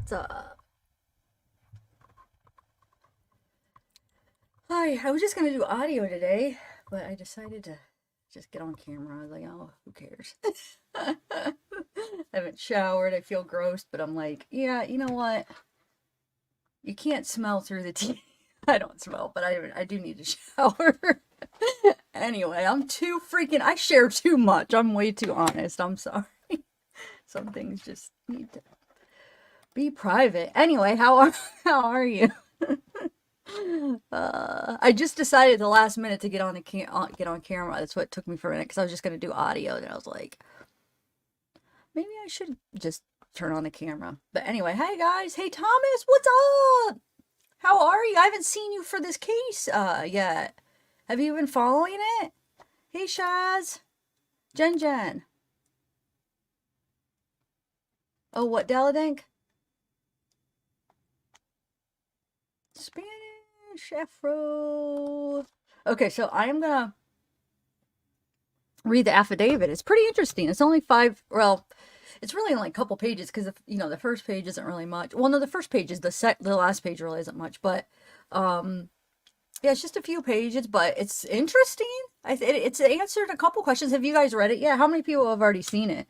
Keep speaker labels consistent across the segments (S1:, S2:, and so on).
S1: What's up? Hi, I was just gonna do audio today, but I decided to just get on camera. I was like, oh, who cares? I haven't showered. I feel gross, but I'm like, yeah, you know what? You can't smell through the tea. I don't smell, but I do need to shower. Anyway, I'm too freaking. I share too much. I'm way too honest. I'm sorry. Some things just need to be private. Anyway, how are you? I just decided the last minute to get on get on camera. That's what took me for a minute because I was just gonna do audio. And I was like, maybe I should just turn on the camera. But anyway, hey guys, hey Thomas, what's up? How are you? I haven't seen you for this case yet. Have you been following it? Hey Shaz, Jen. Oh, what Daladink? Spanish Afro. Okay, so I am gonna read the affidavit. It's pretty interesting. It's only well, it's really only a couple pages because the first page isn't really much. Well, no, the first page is the last page really isn't much, but yeah, it's just a few pages, but it's interesting. It's answered a couple questions. Have you guys read it yet? How many people have already seen it?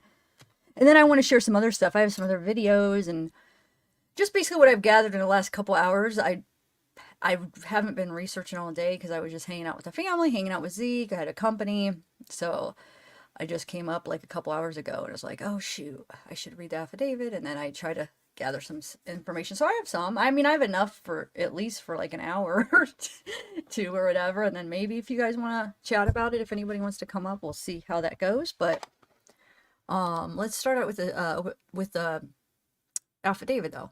S1: And then I want to share some other stuff. I have some other videos and just basically what I've gathered in the last couple hours. I haven't been researching all day because I was just hanging out with the family, hanging out with Zeke. I had a company. So I just came up like a couple hours ago and I was like, oh shoot, I should read the affidavit. And then I try to gather some information. So I have some. I mean, I have enough for at least for like an hour or two or whatever. And then maybe if you guys want to chat about it, if anybody wants to come up, we'll see how that goes. But let's start out with the affidavit though.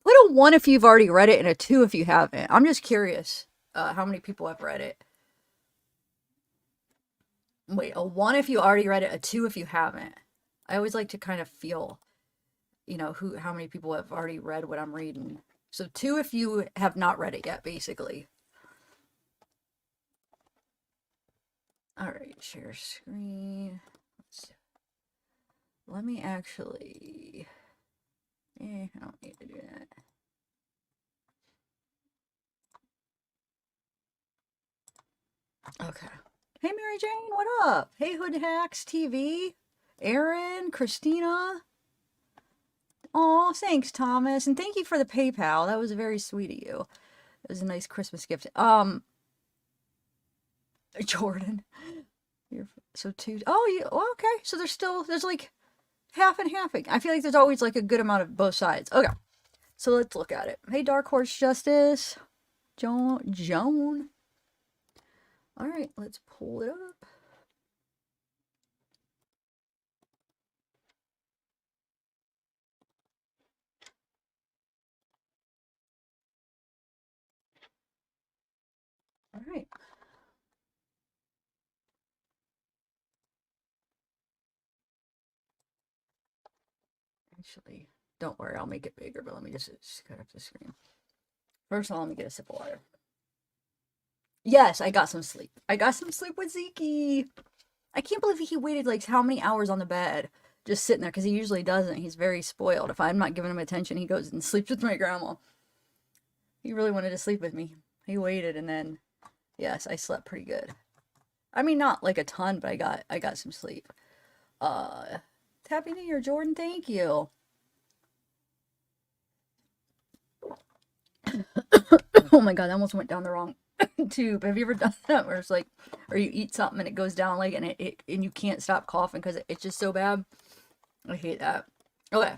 S1: Put a 1 if you've already read it and a 2 if you haven't. I'm just curious how many people have read it. Wait, a 1 if you already read it, a 2 if you haven't. I always like to kind of feel, how many people have already read what I'm reading. So 2 if you have not read it yet, basically. All right, share screen. Let me actually... I don't need to do that. Okay. Hey, Mary Jane, what up? Hey, Hood Hacks TV. Aaron, Christina. Oh, thanks, Thomas. And thank you for the PayPal. That was very sweet of you. It was a nice Christmas gift. Jordan. So two. Oh, okay. So there's like half and half. I feel like there's always like a good amount of both sides. Okay. So let's look at it. Hey, Dark Horse Justice. Joan. All right, let's pull it up. All right. Actually, don't worry, I'll make it bigger, but let me just cut up the screen. First of all, let me get a sip of water. Yes, I got some sleep. I got some sleep with Zeke. I can't believe he waited like how many hours on the bed just sitting there because he usually doesn't. He's very spoiled. If I'm not giving him attention, he goes and sleeps with my grandma. He really wanted to sleep with me. He waited and then, yes, I slept pretty good. I mean, not like a ton, but I got some sleep. Happy New Year, Jordan. Thank you. Oh my God, I almost went down the wrong tube. Have you ever done that where it's like, or you eat something and it goes down like, and and you can't stop coughing because it's just so bad? I hate that. Okay.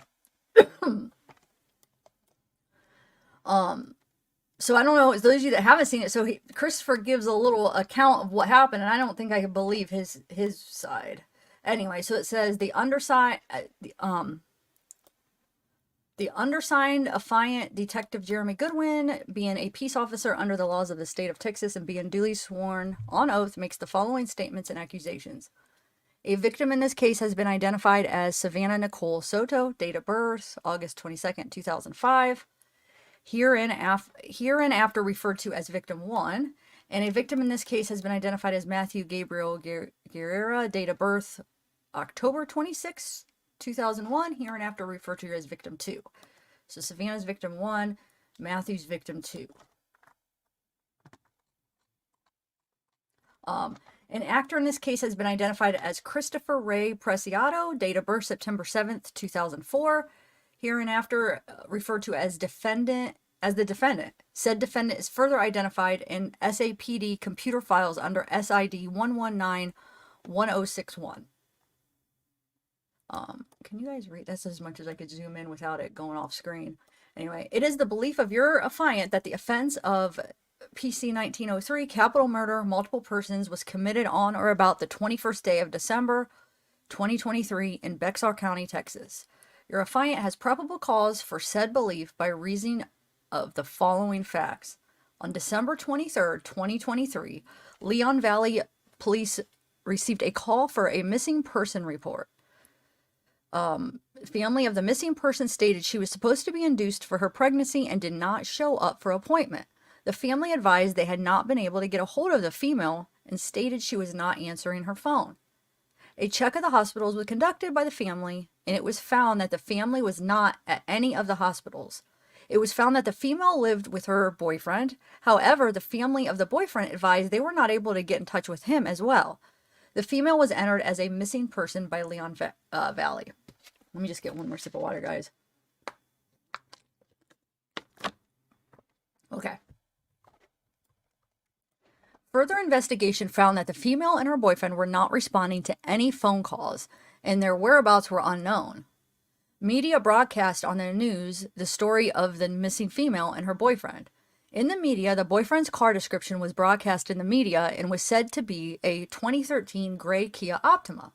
S1: So I don't know, those of you that haven't seen it, so Christopher gives a little account of what happened, and I don't think I can believe his side. Anyway, so it says the undersigned affiant Detective Jeremy Goodwin, being a peace officer under the laws of the state of Texas and being duly sworn on oath, makes the following statements and accusations. A victim in this case has been identified as Savanah Nicole Soto, date of birth, August 22nd, 2005. Hereinafter referred to as Victim 1, and a victim in this case has been identified as Matthew Gabriel Guerrera, date of birth, October 26, 2001, hereinafter referred to as Victim 2. So Savanah's victim 1, Matthew's victim 2. An actor in this case has been identified as Christopher Ray Preciado, date of birth September 7th, 2004. Hereinafter referred to as the defendant. Said defendant is further identified in SAPD computer files under SID 1191061. Can you guys read? That's as much as I could zoom in without it going off screen. Anyway, it is the belief of your affiant that the offense of PC 1903, capital murder, multiple persons, was committed on or about the 21st day of December 2023 in Bexar County, Texas. Your affiant has probable cause for said belief by reason of the following facts. On December 23rd, 2023, Leon Valley Police received a call for a missing person report. Family of the missing person stated she was supposed to be induced for her pregnancy and did not show up for appointment. The family advised they had not been able to get a hold of the female and stated she was not answering her phone. A check of the hospitals was conducted by the family, and it was found that the family was not at any of the hospitals. It was found that the female lived with her boyfriend. However, the family of the boyfriend advised they were not able to get in touch with him as well. The female was entered as a missing person by Leon Valley. Let me just get one more sip of water, guys. Okay. Further investigation found that the female and her boyfriend were not responding to any phone calls, and their whereabouts were unknown. Media broadcast on the news the story of the missing female and her boyfriend. In the media, the boyfriend's car description was broadcast in the media and was said to be a 2013 gray Kia Optima.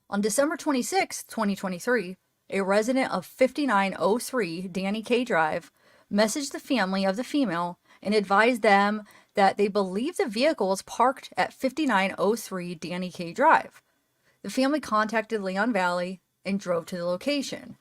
S1: On December 26, 2023, a resident of 5903 Danny K. Drive messaged the family of the female and advised them that they believe the vehicle is parked at 5903 Danny K. Drive. The family contacted Leon Valley and drove to the location.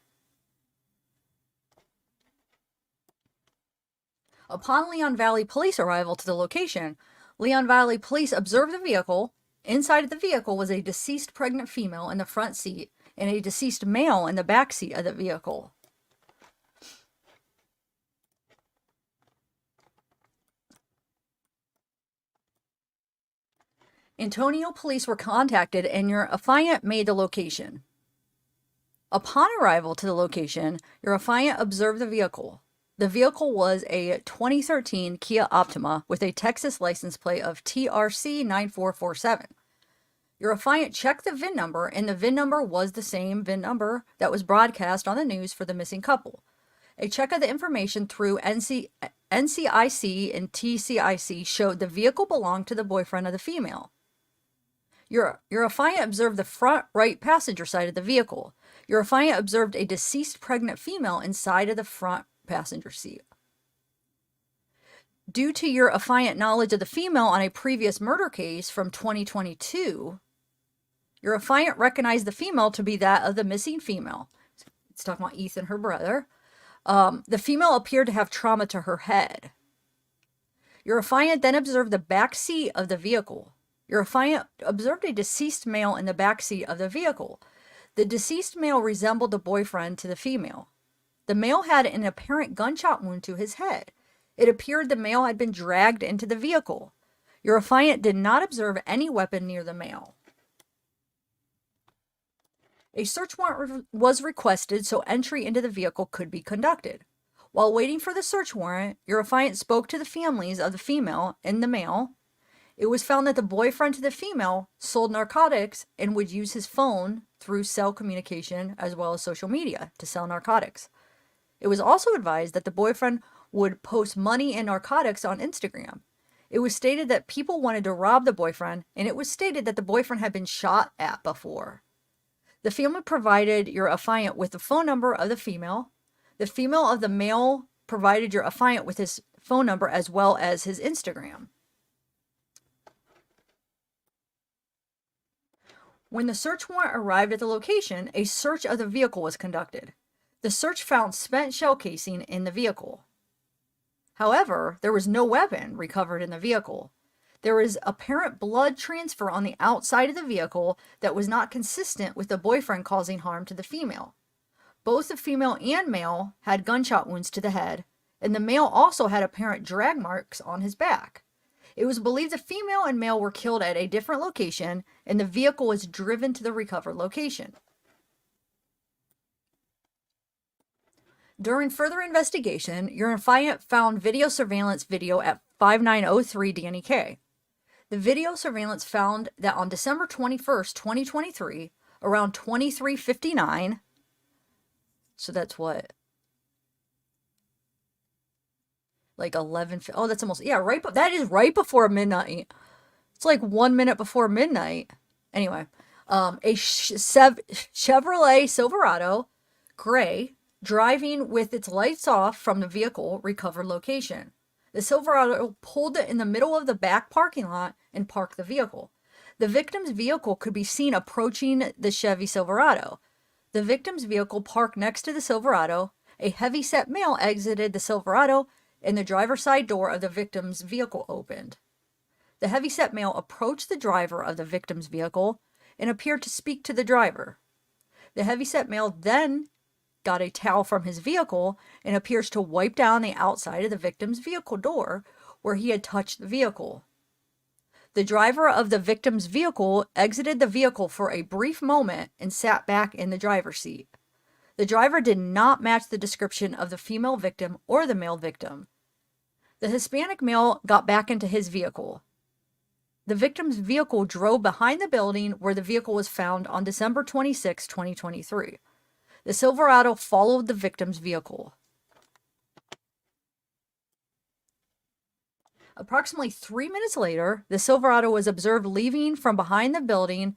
S1: Upon Leon Valley Police arrival to the location, Leon Valley Police observed the vehicle. Inside of the vehicle was a deceased pregnant female in the front seat and a deceased male in the back seat of the vehicle. Antonio police were contacted and your affiant made the location. Upon arrival to the location, your affiant observed the vehicle. The vehicle was a 2013 Kia Optima with a Texas license plate of TRC 9447. Your affiant checked the VIN number, and the VIN number was the same VIN number that was broadcast on the news for the missing couple. A check of the information through NCIC and TCIC showed the vehicle belonged to the boyfriend of the female. Your affiant observed the front right passenger side of the vehicle. Your affiant observed a deceased pregnant female inside of the front passenger seat. Due to your affiant knowledge of the female on a previous murder case from 2022, your affiant recognized the female to be that of the missing female. It's talking about Ethan, her brother. The female appeared to have trauma to her head. Your affiant then observed the back seat of the vehicle. Your affiant observed a deceased male in the back seat of the vehicle. The deceased male resembled the boyfriend to the female. The male had an apparent gunshot wound to his head. It appeared the male had been dragged into the vehicle. Your affiant did not observe any weapon near the male. A search warrant was requested so entry into the vehicle could be conducted. While waiting for the search warrant, your affiant spoke to the families of the female and the male. It was found that the boyfriend to the female sold narcotics and would use his phone through cell communication as well as social media to sell narcotics. It was also advised that the boyfriend would post money and narcotics on Instagram. It was stated that people wanted to rob the boyfriend, and it was stated that the boyfriend had been shot at before. The family provided your affiant with the phone number of the female. The female of the male provided your affiant with his phone number as well as his Instagram. When the search warrant arrived at the location, a search of the vehicle was conducted. The search found spent shell casing in the vehicle. However, there was no weapon recovered in the vehicle. There was apparent blood transfer on the outside of the vehicle that was not consistent with the boyfriend causing harm to the female. Both the female and male had gunshot wounds to the head, and the male also had apparent drag marks on his back. It was believed the female and male were killed at a different location, and the vehicle was driven to the recovered location. During further investigation, your affiant found video surveillance video at 5903 Danny K. The video surveillance found that on December 21st, 2023, around 23:59, so that's what? Like 11, oh, that's almost, yeah, right, that is right before midnight. It's like 1 minute before midnight. Anyway, a Chevrolet Silverado gray driving with its lights off from the vehicle recovered location. The Silverado pulled it in the middle of the back parking lot and parked the vehicle. The victim's vehicle could be seen approaching the Chevy Silverado. The victim's vehicle parked next to the Silverado. A heavy-set male exited the Silverado, and the driver's side door of the victim's vehicle opened. The heavy-set male approached the driver of the victim's vehicle and appeared to speak to the driver. The heavy-set male then got a towel from his vehicle and appears to wipe down the outside of the victim's vehicle door where he had touched the vehicle. The driver of the victim's vehicle exited the vehicle for a brief moment and sat back in the driver's seat. The driver did not match the description of the female victim or the male victim. The Hispanic male got back into his vehicle. The victim's vehicle drove behind the building where the vehicle was found on December 26, 2023. The Silverado followed the victim's vehicle. Approximately 3 minutes later, the Silverado was observed leaving from behind the building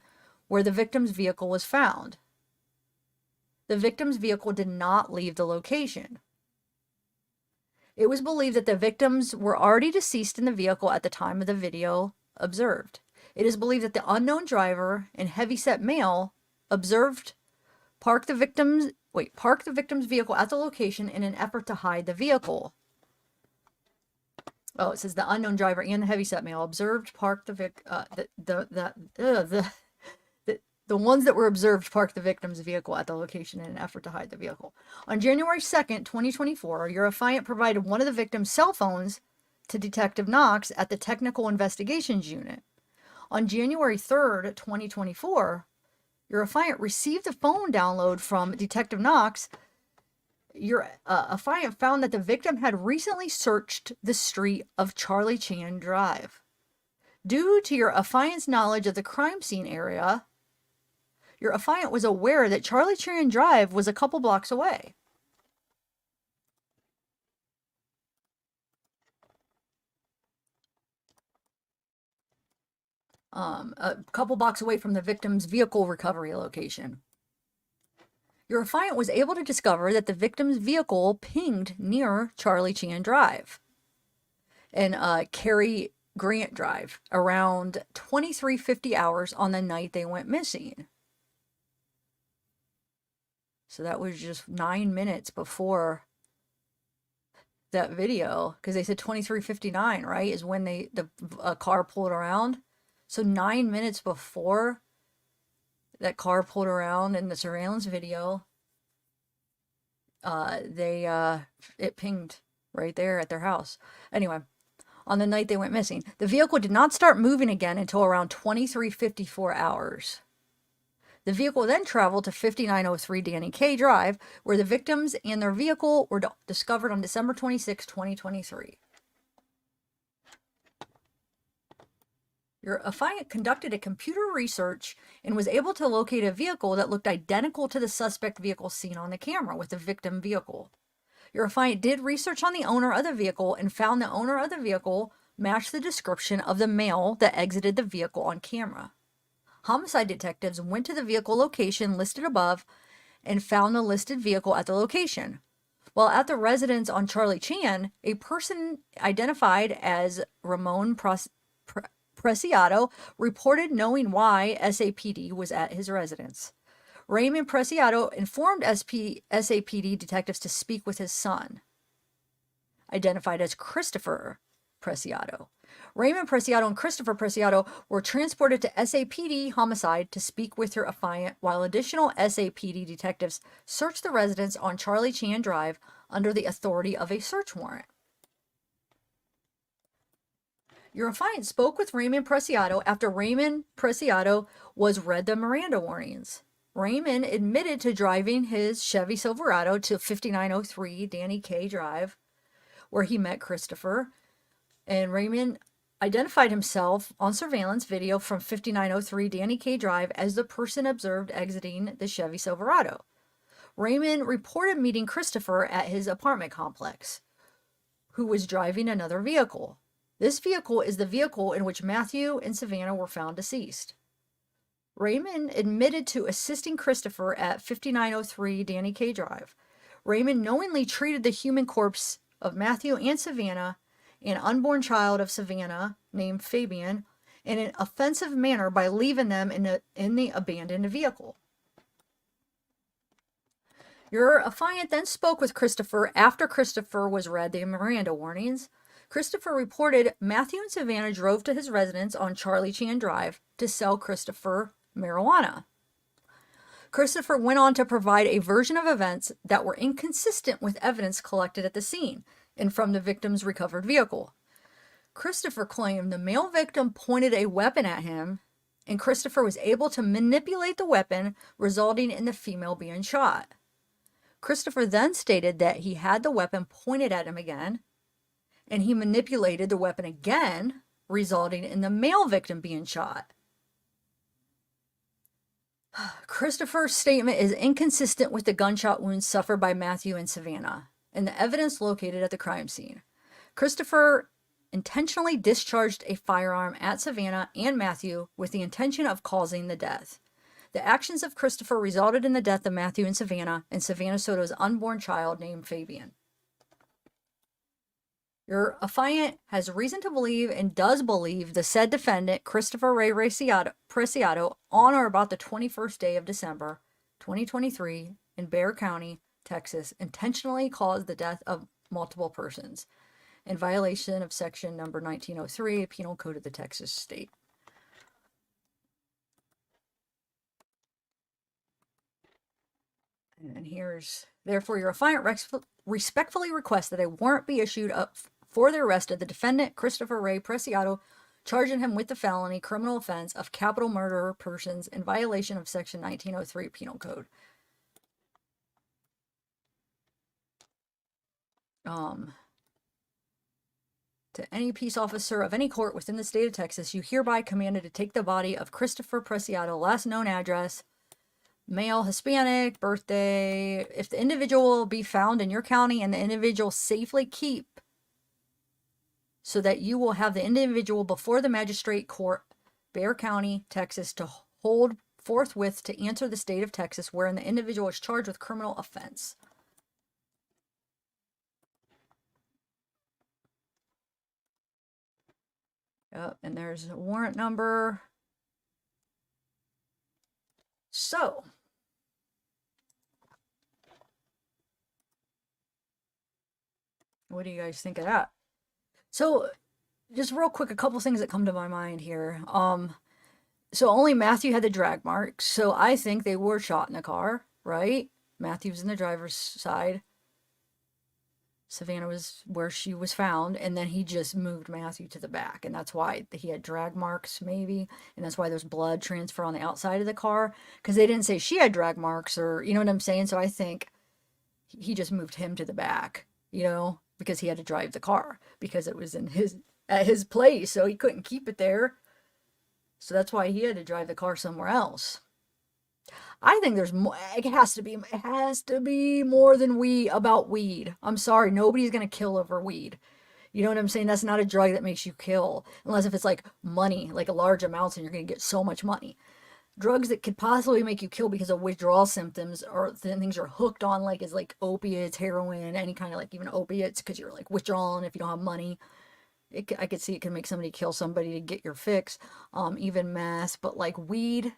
S1: where the victim's vehicle was found. The victim's vehicle did not leave the location. It was believed that the victims were already deceased in the vehicle at the time of the video observed. It is believed that the unknown driver and heavyset male observed park the victim's vehicle at the location in an effort to hide the vehicle. Oh, it says the unknown driver and the heavyset male observed park the ones that were observed parked the victim's vehicle at the location in an effort to hide the vehicle. On January 2nd, 2024, your affiant provided one of the victim's cell phones to Detective Knox at the Technical Investigations Unit. On January 3rd, 2024, your affiant received a phone download from Detective Knox. Your affiant found that the victim had recently searched the street of Charlie Chan Drive. Due to your affiant's knowledge of the crime scene area, your affiant was aware that Charlie Chan Drive was a couple blocks away. A couple blocks away from the victim's vehicle recovery location. Your affiant was able to discover that the victim's vehicle pinged near Charlie Chan Drive and Cary Grant Drive around 23:50 hours on the night they went missing. So that was just 9 minutes before that video, because they said 23:59, right, is when the car pulled around. So 9 minutes before that car pulled around in the surveillance video, it pinged right there at their house. Anyway, on the night they went missing, the vehicle did not start moving again until around 23:54 hours. The vehicle then traveled to 5903 Danny K Drive, where the victims and their vehicle were discovered on December 26, 2023. Your affiant conducted a computer research and was able to locate a vehicle that looked identical to the suspect vehicle seen on the camera with the victim vehicle. Your affiant did research on the owner of the vehicle and found the owner of the vehicle matched the description of the male that exited the vehicle on camera. Homicide detectives went to the vehicle location listed above and found the listed vehicle at the location. While at the residence on Charlie Chan, a person identified as Ramon Preciado reported knowing why SAPD was at his residence. Raymond Preciado informed SAPD detectives to speak with his son, identified as Christopher Preciado. Raymond Preciado and Christopher Preciado were transported to SAPD homicide to speak with your affiant, while additional SAPD detectives searched the residence on Charlie Chan Drive under the authority of a search warrant. Your affiant spoke with Raymond Preciado after Raymond Preciado was read the Miranda warnings. Raymond admitted to driving his Chevy Silverado to 5903 Danny K Drive, where he met Christopher. And Raymond identified himself on surveillance video from 5903 Danny K Drive as the person observed exiting the Chevy Silverado. Raymond reported meeting Christopher at his apartment complex, who was driving another vehicle. This vehicle is the vehicle in which Matthew and Savanah were found deceased. Raymond admitted to assisting Christopher at 5903 Danny K Drive. Raymond knowingly treated the human corpse of Matthew and Savanah, an unborn child of Savanah named Fabian, in an offensive manner by leaving them in the abandoned vehicle. Your affiant then spoke with Christopher after Christopher was read the Miranda warnings. Christopher reported Matthew and Savanah drove to his residence on Charlie Chan Drive to sell Christopher marijuana. Christopher went on to provide a version of events that were inconsistent with evidence collected at the scene and from the victim's recovered vehicle. Christopher claimed the male victim pointed a weapon at him, and Christopher was able to manipulate the weapon, resulting in the female being shot. Christopher then stated that he had the weapon pointed at him again, and he manipulated the weapon again, resulting in the male victim being shot. Christopher's statement is inconsistent with the gunshot wounds suffered by Matthew and Savanah and the evidence located at the crime scene. Christopher intentionally discharged a firearm at Savanah and Matthew with the intention of causing the death. The actions of Christopher resulted in the death of Matthew and Savanah Soto's unborn child named Fabian. Your affiant has reason to believe and does believe the said defendant, Christopher Ray Preciado, on or about the 21st day of December, 2023, in Bexar County, Texas, intentionally caused the death of multiple persons in violation of section number 1903, Penal Code of the Texas State. And here's, therefore, your affiant respectfully requests that a warrant be issued up for the arrest of the defendant, Christopher Ray Preciado, charging him with the felony criminal offense of capital murder persons in violation of section 1903 Penal Code. To any peace officer of any court within the state of Texas, you hereby commanded to take the body of Christopher Preciado, last known address, male, Hispanic, birthday, if the individual be found in your county and the individual safely keep, so that you will have the individual before the magistrate court, Bexar County, Texas, to hold forthwith to answer the state of Texas wherein the individual is charged with criminal offense. Yep, and there's a warrant number. So, what do you guys think of that? So, just real quick, a couple things that come to my mind here. So only Matthew had the drag marks, so I think they were shot in the car, right? Matthew's in the driver's side. Savanah was where she was found, and then he just moved Matthew to the back, and that's why he had drag marks, maybe, and that's why there's blood transfer on the outside of the car, because they didn't say she had drag marks, or, you know what I'm saying? So I think he just moved him to the back, you know, because he had to drive the car, because it was at his place, so he couldn't keep it there. So that's why he had to drive the car somewhere else. I think there's more. It has to be more than about weed. I'm sorry, nobody's gonna kill over weed. You know what I'm saying? That's not a drug that makes you kill, unless if it's like money, like a large amounts, and you're gonna get so much money. Drugs that could possibly make you kill because of withdrawal symptoms or things you're hooked on, like is like opiates, heroin, any kind of like even opiates, because you're like withdrawing if you don't have money. I could see it can make somebody kill somebody to get your fix. Even meth, but like weed.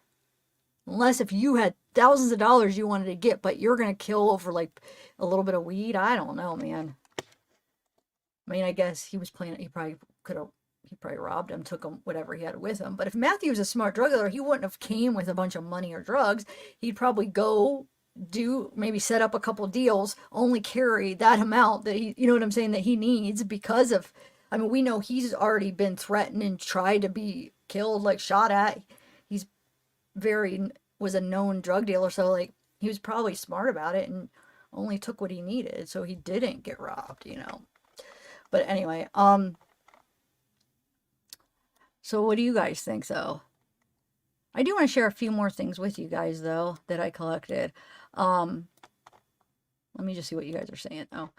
S1: Unless if you had thousands of dollars you wanted to get, but you're going to kill over like a little bit of weed. I don't know, man. I mean, I guess he was planning, he probably could have he probably robbed him, took him whatever he had with him. But if Matthew was a smart drug dealer, he wouldn't have came with a bunch of money or drugs. He'd probably go maybe set up a couple deals, only carry that amount that he, you know what I'm saying, that he needs because of, I mean, we know he's already been threatened and tried to be killed, like shot at. He's was a known drug dealer, so like he was probably smart about it and only took what he needed, so he didn't get robbed, you know. But anyway, so what do you guys think, though? I do want to share a few more things with you guys, though, that I collected. Let me just see what you guys are saying, though.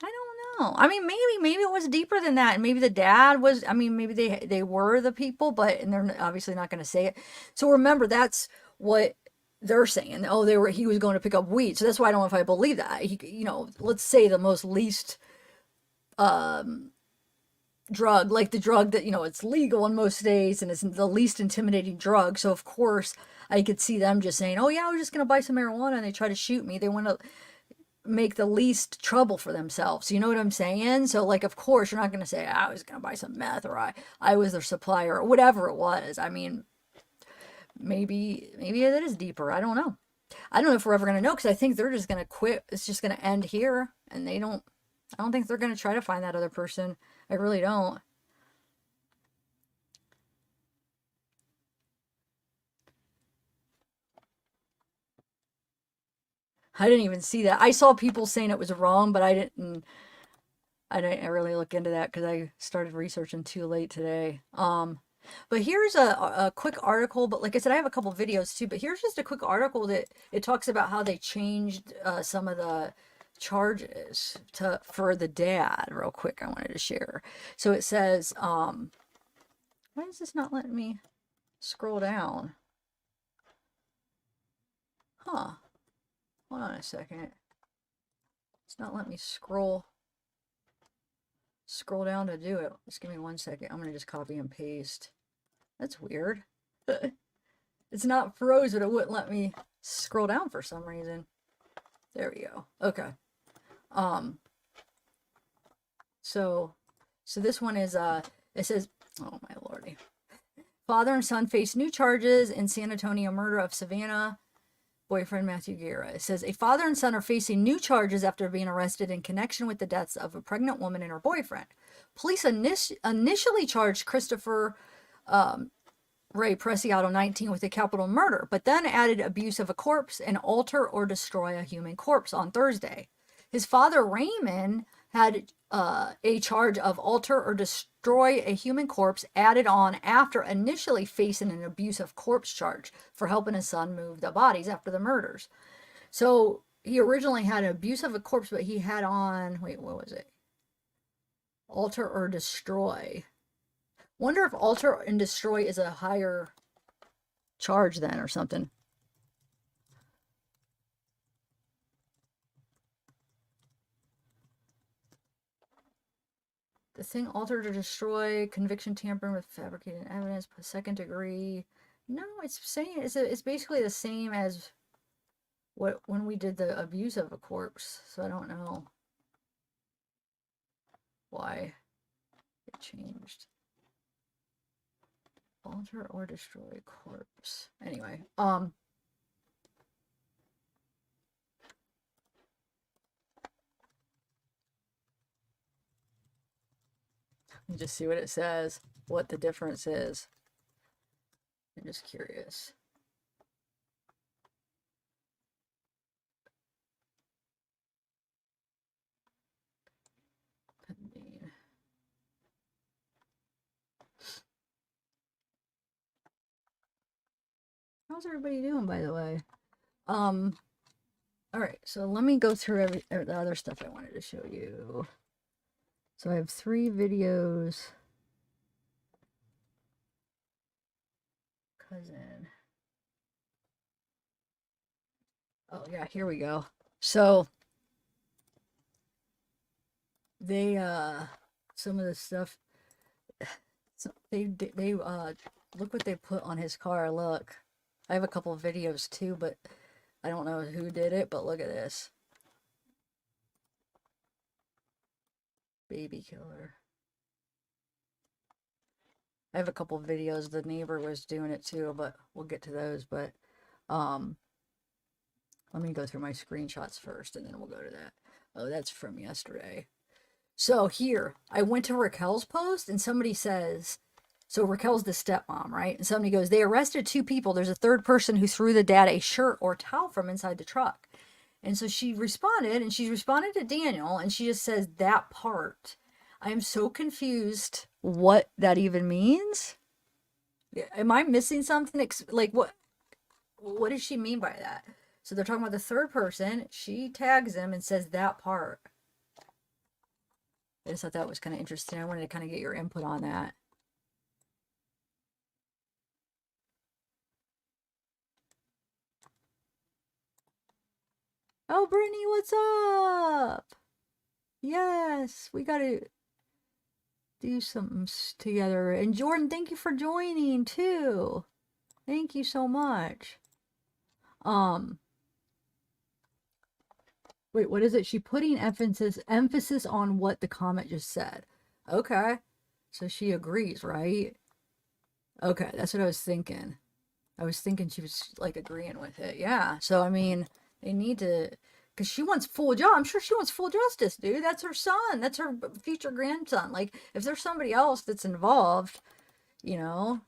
S1: I don't know. I mean, maybe it was deeper than that, and maybe the dad was. I mean, maybe they were the people, but and they're obviously not going to say it. So remember, that's what they're saying. Oh, he was going to pick up weed. So that's why I don't know if I believe that. You know, let's say the most least drug, like the drug that, you know, it's legal in most states and it's the least intimidating drug. So of course I could see them just saying, oh yeah, I was just going to buy some marijuana, and they try to shoot me. They want to make the least trouble for themselves. You know what I'm saying? So like, of course you're not going to say, I was going to buy some meth, or I was their supplier, or whatever it was. I mean, maybe that is deeper. I don't know. I don't know if we're ever going to know, because I think they're just going to quit. It's just going to end here, and I don't think they're going to try to find that other person. I really don't. I didn't even see that. I saw people saying it was wrong, but I didn't really look into that because I started researching too late today. But here's a quick article. But like I said, I have a couple videos too. But here's just a quick article that it talks about how they changed some of the charges for the dad. Real quick, I wanted to share. So it says, why is this not letting me scroll down? Huh. Hold on a second. It's not letting me scroll down to do it. Just give me 1 second. I'm gonna just copy and paste. That's weird. It's not froze, but it wouldn't let me scroll down for some reason. There we go. Okay. So this one is it says, oh my lordy. Father and son face new charges in San Antonio murder of Savanah boyfriend Matthew Guerra. It says a father and son are facing new charges after being arrested in connection with the deaths of a pregnant woman and her boyfriend. Police initially charged Christopher Ray Preciado, 19, with a capital murder, but then added abuse of a corpse and alter or destroy a human corpse on Thursday. His father, Ramon, had a charge of alter or destroy a human corpse added on after initially facing an abuse of corpse charge for helping his son move the bodies after the murders. So he originally had an abuse of a corpse, but he had on, wait, what was it? Alter or destroy. Wonder if alter and destroy is a higher charge then or something. The thing alter to destroy, conviction tampering with fabricated evidence, second degree. No, it's saying it's basically the same as when we did the abuse of a corpse. So I don't know why it changed. Alter or destroy corpse. Anyway, let me just see what it says, what the difference is. I'm just curious. How's everybody doing, by the way? All right, so let me go through the other stuff I wanted to show you. So I have 3 videos. Cousin. Oh yeah, here we go. So they some of the stuff, so they look what they put on his car. Look, I have a couple of videos too, but I don't know who did it, but look at this. Baby killer. I have a couple of videos. The neighbor was doing it too, but we'll get to those. But let me go through my screenshots first, and then we'll go to that. Oh, that's from yesterday. So here, I went to Raquel's post, and somebody says, so Raquel's the stepmom, right? And somebody goes, they arrested 2 people. There's a third person who threw the dad a shirt or towel from inside the truck. And so she responded, and she's responded to Daniel, and she just says that part. I am so confused what that even means. Am I missing something? Like, what does she mean by that? So they're talking about the third person. She tags him and says that part. I just thought that was kind of interesting. I wanted to kind of get your input on that. Oh, Brittany, what's up? Yes, we got to do something together. And Jordan, thank you for joining too. Thank you so much. Wait, what is it? She putting emphasis on what the comment just said. Okay. So she agrees, right? Okay, that's what I was thinking. I was thinking she was like agreeing with it. Yeah. So I mean, they need to, because she wants full job. I'm sure she wants full justice, dude. That's her son. That's her future grandson. Like, if there's somebody else that's involved, you know.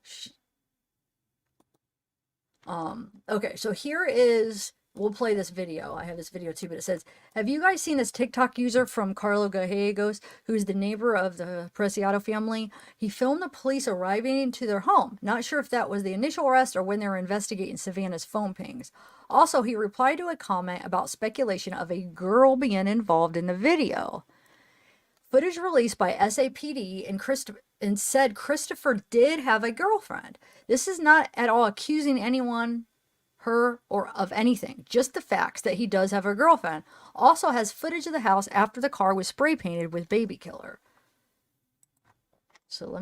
S1: Okay, so here is, we'll play this video. I have this video too, but it says, have you guys seen this TikTok user from Carlo Gallegos, who's the neighbor of the Preciado family? He filmed the police arriving into their home. Not sure if that was the initial arrest or when they were investigating Savanah's phone pings. Also, he replied to a comment about speculation of a girl being involved in the video. Footage released by SAPD and said Christopher did have a girlfriend. This is not at all accusing anyone, her, or of anything. Just the facts that he does have a girlfriend. Also has footage of the house after the car was spray painted with baby killer. So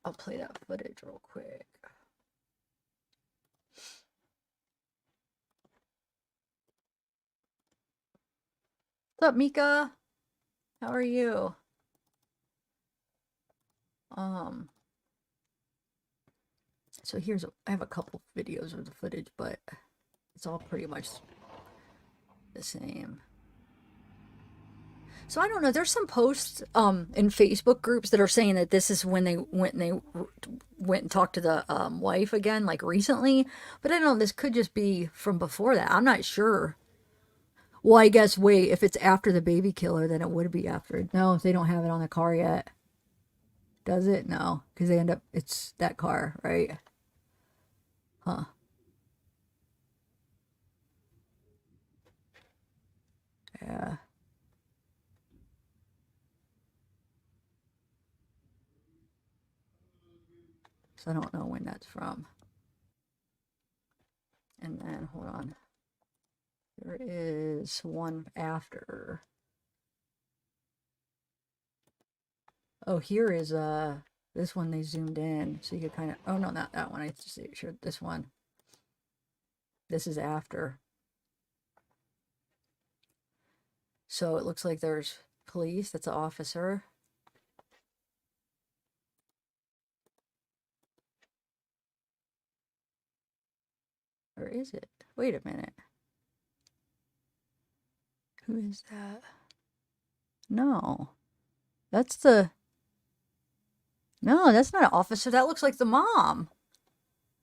S1: I'll play that footage real quick. What's up, Mika? How are you? So I have a couple videos of the footage, but it's all pretty much the same. So I don't know. There's some posts in Facebook groups that are saying that this is when they went and talked to the wife again, like recently. But I don't know. This could just be from before that. I'm not sure. Well, I guess wait. If it's after the baby killer, then it would be after. No, if they don't have it on the car yet, does it? No, because they end up. It's that car, right? Huh. Yeah. So I don't know when that's from. And then, hold on. There is one after. Oh, here is this one they zoomed in. So you could kind of, oh no, not that one. I just sure this one. This is after. So it looks like there's police. That's an officer. Or is it? Wait a minute. Who is that? No. That's the... No, that's not an officer. That looks like the mom.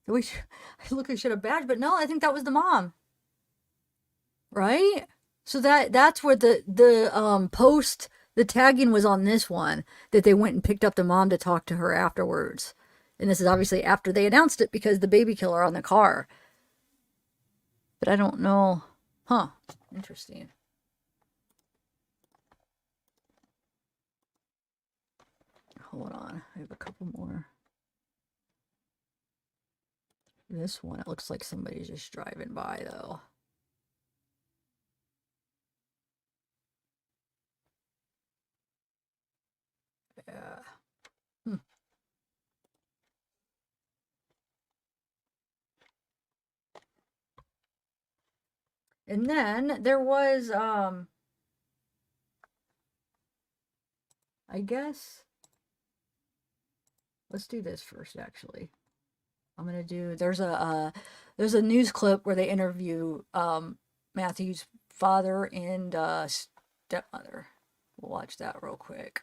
S1: I look, I should have badged, but no, I think that was the mom. Right? So that's where the post, the tagging was on this one, that they went and picked up the mom to talk to her afterwards. And this is obviously after they announced it because the baby killer on the car. But I don't know. Huh. Interesting. Hold on. I have a couple more. This one, it looks like somebody's just driving by, though. Yeah. And then there was, I guess. Let's do this first, actually. I'm gonna do. There's a news clip where they interview Matthew's father and stepmother. We'll watch that real quick.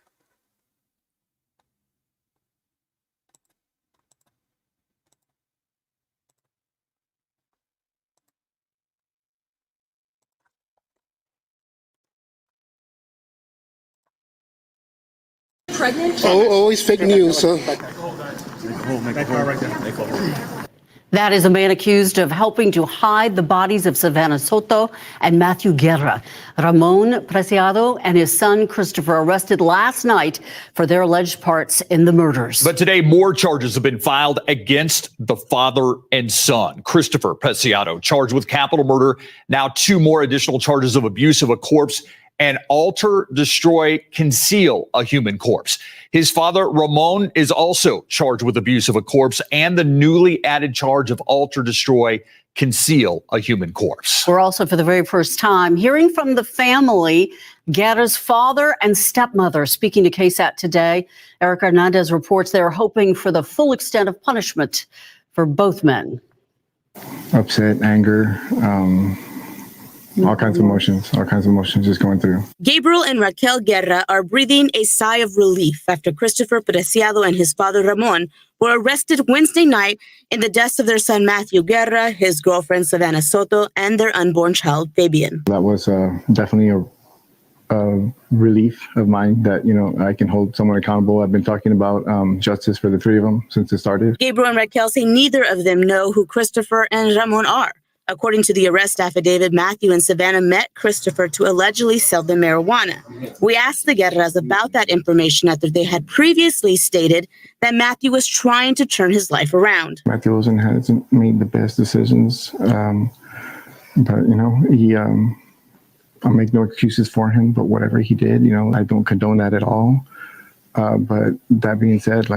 S2: Pregnant?
S3: Oh, always fake news, huh?
S4: That is a man accused of helping to hide the bodies of Savanah Soto and Matthew Guerra. Ramon Preciado and his son Christopher arrested last night for their alleged parts in the murders.
S5: But today, more charges have been filed against the father and son. Christopher Preciado charged with capital murder. Now 2 more additional charges of abuse of a corpse and alter, destroy, conceal a human corpse. His father, Ramon, is also charged with abuse of a corpse and the newly added charge of alter, destroy, conceal a human corpse.
S4: We're also, for the very first time, hearing from the family, Guerra's father and stepmother, speaking to KSAT today. Eric Hernandez reports they're hoping for the full extent of punishment for both men.
S6: Upset, anger, all kinds of emotions just going through.
S2: Gabriel and Raquel Guerra are breathing a sigh of relief after Christopher Preciado and his father Ramon were arrested Wednesday night in the deaths of their son Matthew Guerra, his girlfriend Savanah Soto, and their unborn child Fabian.
S6: That was definitely a relief of mine that, I can hold someone accountable. I've been talking about justice for the 3 of them since it started.
S2: Gabriel and Raquel say neither of them know who Christopher and Ramon are. According to the arrest affidavit, Matthew and Savanah met Christopher to allegedly sell them marijuana. We asked the Guerras about that information after they had previously stated that Matthew was trying to turn his life around.
S6: Matthew hasn't made the best decisions, but, I'll make no excuses for him, but whatever he did, I don't condone that at all. But that being said,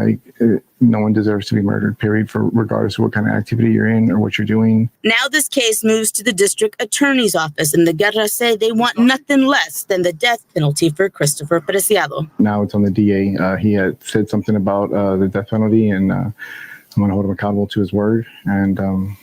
S6: no one deserves to be murdered, period, regardless of what kind of activity you're in or what you're doing.
S2: Now this case moves to the district attorney's office, and the Guerras say they want nothing less than the death penalty for Christopher Preciado.
S6: Now it's on the DA. He had said something about the death penalty, and I'm going to hold him accountable to his word. And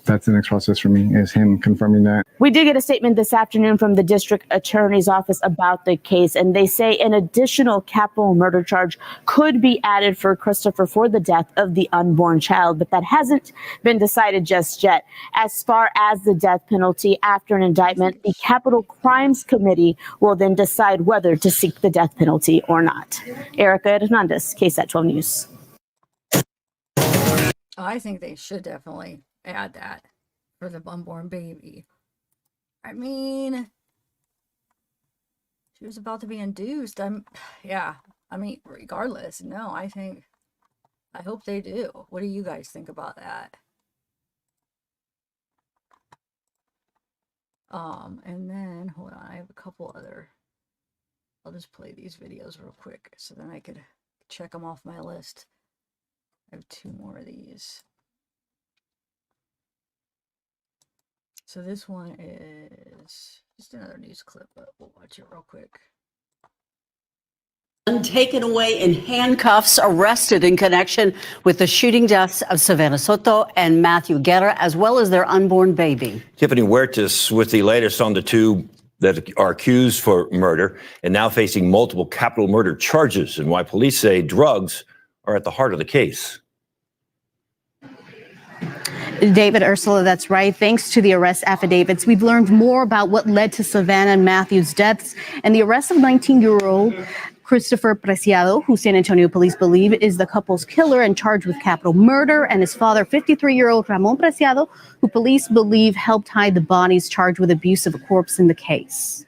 S6: that's the next process for me, is him confirming that.
S2: We did get a statement this afternoon from the district attorney's office about the case, and they say an additional capital murder charge could be added for Christopher for the death of the unborn child, but that hasn't been decided just yet. As far as the death penalty after an indictment, the Capital Crimes Committee will then decide whether to seek the death penalty or not. Erica Hernandez, KSAT 12 News.
S1: I think they should definitely add that for the unborn baby. I mean, she was about to be induced. Regardless, no, I hope they do. What do you guys think about that? And then, hold on, I have a couple other, I'll just play these videos real quick so then I could check them off my list. I have 2 more of these. So this one is just another news clip, but we'll watch it real quick.
S4: Taken away in handcuffs, arrested in connection with the shooting deaths of Savanah Soto and Matthew Guerra, as well as their unborn baby.
S7: Tiffany Huertas with the latest on the 2 that are accused for murder and now facing multiple capital murder charges, and why police say drugs are at the heart of the case.
S8: David, Ursula, that's right. Thanks to the arrest affidavits, we've learned more about what led to Savanah and Matthew's deaths and the arrest of 19-year-old Christopher Preciado, who San Antonio police believe is the couple's killer and charged with capital murder, and his father, 53-year-old Ramon Preciado, who police believe helped hide the bodies, charged with abuse of a corpse in the case.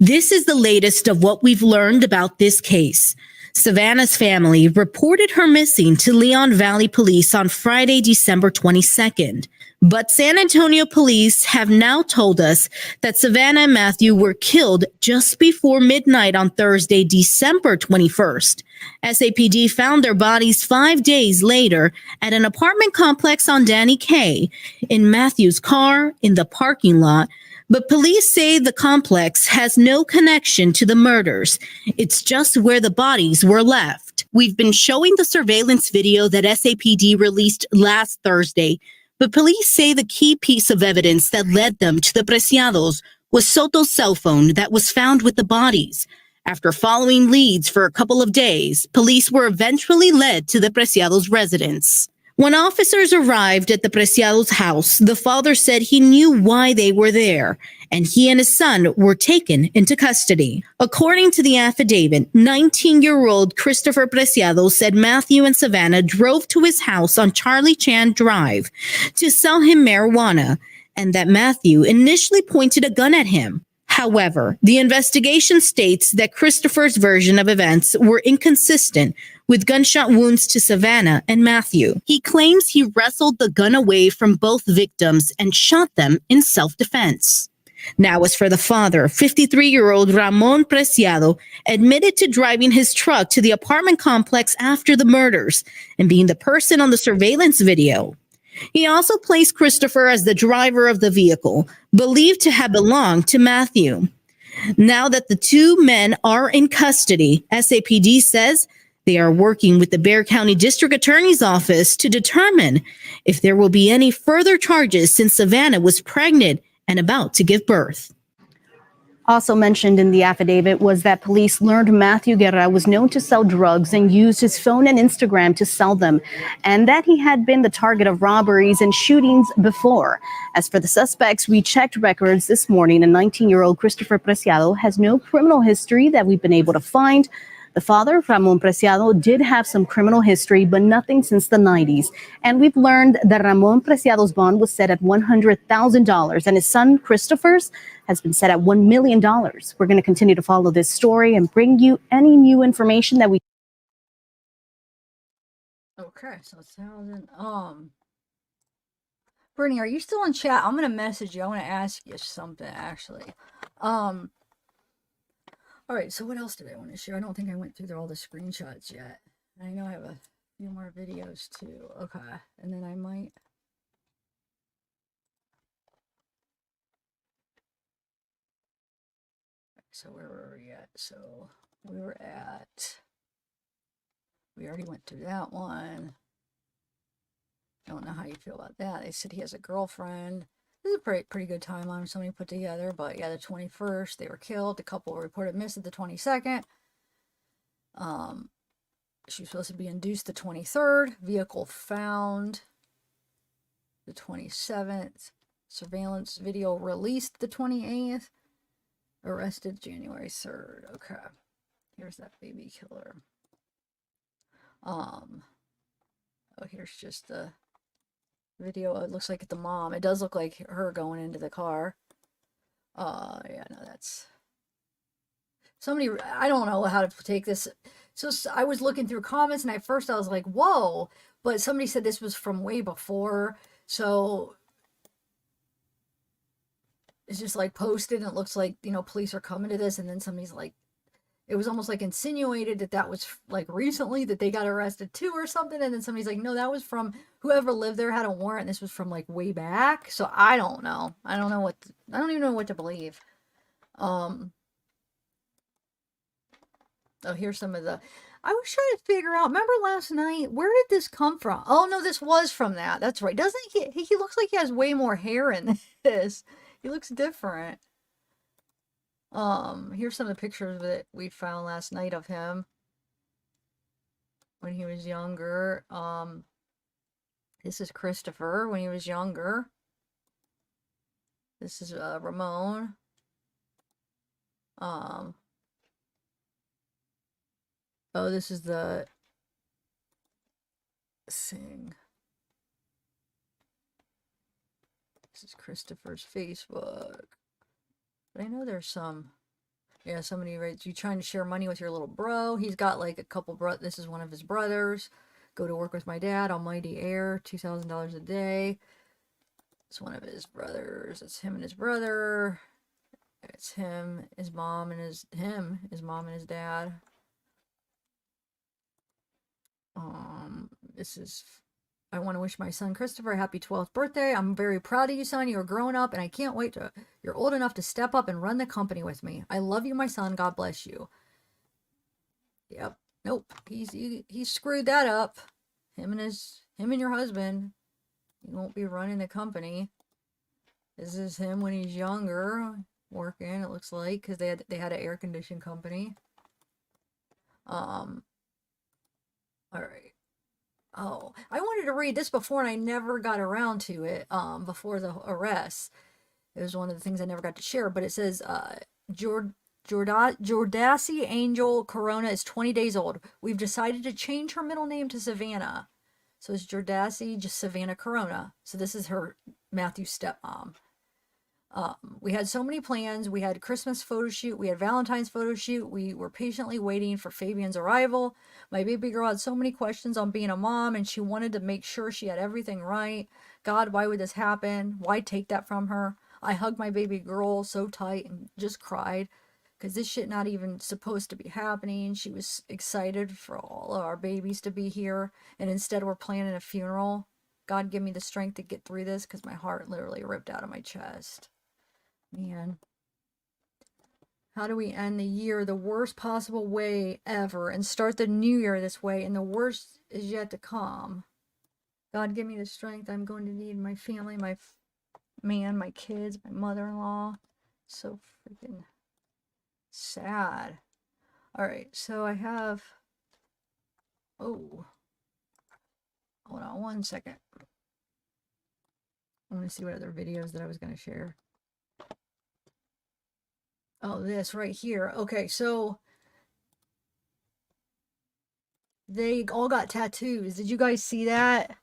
S9: This is the latest of what we've learned about this case. Savanah's family reported her missing to Leon Valley Police on Friday, December 22nd. But San Antonio police have now told us that Savanah and Matthew were killed just before midnight on Thursday, December 21st. SAPD found their bodies 5 days later at an apartment complex on Danny K. in Matthew's car in the parking lot But police say the complex has no connection to the murders. It's just where the bodies were left. We've been showing the surveillance video that SAPD released last Thursday, but police say the key piece of evidence that led them to the Preciados was Soto's cell phone that was found with the bodies. After following leads for a couple of days, police were eventually led to the Preciados' residence. When officers arrived at the Preciados' house, the father said he knew why they were there, and he and his son were taken into custody. According to the affidavit, 19-year-old Christopher Preciado said Matthew and Savanah drove to his house on Charlie Chan Drive to sell him marijuana, and that Matthew initially pointed a gun at him. However, the investigation states that Christopher's version of events were inconsistent with gunshot wounds to Savanah and Matthew. He claims he wrestled the gun away from both victims and shot them in self-defense. Now, as for the father, 53-year-old Ramon Preciado admitted to driving his truck to the apartment complex after the murders and being the person on the surveillance video. He also placed Christopher as the driver of the vehicle, believed to have belonged to Matthew. Now that the two men are in custody, SAPD says they are working with the Bexar County District Attorney's Office to determine if there will be any further charges since Savanah was pregnant and about to give birth.
S8: Also mentioned in the affidavit was that police learned Matthew Guerra was known to sell drugs and used his phone and Instagram to sell them, and that he had been the target of robberies and shootings before. As for the suspects, we checked records this morning, and 19-year-old Christopher Preciado has no criminal history that we've been able to find. The father, Ramon Preciado, did have some criminal history, but nothing since the 90s. And we've learned that Ramon Preciado's bond was set at $100,000, and his son, Christopher's, has been set at $1 million. We're going to continue to follow this story and bring you any new information that we...
S1: Okay, so 1,000. Brittany, are you still in chat? I'm gonna message you. I want to ask you something actually. All right, so what else did I want to share? I don't think I went through all the screenshots yet. I know I have a few more videos too. Okay, and then I might... So where were we at? So we were at... We already went through that one. Don't know how you feel about that. They said he has a girlfriend. This is a pretty good timeline somebody put together, but yeah, the 21st, they were killed. The couple were reported missing the 22nd. She was supposed to be induced the 23rd. Vehicle found the 27th. Surveillance video released the 28th. Arrested January 3rd. Okay. Here's that baby killer. Oh, here's just the video. It looks like the mom. It does look like her going into the car. Yeah, no, that's somebody. I don't know how to take this. So I was looking through comments, and at first I was like, whoa, but somebody said this was from way before. So it's just like posted, and it looks like, you know, police are coming to this, and then somebody's like, it was almost like insinuated that that was like recently that they got arrested too or something. And then somebody's like, no, that was from whoever lived there had a warrant. And this was from like way back. So I don't know. I don't even know what to believe. Oh, here's some of the, I was trying to figure out, remember last night, where did this come from? Oh no, this was from that. That's right. Doesn't he looks like he has way more hair in this. He looks different. Here's some of the pictures that we found last night of him when he was younger. This is Christopher when he was younger. This is Ramon. Oh, this is the thing. This is Christopher's Facebook. But I know there's some, yeah, somebody writes, you trying to share money with your little bro? He's got like a couple this is one of his brothers. Go to work with my dad, Almighty Air, $2,000 a day. It's one of his brothers. It's him and his brother. It's him, his mom, and his mom and his dad. This is I want to wish my son Christopher a happy 12th birthday. I'm very proud of you, son. You're growing up, and I can't wait to. You're old enough to step up and run the company with me. I love you, my son. God bless you. Yep. Nope. He screwed that up. Him and your husband. He won't be running the company. This is him when he's younger, working. It looks like because they had an air conditioning company. All right. Oh, I wanted to read this before and I never got around to it before the arrest. It was one of the things I never got to share, but it says Jordacy Angel Corona is 20 days old. We've decided to change her middle name to Savanah. So it's Jordacy, just Savanah Corona. So this is her Matthew's stepmom. We had so many plans. We had Christmas photo shoot. We had Valentine's photo shoot. We were patiently waiting for Fabian's arrival. My baby girl had so many questions on being a mom, and she wanted to make sure she had everything right. God, why would this happen? Why take that from her? I hugged my baby girl so tight and just cried because this shit not even supposed to be happening. She was excited for all of our babies to be here, and instead we're planning a funeral. God, give me the strength to get through this because my heart literally ripped out of my chest. Man, how do we end the year the worst possible way ever and start the new year this way, and the worst is yet to come? God, give me the strength I'm going to need. My family, my man, my kids, my mother-in-law. So freaking sad. All right, so I have, oh, hold on one second. I want to see what other videos that I was going to share. Oh, this right here. Okay, so they all got tattoos. Did you guys see that?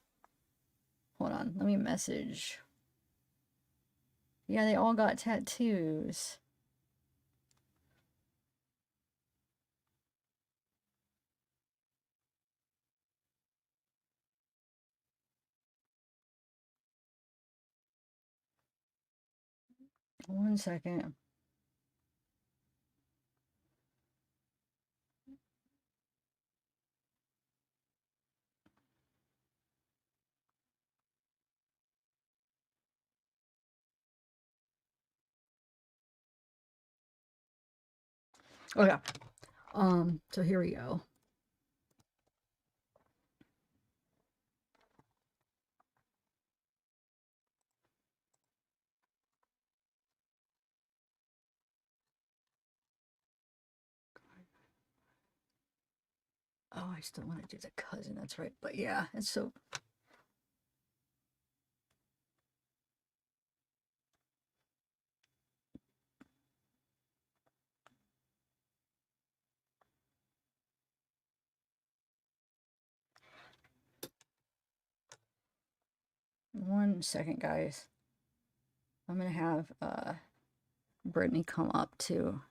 S1: Hold on, let me message. Yeah, they all got tattoos. One second. Okay. So here we go. Oh, I still want to do the cousin, that's right. But yeah, it's so. One second, guys. I'm gonna have Brittany come up too.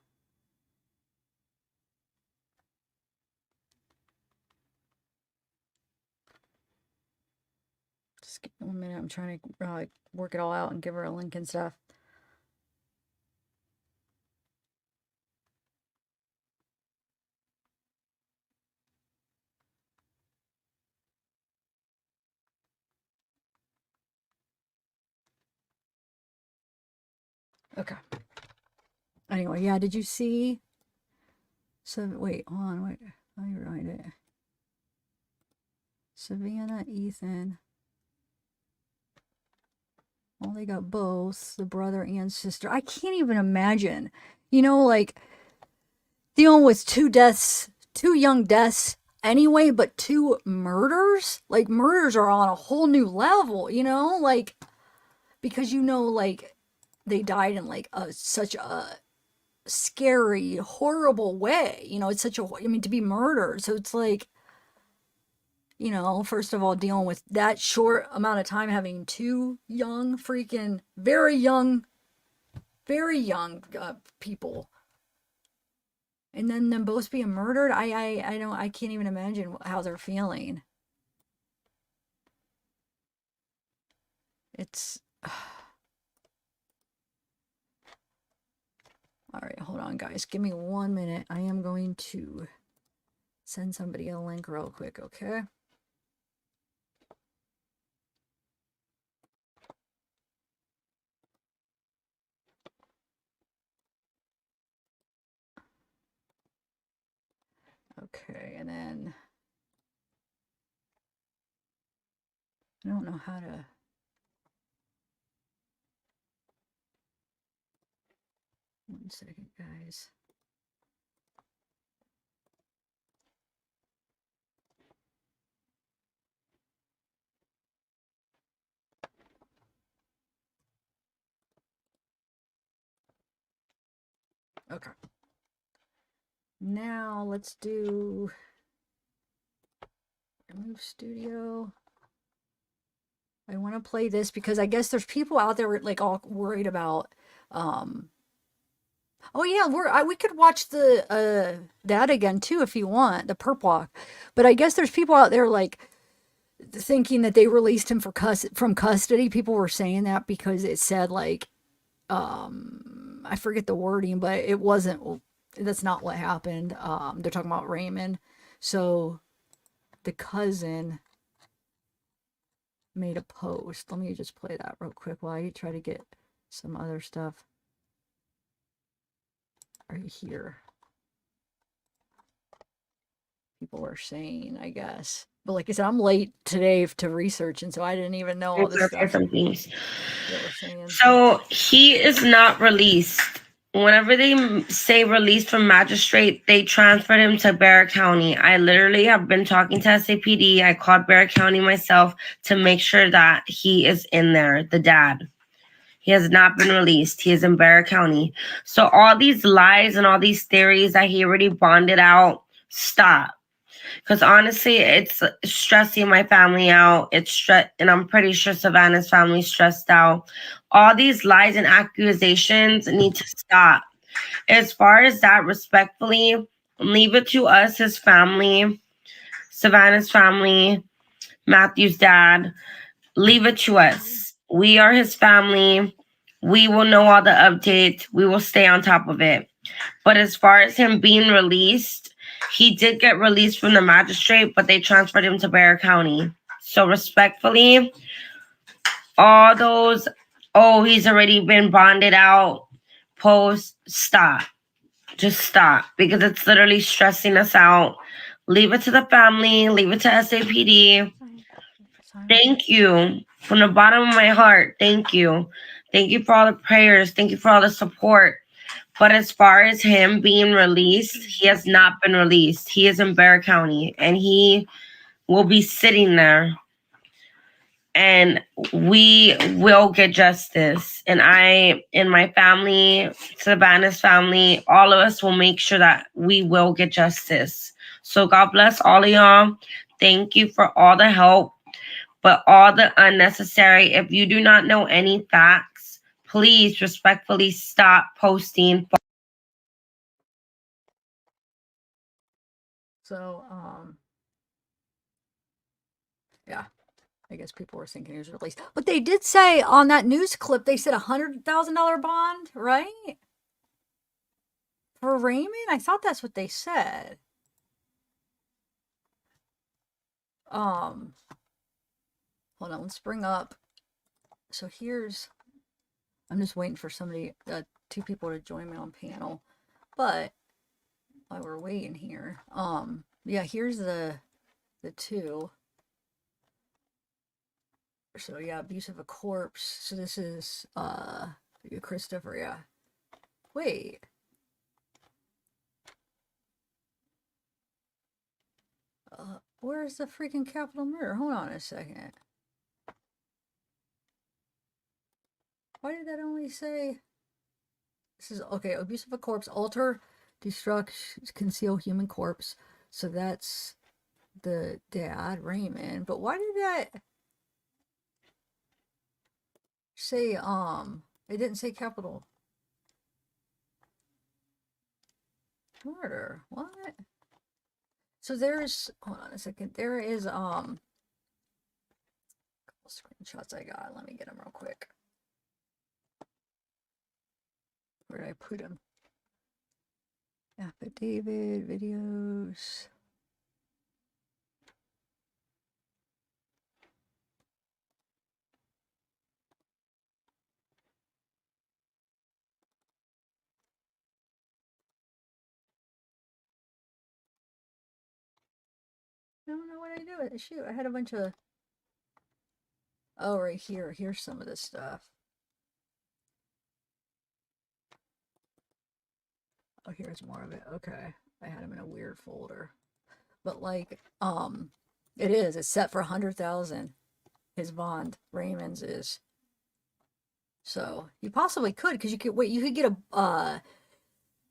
S1: Just give me 1 minute. I'm trying to work it all out and give her a link and stuff. Okay. Anyway, yeah, did you see? So, wait, hold on, wait. Let me write it. Savanah, Ethan. Well, they got both, the brother and sister. I can't even imagine, like, dealing with two young deaths anyway, but two murders? Like, murders are on a whole new level, like, because, like, they died in, like, such a scary, horrible way. It's such a, to be murdered. So it's like, first of all, dealing with that short amount of time, having two young, freaking, very young people, and then them both being murdered. I can't even imagine how they're feeling. It's all right, hold on, guys. Give me 1 minute. I am going to send somebody a link real quick, okay? Okay, and then I don't know how to. One second, guys. Okay. Now let's do remove studio. I want to play this because I guess there's people out there like all worried about oh yeah, we could watch the that again too if you want, the perp walk. But I guess there's people out there like thinking that they released him from custody. People were saying that because it said like I forget the wording, but it wasn't. That's not what happened. They're talking about Raymond. So the cousin made a post. Let me just play that real quick while I try to get some other stuff right here. People were saying, I guess. But like I said, I'm late today to research, and so I didn't even know all this stuff.
S3: Some things.
S1: They were saying.
S3: So he is not released. Whenever they say released from magistrate, they transferred him to Barrett County. I literally have been talking to SAPD. I called Barrett County myself to make sure that he is in there, the dad. He has not been released. He is in Barrett County. So all these lies and all these theories that he already bonded out, stop. Because honestly, it's stressing my family out. And I'm pretty sure Savanah's family stressed out. All these lies and accusations need to stop. As far as that, respectfully, leave it to us, his family, Savanah's family, Matthew's dad. Leave it to us. We are his family. We will know all the updates. We will stay on top of it. But as far as him being released, he did get released from the magistrate, but they transferred him to Barrett County. So respectfully, all those, oh, he's already been bonded out, post, stop. Just stop, because it's literally stressing us out. Leave it to the family. Leave it to SAPD. Thank you. From the bottom of my heart, thank you. Thank you for all the prayers. Thank you for all the support. But as far as him being released, he has not been released. He is in Barrett County, and he will be sitting there. And we will get justice. And I, and my family, Savanah's family, all of us will make sure that we will get justice. So God bless all of y'all. Thank you for all the help, but all the unnecessary. If you do not know any facts, please respectfully stop posting.
S1: So, yeah, I guess people were thinking he was released. But they did say on that news clip, they said $100,000 bond, right? For Raymond? I thought that's what they said. Hold on, let's bring up. So here's, I'm just waiting for somebody, two people to join me on panel. But while we're waiting here, yeah, here's the two. So yeah, abuse of a corpse. So this is Christopher, yeah. Wait. Where's the freaking capital murder? Hold on a second. Why did that only say? This is okay. Abuse of a corpse, alter, destruct, conceal human corpse. So that's the dad, Raymond. But why did that say it didn't say capital murder? What? So there's, hold on a second. There is couple screenshots I got. Let me get them real quick. Where did I put them? Affidavit, videos. don't know what I do with it. Shoot, I had a bunch of... Oh, right here. Here's some of this stuff. Oh, here's more of it. Okay. I had them in a weird folder. But like, it's set for 100,000. His bond, Raymond's is. So you possibly could, because you could get a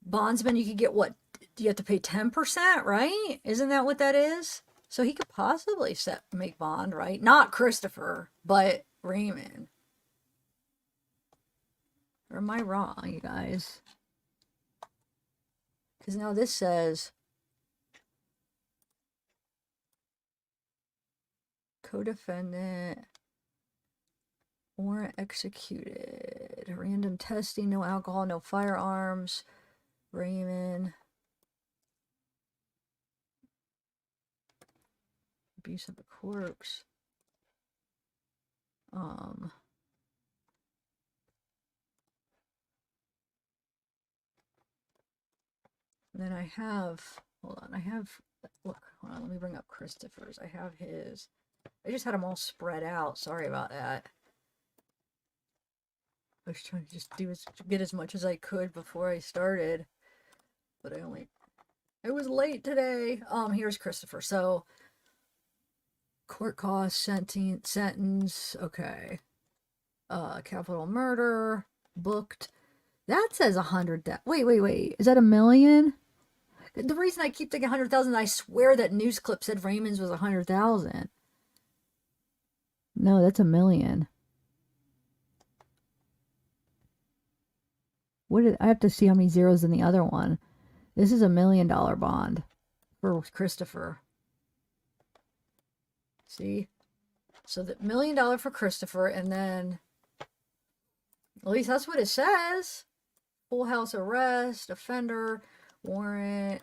S1: bondsman. You could get what? You have to pay 10%, right? Isn't that what that is? So he could possibly make bond, right? Not Christopher, but Raymond. Or am I wrong, you guys? Because now this says co-defendant, warrant executed, random testing, no alcohol, no firearms, Raymond, abuse of a corpse, then I have, hold on, look, hold on, let me bring up Christopher's. I have his. I just had them all spread out. Sorry about that. I was trying to just get as much as I could before I started. But I was late today. Here's Christopher. So, court cost, sentence, okay. Capital murder, booked. That says 100. Wait. Is that $1 million? The reason I keep thinking 100,000, I swear that news clip said Raymond's was 100,000. No, that's $1 million. I have to see how many zeros in the other one. This is $1 million bond for Christopher. See? So the $1 million for Christopher, and then at least that's what it says. Full house arrest, offender, warrant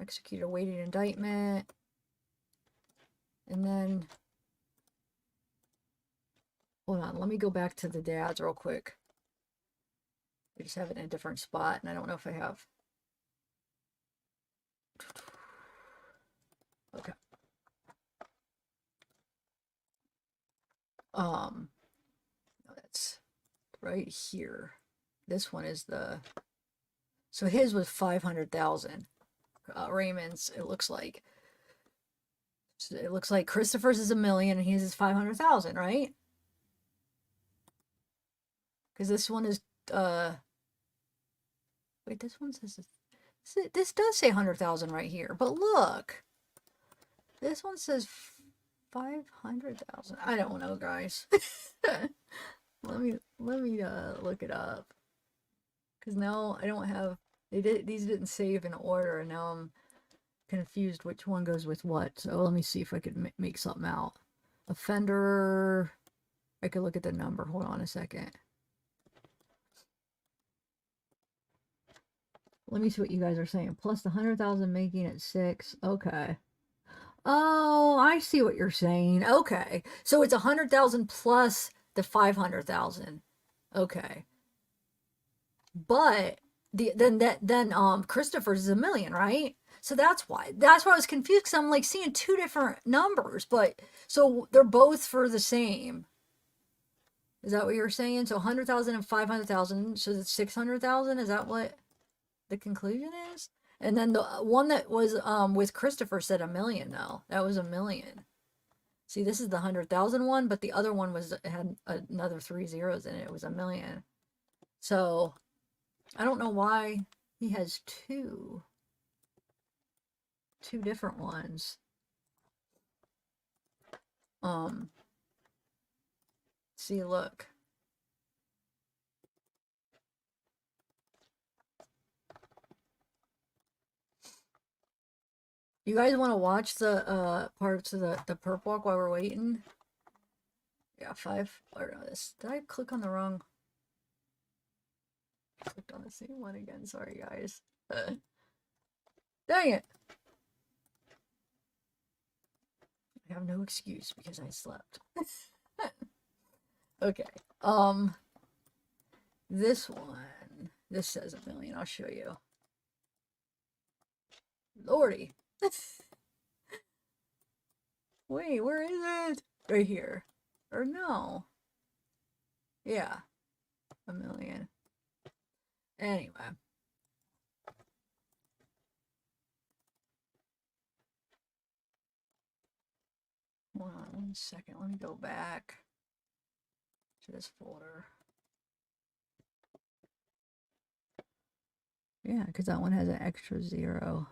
S1: executed, awaiting indictment. And then hold on, let me go back to the dads real quick. I just have it in a different spot, and I don't know if I have. Okay. That's right here. This one is so his was 500,000. Raymond's, it looks like. So it looks like Christopher's is $1 million, and his is 500,000, right? Because this one is, wait, this one says, this does say 100,000 right here, but look, this one says 500,000. I don't know, guys. let me look it up, because now I don't have, these didn't save in order, and now I'm confused which one goes with what. So let me see if I could make something out. Offender, I could look at the number. Hold on a second. Let me see what you guys are saying. Plus the 100,000, making it 6. Okay. Oh, I see what you're saying. Okay. So it's 100,000 plus the 500,000. Okay. But then Christopher's is $1 million, right? So that's why I was confused, because I'm like seeing two different numbers, but so they're both for the same. Is that what you're saying? So 100,000 and 500,000, so it's 600,000. Is that what the conclusion is? And then the one that was with Christopher said $1 million. Though that was $1 million. See, this is the 100,000 one, but the other one had another 3 zeros in it. It was $1 million. So I don't know why he has two different ones. See, look. You guys want to watch the parts of the perp walk while we're waiting? Yeah, 5. Or no, this. Did I click on the wrong? I clicked on the same one again. Sorry, guys. Dang it. I have no excuse because I slept. Okay. This one. This says $1 million. I'll show you. Lordy. Wait, where is it? Right here. Or no. Yeah. $1 million. Anyway. Hold on 1 second. Let me go back to this folder. Yeah, because that one has an extra 0.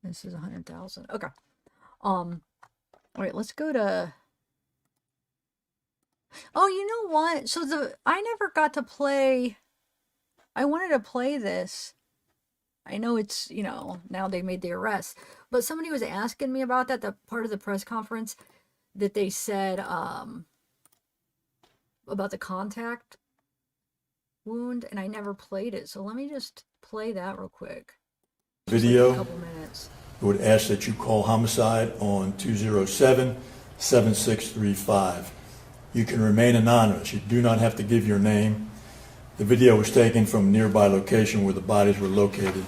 S1: This is 100,000. Okay. All right, let's go to. Oh, you know what? So I never got to play. I wanted to play this. I know it's, now they made the arrest, but somebody was asking me about that, the part of the press conference that they said about the contact wound, and I never played it. So let me just play that real quick.
S10: Video.
S1: A couple minutes.
S10: I would ask that you call homicide on 207-7635. You can remain anonymous. You do not have to give your name. The video was taken from a nearby location where the bodies were located.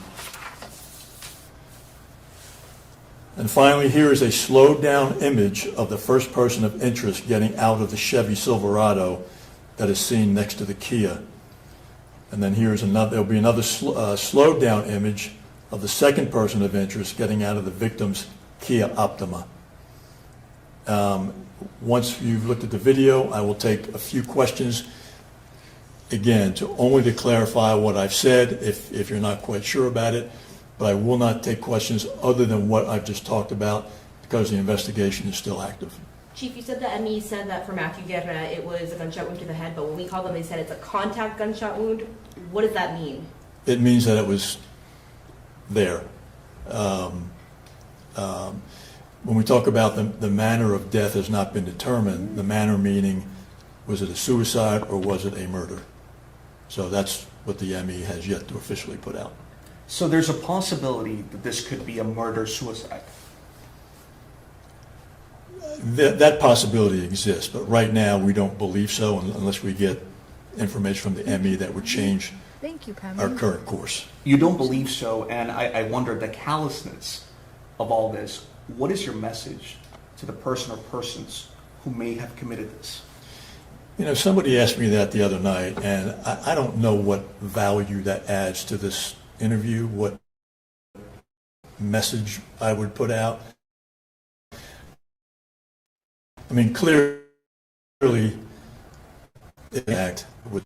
S10: And finally, here is a slowed down image of the first person of interest getting out of the Chevy Silverado that is seen next to the Kia. And then here's another, there'll be another slowed down image of the second person of interest getting out of the victim's Kia Optima. Once you've looked at the video, I will take a few questions, again, only to clarify what I've said if you're not quite sure about it, but I will not take questions other than what I've just talked about because the investigation is still active.
S11: Chief, you said the ME said that for Matthew Guerra it was a gunshot wound to the head, but when we called them they said it's a contact gunshot wound. What does that mean?
S10: It means that it was there. When we talk about the manner of death has not been determined, the manner meaning was it a suicide or was it a murder? So that's what the ME has yet to officially put out.
S12: So there's a possibility that this could be a murder-suicide?
S10: That possibility exists, but right now we don't believe so unless we get information from the ME that would change
S1: Thank you, Pammy.
S10: our current course.
S12: You don't believe so, and I wonder the callousness of all this. What is your message to the person or persons who may have committed this?
S10: Somebody asked me that the other night, and I don't know what value that adds to this interview, what message I would put out. I mean, clearly, it act with.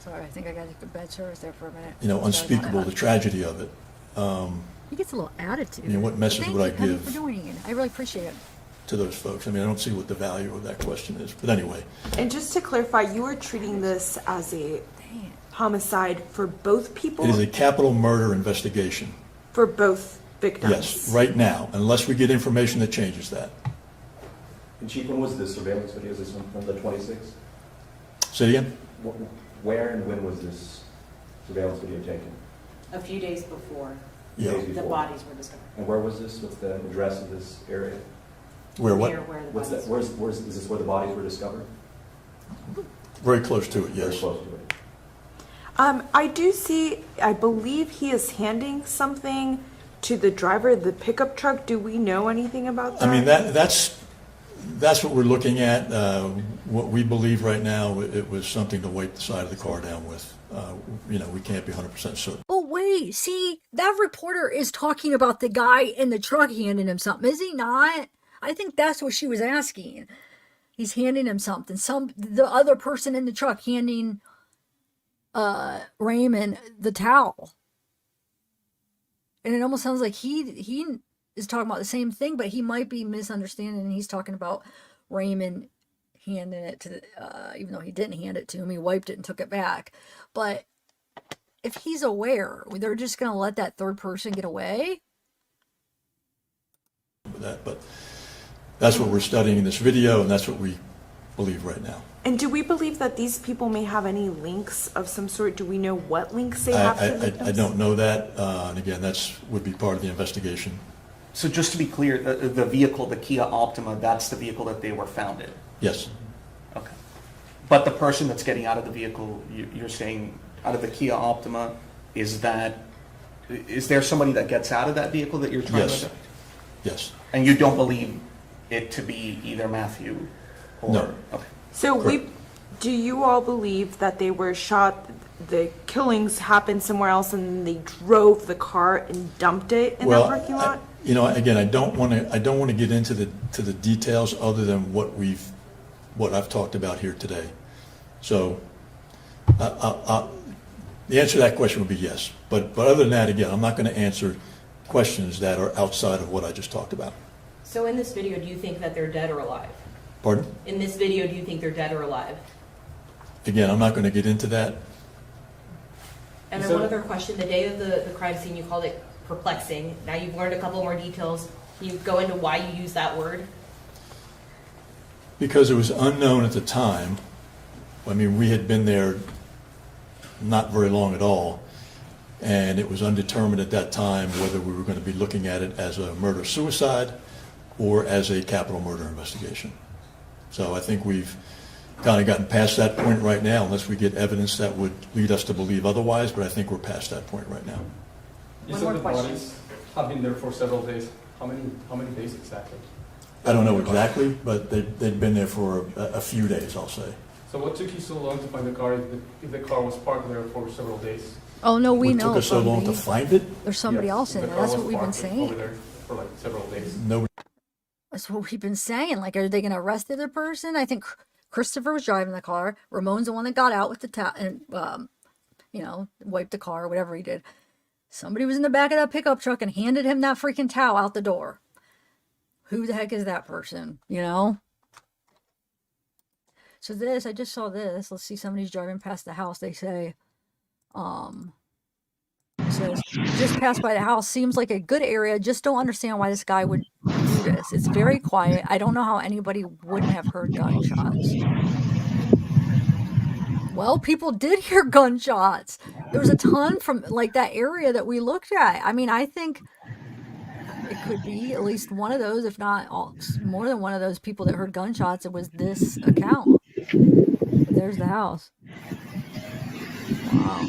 S1: Sorry, I think I got a bad service there for a minute.
S10: Unspeakable, the tragedy of it.
S1: He gets a little attitude.
S10: What message would I
S1: Thank you,
S10: give
S1: Penny, for joining in. I really appreciate it.
S10: to those folks? I mean, I don't see what the value of that question is. But anyway.
S13: And just to clarify, you are treating this as a homicide for both people?
S10: It is a capital murder investigation.
S13: For both victims?
S10: Yes, right now, unless we get information that changes that.
S14: And Chief, when was this surveillance video? Is this one from the 26th?
S10: Say it again?
S14: Where and when was this surveillance video taken?
S11: A few days before
S10: Yeah.
S11: the bodies were discovered.
S14: And where was this? What's the address of this area?
S10: Where what?
S14: What's that? Is this where the bodies were discovered?
S10: Very close to it, yes.
S14: Very close to it.
S13: I do see, I believe he is handing something to the driver of the pickup truck. Do we know anything about that?
S10: I mean, that's what we're looking at. What we believe right now, it was something to weight the side of the car down with. We can't be 100% certain.
S1: Oh, wait. See, that reporter is talking about the guy in the truck handing him something, is he not? I think that's what she was asking. He's handing him something. The other person in the truck handing Raymond the towel. And it almost sounds like he is talking about the same thing, but he might be misunderstanding, and he's talking about Raymond handing it to even though he didn't hand it to him, he wiped it and took it back. But if he's aware, they're just going to let that third person get away?
S10: But that's what we're studying in this video, and that's what we believe right now.
S13: And do we believe that these people may have any links of some sort? Do we know what links they have to victims?
S10: I don't know that, and again, would be part of the investigation.
S12: So just to be clear, the vehicle, the Kia Optima, that's the vehicle that they were found in?
S10: Yes.
S12: Okay. But the person that's getting out of the vehicle, you're saying out of the Kia Optima, is that Is there somebody that gets out of that vehicle that you're trying
S10: Yes.
S12: to?
S10: Yes.
S12: And you don't believe it to be either Matthew or?
S10: No.
S12: Okay.
S13: So do you all believe that they were shot, the killings happened somewhere else and they drove the car and dumped it in that parking lot?
S10: Again, I don't want to get into the details other than what I've talked about here today. So the answer to that question would be yes. But other than that, again, I'm not going to answer questions that are outside of what I just talked about.
S11: So in this video, do you think that they're dead or alive?
S10: Pardon?
S11: In this video, do you think they're dead or alive?
S10: Again, I'm not going to get into that.
S11: And then one other question, the day of the crime scene, you called it perplexing. Now you've learned a couple more details. Can you go into why you use that word?
S10: Because it was unknown at the time. I mean, we had been there not very long at all, and it was undetermined at that time whether we were going to be looking at it as a murder-suicide or as a capital murder investigation. So I think we've kind of gotten past that point right now, unless we get evidence that would lead us to believe otherwise, but I think we're past that point right now.
S14: You said the bodies have been there for several days. How many days exactly?
S10: I don't know exactly, but they've been there for a few days, I'll say.
S14: So what took you so long to find the car if the car was parked there for several days?
S1: Oh, no, we
S10: What
S1: know.
S10: took us so long to
S1: somebody-
S10: find it?
S1: There's somebody
S14: Yes,
S1: else in
S14: the
S1: there.
S14: car
S1: That's
S14: was
S1: what we've been
S14: parked
S1: saying.
S14: over there for like several days.
S10: Nobody.
S1: That's what we've been saying. Like, are they going to arrest the other person? I think Christopher was driving the car. Ramon's the one that got out with the towel and, wiped the car, whatever he did. Somebody was in the back of that pickup truck and handed him that freaking towel out the door. Who the heck is that person? So this, I just saw this. Let's see, somebody's driving past the house. They say, it says, just passed by the house. Seems like a good area. Just don't understand why this guy would do this. It's very quiet. I don't know how anybody wouldn't have heard gunshots. Well, people did hear gunshots. There was a ton from like that area that we looked at. I mean, I think it could be at least one of those, if not more than one of those people that heard gunshots. It was this account. But there's the house. Wow.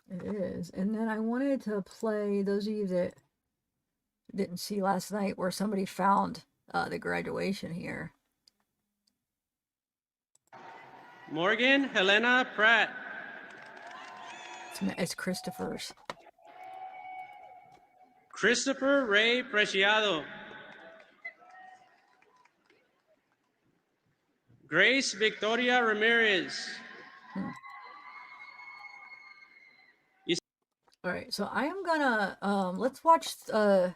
S1: It is. And then I wanted to play those of you that didn't see last night where somebody found the graduation here.
S15: Morgan Helena Pratt.
S1: It's Christopher's.
S15: Christopher Ray Preciado. Grace Victoria Ramirez.
S1: All right, so I am gonna let's watch while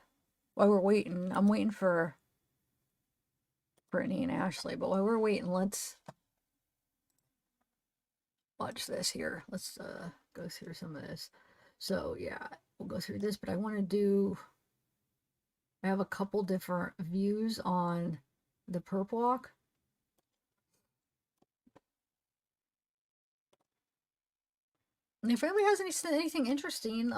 S1: we're waiting. I'm waiting for Brittany and Ashley, but while we're waiting, let's watch this here. Let's go through some of this. So yeah, we'll go through this, but I have a couple different views on the perp walk. And if anybody has anything interesting,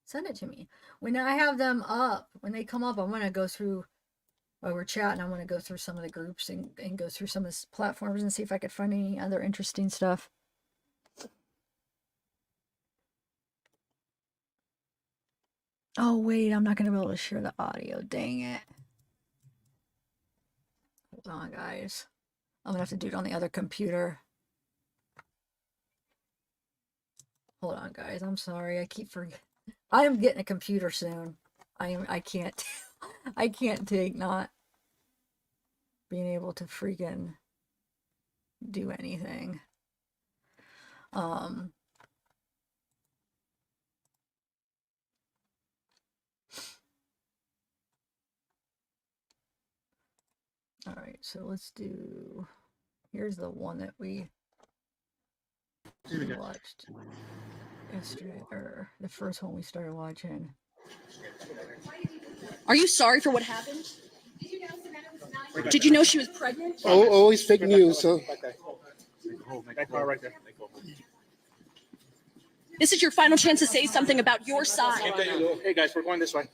S1: send it to me. When I have them up, when they come up, I'm going to go through, while we're chatting, I'm going to go through some of the groups and go through some of the platforms and see if I could find any other interesting stuff. Oh, wait, I'm not going to be able to share the audio. Dang it. Hold on, guys. I'm going to have to do it on the other computer. Hold on, guys. I'm sorry. I keep forgetting. I am getting a computer soon. I can't take not being able to freaking do anything. All right, so let's do, here's the one that we watched yesterday, or the first one we started watching.
S16: Are you sorry for what happened? Did you know she was pregnant?
S17: Oh, always fake news. So.
S16: This is your final chance to say something about your side.
S17: Hey guys, we're going this way.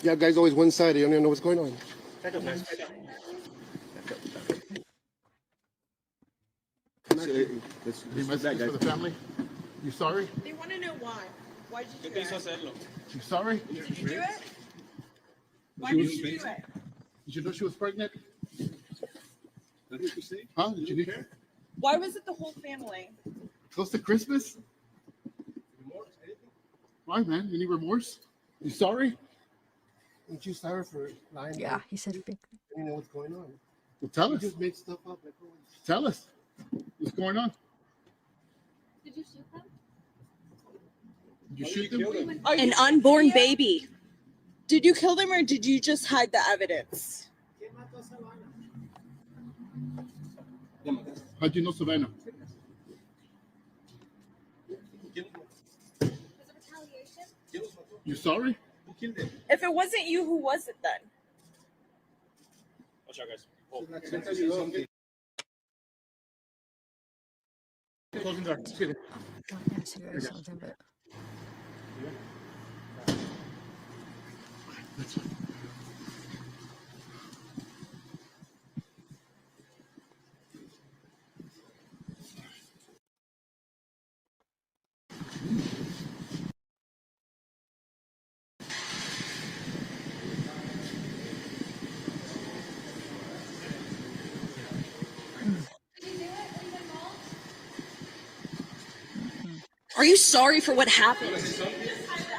S17: Yeah, guys, always one sided. You don't even know what's going on. Any messages for the family? You sorry?
S13: They want to know why. Why did you do it?
S17: You sorry?
S13: Did you do it? Why
S17: She
S13: did
S17: was-
S13: you do it?
S17: Did you know she was pregnant? Huh? Did you care?
S13: Why was it the whole family?
S17: Close to Christmas? Why, man? Any remorse? You sorry?
S18: Aren't you sorry for lying?
S1: Yeah, he said big.
S18: You know what's going on.
S17: Well, tell
S18: You
S17: us.
S18: just make stuff up. Like, oh,
S17: Tell us. What's going on?
S16: Did you shoot them?
S17: Did you shoot them?
S13: An unborn baby. Did you kill them or did you just hide the evidence?
S17: How'd you know Savanah? You sorry?
S13: If it wasn't you, who was it then?
S14: Watch out, guys.
S17: Closing door. Excuse me.
S1: I want to ask you guys something, but
S16: Are you sorry for what happened?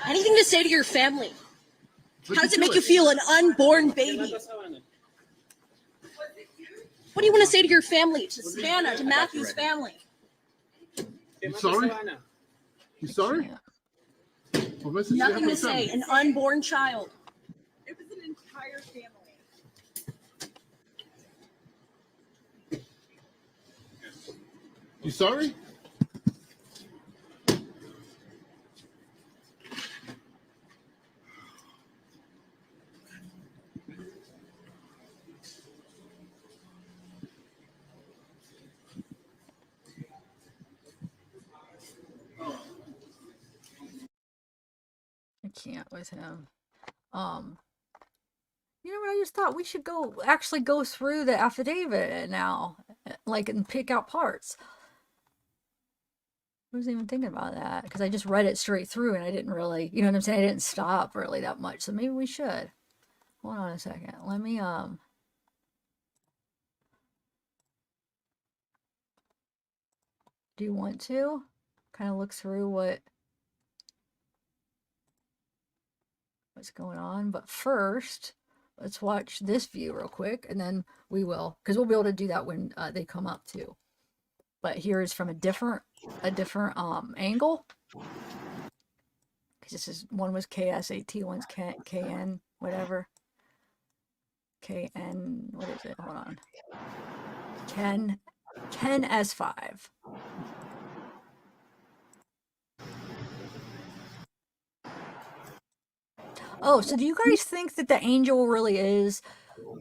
S16: Anything to say to your family? How does it make you feel, an unborn baby? What do you want to say to your family, to Savanah, to Matthew's family?
S17: You sorry? You sorry? What message do you have
S16: Nothing
S17: for
S16: to
S17: the
S16: say,
S17: family?
S16: an unborn child.
S13: It was an entire family.
S17: You sorry?
S1: I can't with him. You know what? I just thought we should actually go through the affidavit now, like, and pick out parts. I wasn't even thinking about that because I just read it straight through and I didn't really, you know what I'm saying? I didn't stop really that much. So maybe we should. Hold on a second. Let me, do you want to kind of look through what's going on? But first, let's watch this view real quick and then we will, because we'll be able to do that when they come up too. But here is from a different angle. Because this is, one was KSAT, one's KN, whatever. KN, what is it? Hold on. Ken S5. Oh, so do you guys think that the angel really is?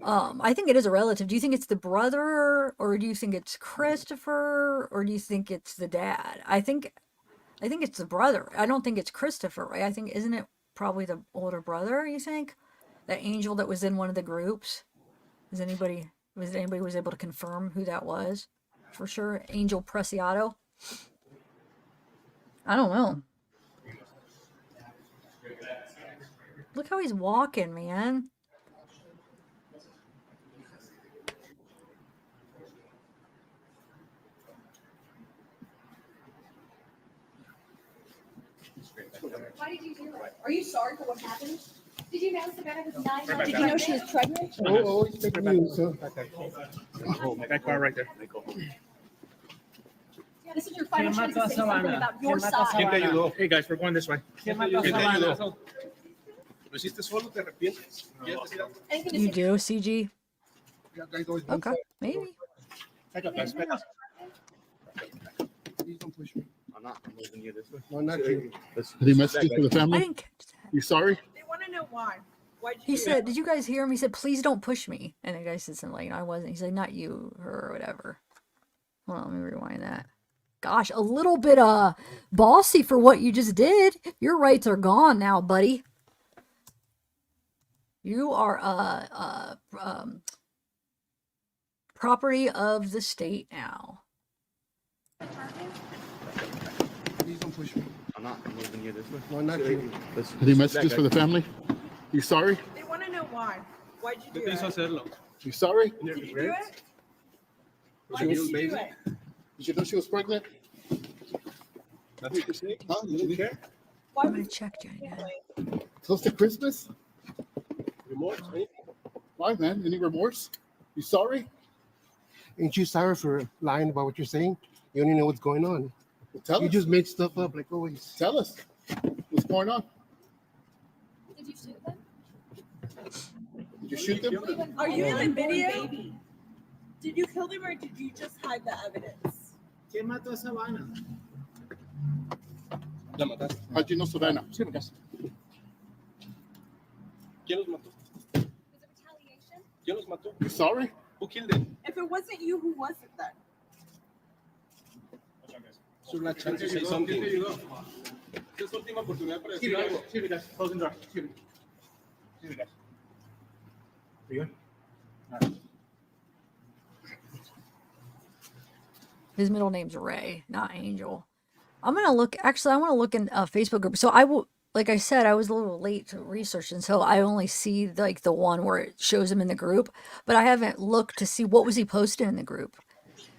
S1: I think it is a relative. Do you think it's the brother, or do you think it's Christopher, or do you think it's the dad? I think it's the brother. I don't think it's Christopher, right? I think, isn't it probably the older brother, you think? The angel that was in one of the groups? Was anybody was able to confirm who that was? For sure. Angel Preciado? I don't know. Look how he's walking, man.
S16: Why did you do it? Are you sorry for what happened? Did you know Savanah was 9 months? Did you know she was pregnant?
S18: oh, it's fake news. So.
S17: That car right there.
S16: Yeah, this is your final chance to say something about your side.
S17: Hey guys, we're going this way.
S16: Anything to
S1: You
S16: say?
S1: do, CG? Okay, maybe.
S18: Please don't push me. I'm not. I'm moving you this way. No, not you.
S17: Any messages for the
S1: I
S17: family?
S1: didn't catch that.
S17: You sorry?
S13: They want to know why. Why did you
S1: He
S13: do
S1: said,
S13: it?
S1: did you guys hear him? He said, please don't push me. And the guy said something like, I wasn't. He said, not you, her, or whatever. Hold on, let me rewind that. Gosh, a little bit bossy for what you just did. Your rights are gone now, buddy. You are property of the state now.
S18: Please don't push me.
S14: I'm not moving you this way.
S18: Why not you?
S17: Any messages for the family? You sorry?
S13: They want to know why. Why'd you do
S14: Te hizo
S13: it?
S14: hacerlo.
S17: You sorry?
S13: Did you do it? Why
S17: She
S13: did
S17: was
S13: you do
S17: baby?
S13: it?
S17: Did you know she was pregnant?
S14: That's what you say?
S17: Huh? You didn't care?
S13: Why
S1: I'm
S13: would
S1: gonna
S13: you
S1: check you again.
S17: Close to Christmas?
S14: Remorse?
S17: Why, man? Any remorse? You sorry?
S18: Ain't you sorry for lying about what you're saying? You don't even know what's going on.
S17: Well, tell
S18: You
S17: us.
S18: just make stuff up like always.
S17: Tell us. What's going on?
S16: Did you shoot them?
S17: Did you shoot them?
S13: Are you in the video? Did you kill them or did you just hide the evidence?
S14: ¿Quién mató a Savanah? La mataste.
S17: How'd you know Savanah?
S14: Sí, me caso. ¿Quién los mató?
S16: Was it retaliation?
S14: ¿Quién los mató?
S17: You sorry?
S14: Who killed them?
S13: If it wasn't you, who was it then?
S14: Sur la chance to say something. Esta es tu última oportunidad para decir algo.
S18: Sí, guys. Closing door. Sí, guys. You good? All right.
S1: His middle name's Ray, not Angel. I'm gonna look. Actually, I want to look in a Facebook group. So I will, like I said, I was a little late to research, and so I only see like the one where it shows him in the group. But I haven't looked to see what was he posting in the group.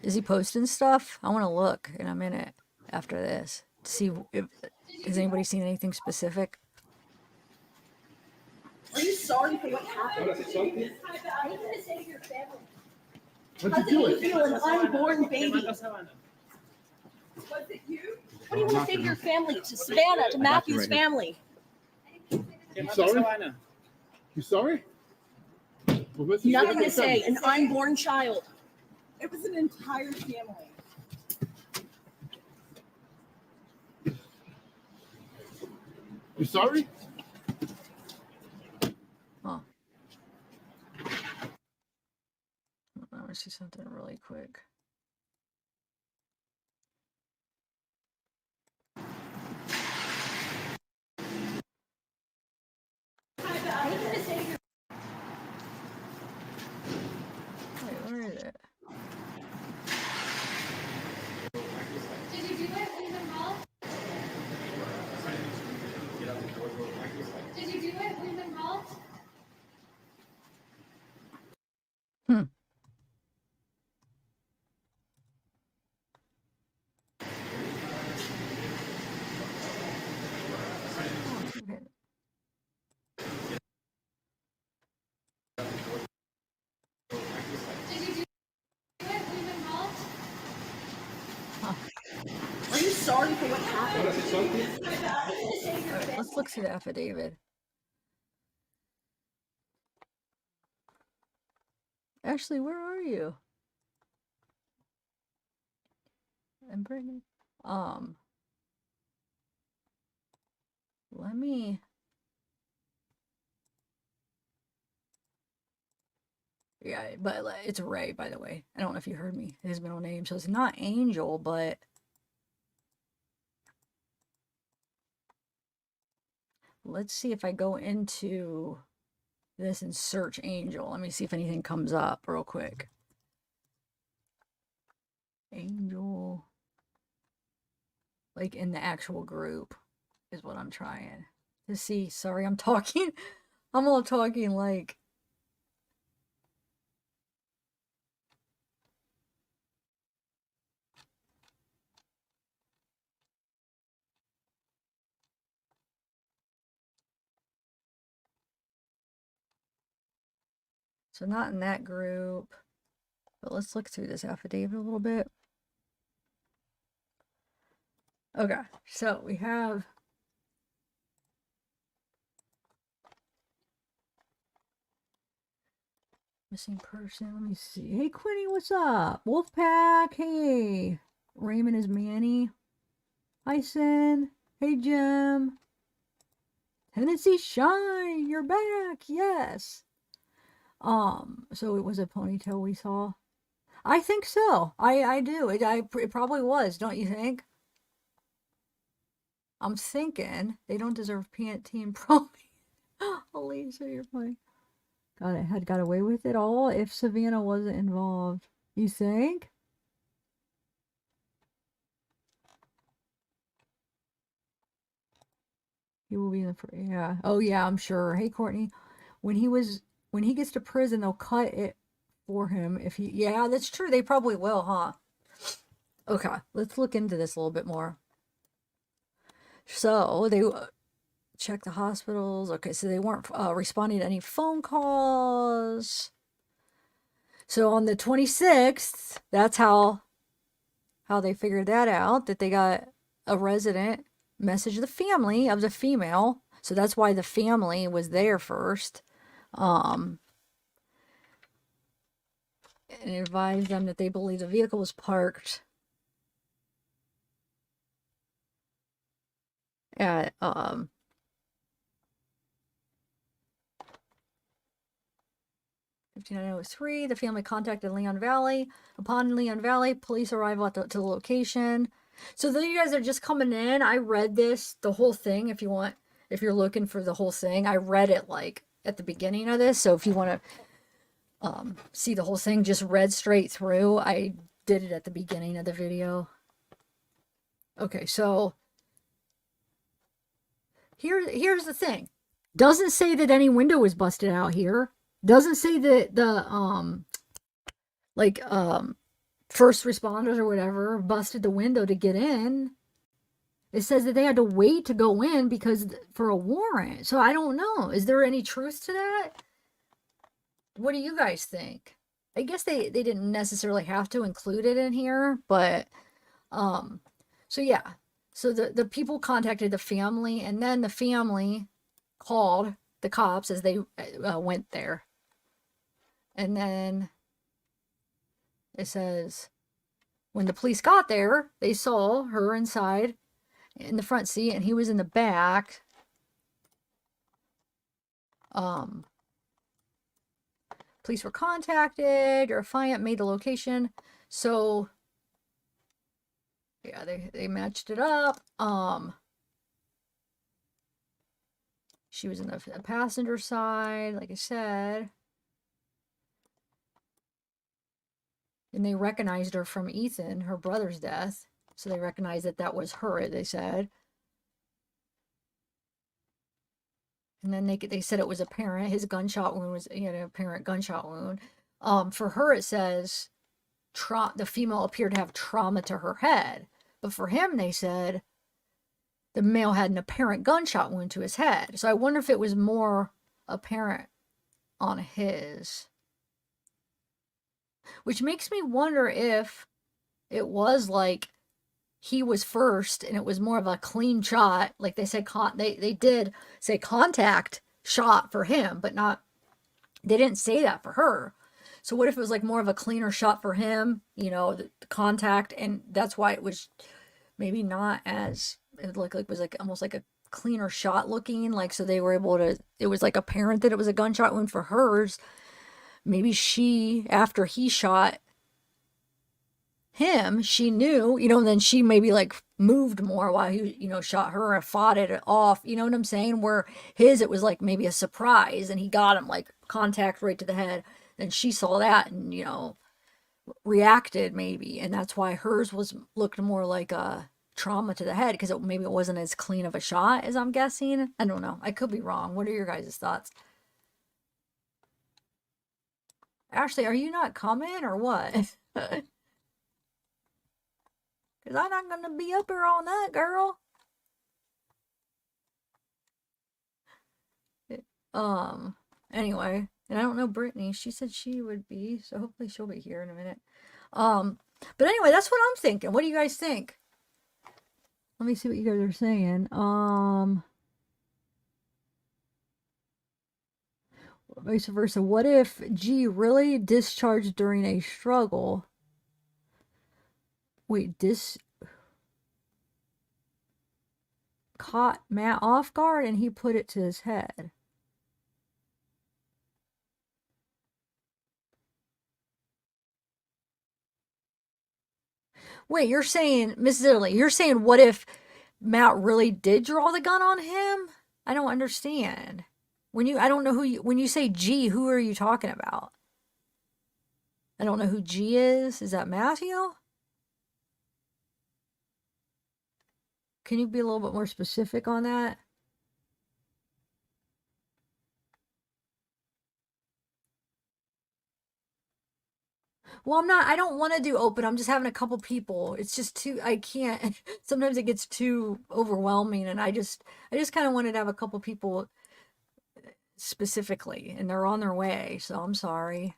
S1: Is he posting stuff? I want to look in a minute after this to see if has anybody seen anything specific.
S16: Are you sorry for what happened?
S14: Something.
S16: Anything to say to your family?
S17: How'd
S16: How
S17: you
S16: did
S17: do
S16: you
S17: it?
S16: feel an unborn baby?
S13: Was it you?
S16: What do you want to say to your family, to Savanah, to Matthew's family?
S17: You sorry? You sorry? What message you
S16: Nothing
S17: have
S16: to
S17: for the
S16: say,
S17: family?
S16: an unborn child.
S13: It was an entire family.
S17: You sorry?
S1: Huh. I want to see something really quick.
S16: Anything to say to your
S1: Wait, where is it?
S16: Did you do it when you were involved? Did you do it when you were involved?
S1: Hmm. Okay.
S16: Did you do it when you were involved? Are you sorry for what happened?
S1: All right, let's look through the affidavit. Ashley, where are you? I'm pregnant. Let me. Yeah, but it's Ray, by the way. I don't know if you heard me. His middle name, so it's not Angel, but let's see if I go into this and search Angel. Let me see if anything comes up real quick. Angel, like in the actual group, is what I'm trying to see. Sorry, I'm talking. I'm all talking like. So not in that group, but let's look through this affidavit a little bit. Okay, so we have missing person. Let me see. Hey, Quinny, what's up? Wolfpack. Hey, Raymond is Manny. Hi, Sin. Hey, Jim. Tennessee Shine, you're back. Yes. So it was a ponytail we saw. I think so. I do. It probably was. Don't you think? I'm thinking they don't deserve Team Pro. Elisa, you're fine. had got away with it all if Savanah wasn't involved. You think? He will be in the yeah. Oh yeah, I'm sure. Hey Courtney, when he gets to prison, they'll cut it for him if he. Yeah, that's true. They probably will, huh? Okay, let's look into this a little bit more. So they check the hospitals. Okay, so they weren't responding to any phone calls. So on the 26th, that's how they figured that out, that they got a resident message the family of the female. So that's why the family was there first. And advised them that they believe the vehicle was parked at 5903. The family contacted Leon Valley. Upon Leon Valley, police arrival to the location. So you guys are just coming in. I read the whole thing. If you're looking for the whole thing, I read it like at the beginning of this. So if you want to see the whole thing, just read straight through. I did it at the beginning of the video. Okay, so here's the thing. Doesn't say that any window was busted out here. Doesn't say that the first responders or whatever busted the window to get in. It says that they had to wait to go in for a warrant. So I don't know. Is there any truth to that? What do you guys think? I guess they didn't necessarily have to include it in here, but so yeah. So the people contacted the family, and then the family called the cops as they went there. And then it says, when the police got there, they saw her inside in the front seat, and he was in the back. Police were contacted. Your affiant made the location. So, yeah, they matched it up. She was in the passenger side, like I said. And they recognized her from Ethan, her brother's death. So they recognized that was her, they said. And then they said it was apparent. His gunshot wound was, he had an apparent gunshot wound. For her, it says the female appeared to have trauma to her head. But for him, they said the male had an apparent gunshot wound to his head. So I wonder if it was more apparent on his. Which makes me wonder if it was like he was first and it was more of a clean shot. Like they said, they did say contact shot for him, but they didn't say that for her. So what if it was like more of a cleaner shot for him, the contact, and that's why it was maybe not as, it looked like it was like almost like a cleaner shot looking, like, so they were able to, it was like apparent that it was a gunshot wound for hers. Maybe she, after he shot him, she knew, and then she maybe like moved more while he, shot her and fought it off. You know what I'm saying? Where his, it was like maybe a surprise and he got him like contact right to the head. Then she saw that and, reacted maybe. And that's why hers looked more like a trauma to the head, because maybe it wasn't as clean of a shot as I'm guessing. I don't know. I could be wrong. What are your guys' thoughts? Ashley, are you not coming or what? Because I'm not going to be up here all night, girl. Anyway, and I don't know Brittany. She said she would be, so hopefully she'll be here in a minute. But anyway, that's what I'm thinking. What do you guys think? Let me see what you guys are saying. Vice versa. What if G really discharged during a struggle? Wait, caught Matt off guard and he put it to his head. Wait, you're saying, Mrs. Italy, you're saying what if Matt really did draw the gun on him? I don't understand. I don't know when you say G, who are you talking about? I don't know who G is. Is that Matthew? Can you be a little bit more specific on that? Well, I don't want to do open. I'm just having a couple people. It's just too, I can't, sometimes it gets too overwhelming, and I just kind of wanted to have a couple people specifically, and they're on their way, so I'm sorry.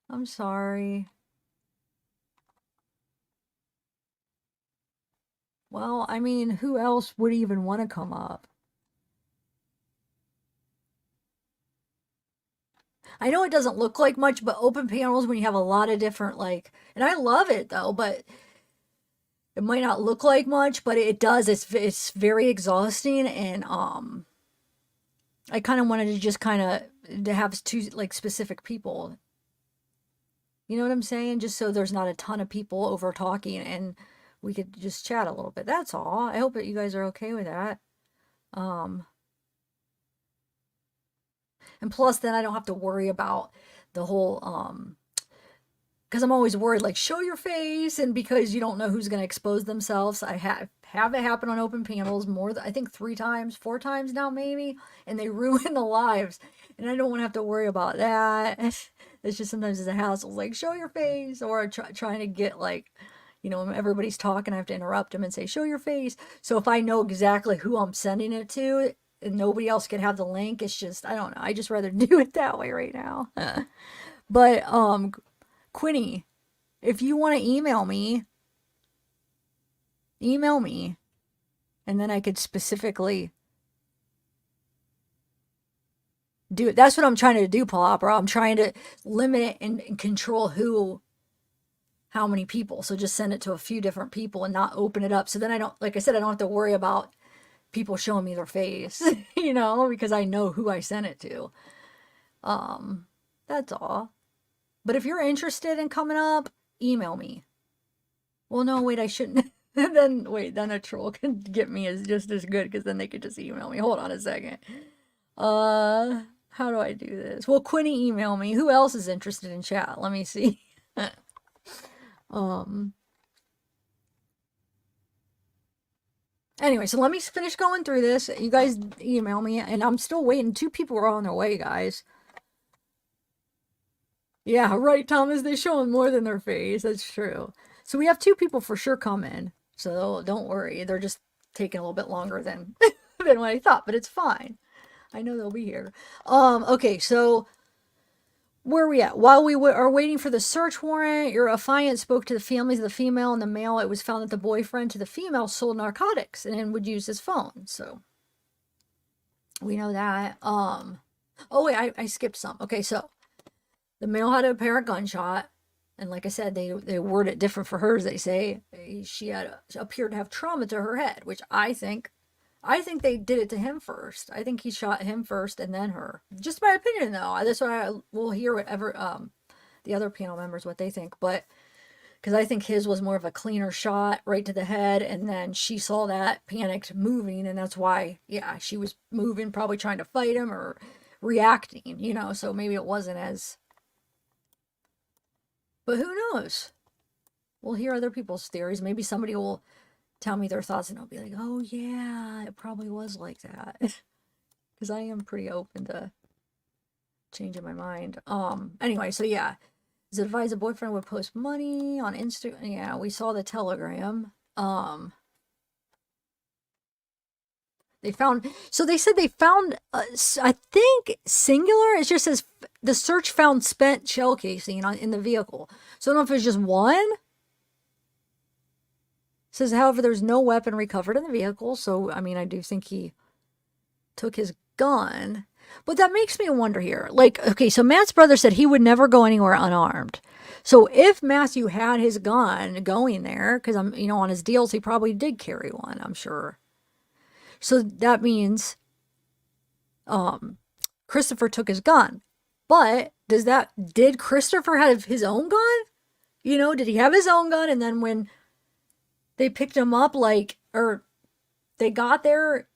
S1: I'm sorry. Well, I mean, who else would even want to come up? I know it doesn't look like much, but open panels, when you have a lot of different, like, and I love it though, but it might not look like much, but it does. It's very exhausting, and I kind of wanted to just kind of to have two like specific people. You know what I'm saying? Just so there's not a ton of people over talking, and we could just chat a little bit. That's all. I hope that you guys are okay with that. And plus, then I don't have to worry about the whole, because I'm always worried, like, show your face, and because you don't know who's going to expose themselves. I have it happen on open panels more than, I think 4 times now maybe, and they ruin the lives, and I don't want to have to worry about that. It's just sometimes it's a hassle, like, show your face, or trying to get, like, you know, when everybody's talking, I have to interrupt them and say, show your face. So if I know exactly who I'm sending it to, and nobody else can have the link, it's just, I don't know, I just rather do it that way right now. But Quinny, if you want to email me, and then I could specifically do it. That's what I'm trying to do, Paul Opera. I'm trying to limit it and control how many people. So just send it to a few different people and not open it up. So then I don't, like I said, I don't have to worry about people showing me their face, you know, because I know who I sent it to. That's all. But if you're interested in coming up, email me. Well, no, wait, I shouldn't. then a troll can get me as just as good, because then they could just email me. Hold on a second. How do I do this? Well, Quinny, email me. Who else is interested in chat? Let me see. Anyway, so let me finish going through this. You guys email me, and I'm still waiting. 2 people are on their way, guys. Yeah, right, Thomas. They show them more than their face. That's true. So we have 2 people for sure coming. So don't worry. They're just taking a little bit longer than than what I thought, but it's fine. I know they'll be here. Okay, so where are we at? While we are waiting for the search warrant, your affiant spoke to the families of the female and the male. It was found that the boyfriend to the female sold narcotics and would use his phone. So we know that. Oh wait, I skipped some. Okay, so the male had a apparent gunshot, and like I said, they word it different for hers. They say she appeared to have trauma to her head, which I think they did it to him first. I think he shot him first and then her. Just my opinion, though. That's why we'll hear whatever the other panel members, what they think. But because I think his was more of a cleaner shot right to the head, and then she saw that, panicked, moving, and that's why, yeah, she was moving, probably trying to fight him or reacting, you know, so maybe it wasn't as... But who knows? We'll hear other people's theories. Maybe somebody will tell me their thoughts, and I'll be like, oh yeah, it probably was like that. Because I am pretty open to changing my mind. Anyway, so yeah. Is it advised the boyfriend would post money on Instagram? Yeah, we saw the telegram. They found, so they said they found, I think singular, it just says the search found spent shell casing in the vehicle. So I don't know if it's just one. It says, however, there's no weapon recovered in the vehicle. So, I mean, I do think he took his gun. But that makes me wonder here. Like, okay, so Matt's brother said he would never go anywhere unarmed. So if Matthew had his gun going there, because on his deals, he probably did carry one, I'm sure. So that means Christopher took his gun. But did Christopher have his own gun? Did he have his own gun? And then when they picked him up, or they got there,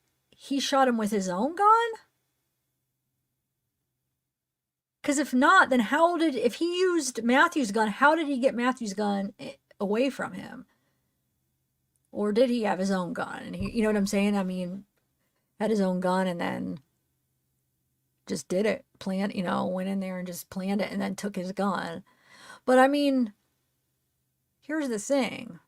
S1: he shot him with his own gun? Because if not, then if he used Matthew's gun, how did he get Matthew's gun away from him? Or did he have his own gun? And you know what I'm saying? I mean, had his own gun and then just did it, went in there and just planned it and then took his gun. But I mean, here's the thing.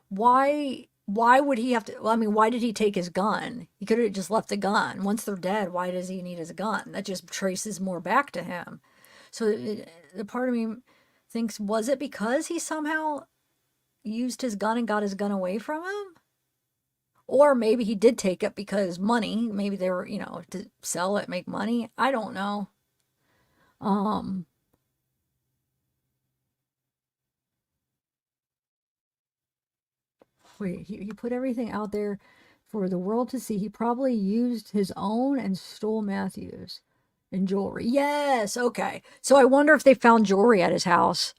S1: Why would he have to, why did he take his gun? He could have just left the gun. Once they're dead, why does he need his gun? That just traces more back to him. So the part of me thinks, was it because he somehow used his gun and got his gun away from him? Or maybe he did take it because money. Maybe they were, to sell it, make money. I don't know. Wait, he put everything out there for the world to see. He probably used his own and stole Matthew's and jewelry. Yes, okay. So I wonder if they found jewelry at his house.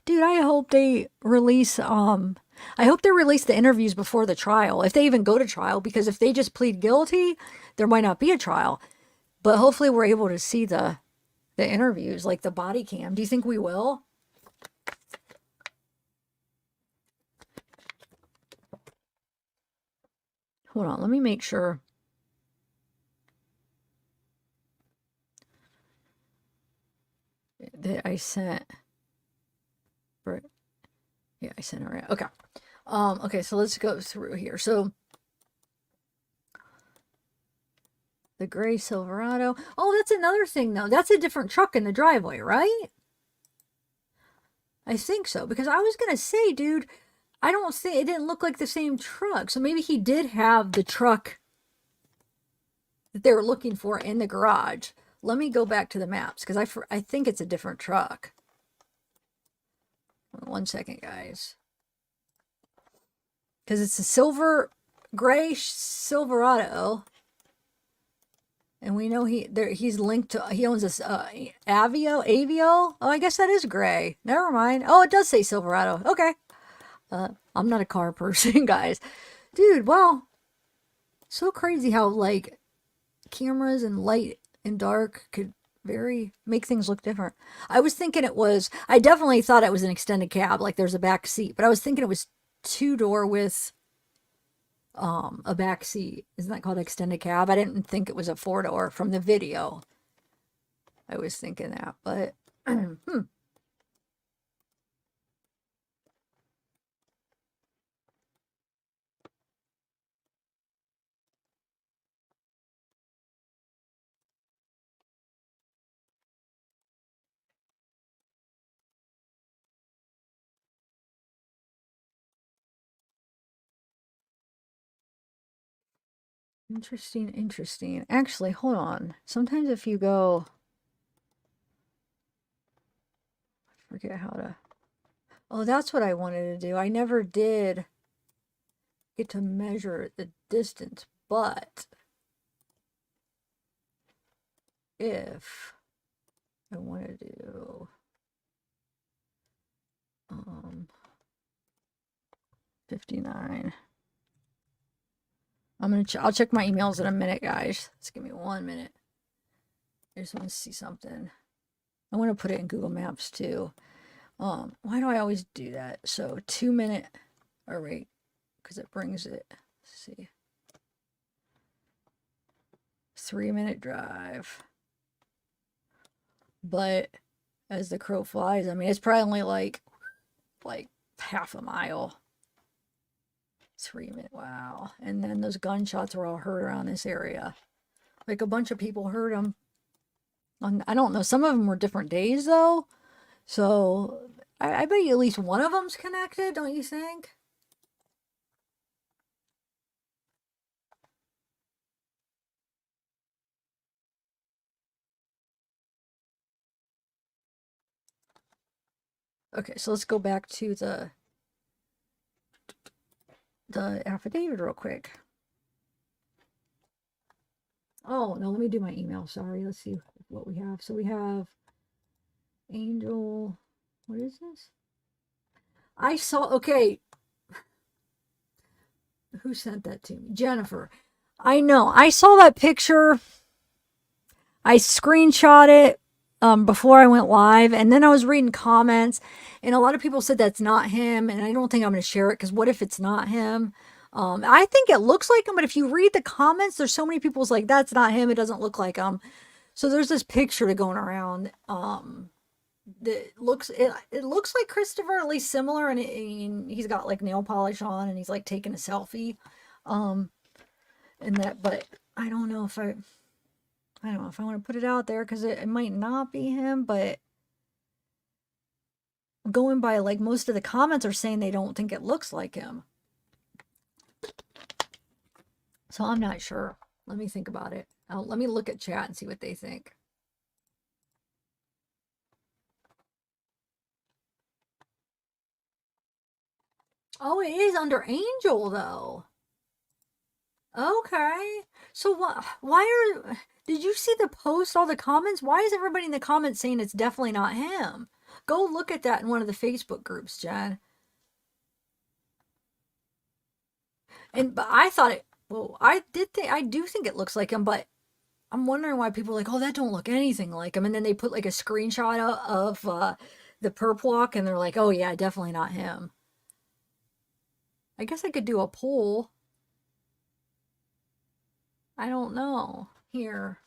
S1: Dude, I hope they release the interviews before the trial, if they even go to trial, because if they just plead guilty, there might not be a trial. But hopefully we're able to see the interviews, like the body cam. Do you think we will? Hold on, let me make sure. That I sent. Yeah, I sent it right. Okay. Okay, so let's go through here. So the gray Silverado. Oh, that's another thing though. That's a different truck in the driveway, right? I think so, because I was gonna say, dude, I don't think it didn't look like the same truck. So maybe he did have the truck that they were looking for in the garage. Let me go back to the maps because I think it's a different truck. 1 second, guys. Because it's a gray Silverado. And we know he's linked to, he owns this Avio. Oh, I guess that is gray. Never mind. Oh, it does say Silverado. Okay. I'm not a car person, guys. Dude, well, so crazy how, like, cameras and light and dark could make things look different. I was thinking I definitely thought it was an extended cab, like there's a back seat, but I was thinking it was 2-door with a back seat. Isn't that called extended cab? I didn't think it was a 4-door from the video. I was thinking that, but Interesting. Actually, hold on. Sometimes if you go, I forget how to, oh, that's what I wanted to do. I never did get to measure the distance, but if I want to do, 59. I'll check my emails in a minute, guys. Just give me 1 minute. I just want to see something. I want to put it in Google Maps too. Why do I always do that? So 2 minute, or wait, because it brings it. Let's see. 3-minute drive. But as the crow flies, I mean, it's probably only like half a mile. 3 minutes. Wow. And then those gunshots were all heard around this area. Like a bunch of people heard them. I don't know. Some of them were different days though. So I bet you at least one of them's connected, don't you think? Okay, so let's go back to the affidavit real quick. Oh, no, let me do my email. Sorry. Let's see what we have. So we have Angel. What is this? I saw, okay. Who sent that to me? Jennifer. I know. I saw that picture. I screenshot it before I went live, and then I was reading comments, and a lot of people said that's not him, and I don't think I'm going to share it because what if it's not him? I think it looks like him, but if you read the comments, there's so many people's like, that's not him. It doesn't look like him. So there's this picture going around. It looks like Christopher, at least similar, and he's got like nail polish on, and he's like taking a selfie. And that, but I don't know if I want to put it out there because it might not be him, but going by like most of the comments are saying they don't think it looks like him. So I'm not sure. Let me think about it. Let me look at chat and see what they think. Oh, it is under Angel though. Okay. So did you see the post, all the comments? Why is everybody in the comments saying it's definitely not him? Go look at that in one of the Facebook groups, Jen. But I thought I do think it looks like him, but I'm wondering why people are like, oh, that don't look anything like him. And then they put like a screenshot of the perp walk and they're like, oh yeah, definitely not him. I guess I could do a poll. I don't know. Here.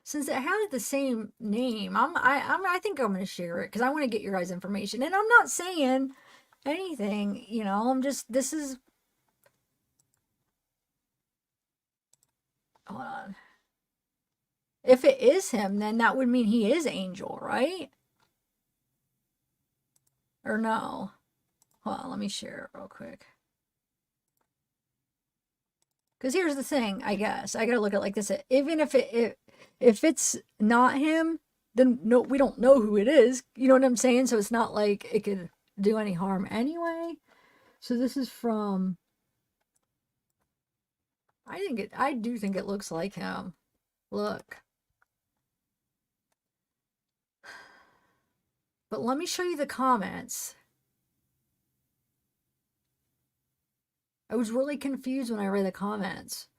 S1: Since it has the same name, I think I'm going to share it because I want to get your guys' information. And I'm not saying anything, you know, this is, hold on. If it is him, then that would mean he is Angel, right? Or no? Hold on, let me share it real quick. Because here's the thing, I guess. I got to look at it like this. Even if it's not him, then no, we don't know who it is. You know what I'm saying? So it's not like it could do any harm anyway. So this is from, I do think it looks like him. Look. But let me show you the comments. I was really confused when I read the comments.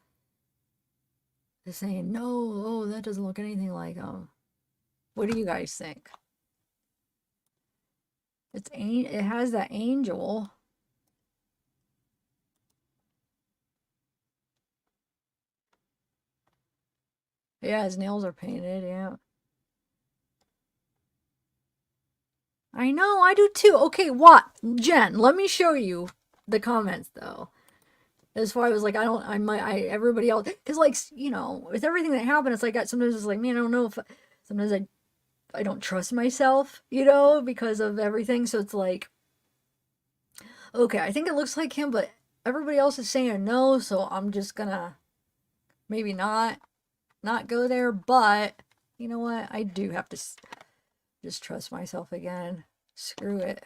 S1: They're saying, no, oh, that doesn't look anything like him. What do you guys think? It has that Angel. Yeah, his nails are painted, yeah. I know, I do too. Okay, what? Jen, let me show you the comments though. As far as like, everybody else, because like, you know, with everything that happened, it's like, sometimes it's like, man, I don't know if, sometimes I don't trust myself, you know, because of everything. So it's like, okay, I think it looks like him, but everybody else is saying no. So I'm just gonna maybe not go there. But you know what? I do have to just trust myself again. Screw it.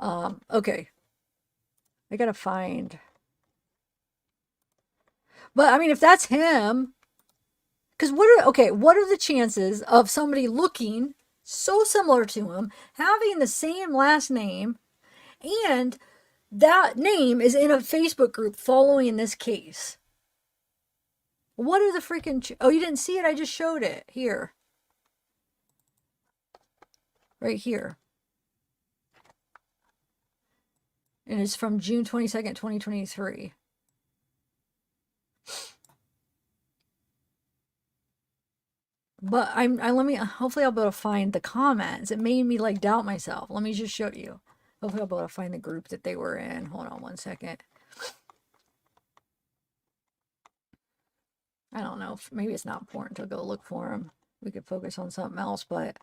S1: Okay. I gotta find. But I mean, if that's him, because what are the chances of somebody looking so similar to him, having the same last name, and that name is in a Facebook group following this case? What are the freaking... Oh, you didn't see it? I just showed it. Here. Right here. And it's from June 22nd, 2023. But hopefully I'll be able to find the comments. It made me like doubt myself. Let me just show you. Hopefully I'll be able to find the group that they were in. Hold on one second. I don't know. Maybe it's not important to go look for them. We could focus on something else, but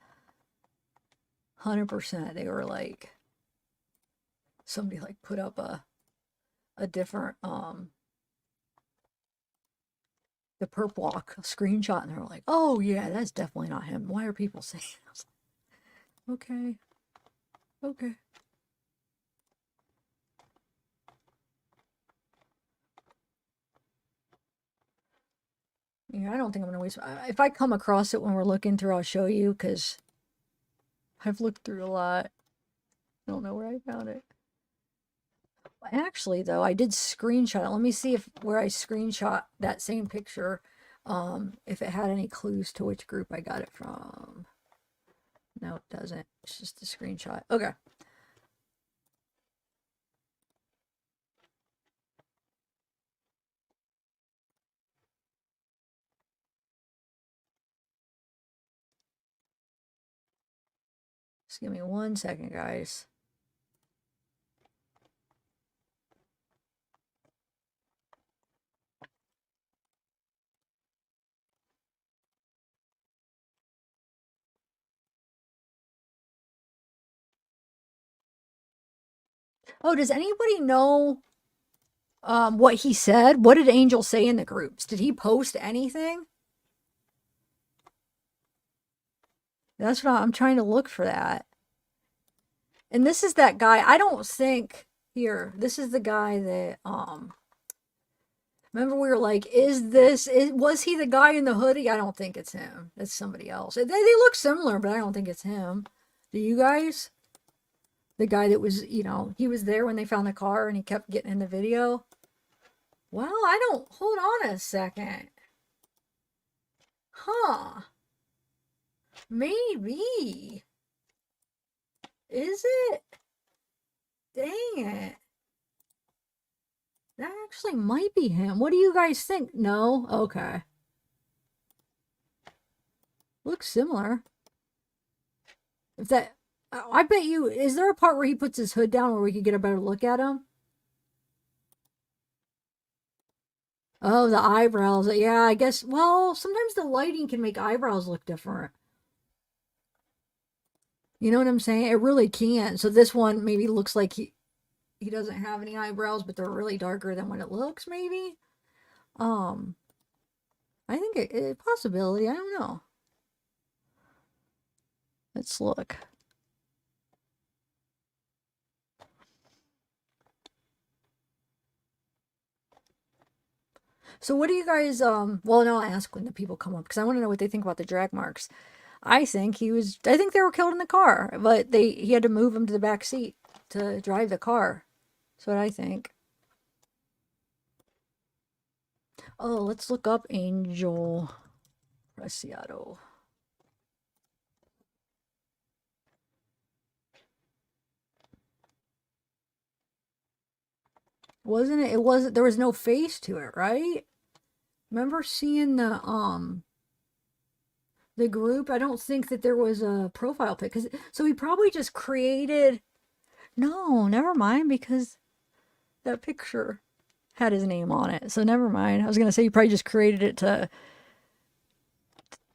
S1: 100% they were like, somebody like put up a different, the perp walk screenshot, and they're like, oh yeah, that's definitely not him. Why are people saying that? I was like, okay. Yeah, I don't think I'm gonna waste. If I come across it when we're looking through, I'll show you, because I've looked through a lot. I don't know where I found it. Actually, though, I did screenshot it. Let me see if where I screenshot that same picture, if it had any clues to which group I got it from. No, it doesn't. It's just a screenshot. Okay. Just give me 1 second, guys. Oh, does anybody know what he said? What did Angel say in the groups? Did he post anything? That's what I'm trying to look for that. And this is that guy. I don't think here. This is the guy that remember we were like, was he the guy in the hoodie? I don't think it's him. It's somebody else. They look similar, but I don't think it's him. Do you guys? The guy that was, he was there when they found the car and he kept getting in the video. Well, hold on a second. Huh. Maybe. Is it? Dang it. That actually might be him. What do you guys think? No? Okay. Looks similar. I bet you, is there a part where he puts his hood down where we could get a better look at him? Oh, the eyebrows. Yeah, I guess, well, sometimes the lighting can make eyebrows look different. You know what I'm saying? It really can. So this one maybe looks like he doesn't have any eyebrows, but they're really darker than what it looks, maybe. I think a possibility. I don't know. Let's look. So what do you guys, well, no, I'll ask when the people come up, because I want to know what they think about the drag marks. I think they were killed in the car, but he had to move him to the back seat to drive the car. That's what I think. Oh, let's look up Angel Preciado. Wasn't it? It wasn't, there was no face to it, right? Remember seeing the group? I don't think that there was a profile pic, so he probably just created, no, never mind, because that picture had his name on it, so never mind. I was gonna say he probably just created it to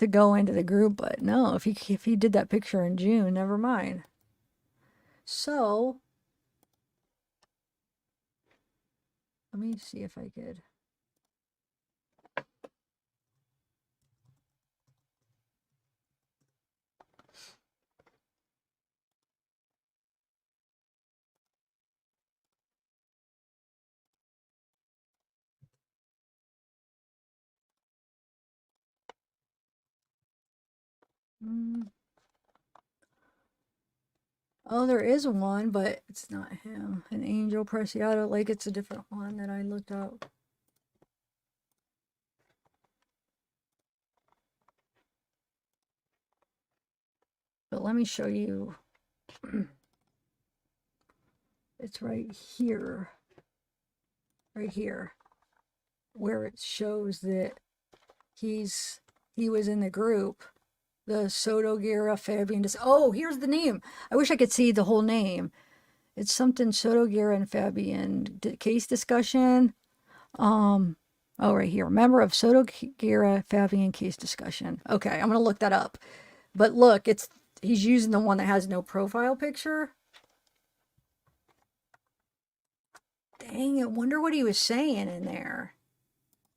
S1: go into the group, but no, if he did that picture in June, never mind. So let me see if I could. Oh, there is one, but it's not him. An Angel Preciado, like it's a different one that I looked up. But let me show you. It's right here. Right here. Where it shows that he was in the group. The Soto Guerra Fabian. Oh, here's the name. I wish I could see the whole name. It's something Soto Guerra and Fabian case discussion. Oh, right here. Member of Soto Guerra Fabian case discussion. Okay, I'm gonna look that up. But look, he's using the one that has no profile picture. Dang, I wonder what he was saying in there.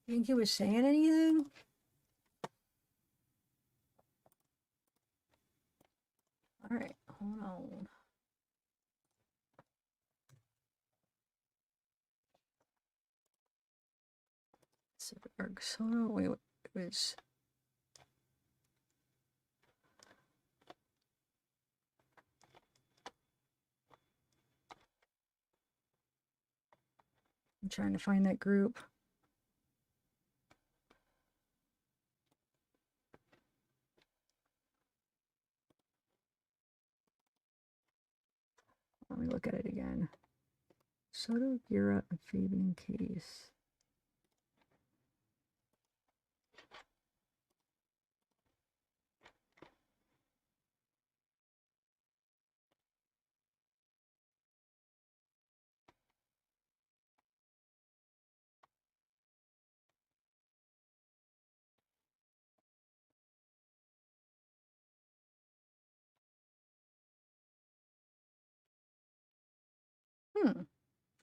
S1: You think he was saying anything? All right, hold on. Soto, wait, it was. I'm trying to find that group. Let me look at it again. Soto, Gira, and Fabian case.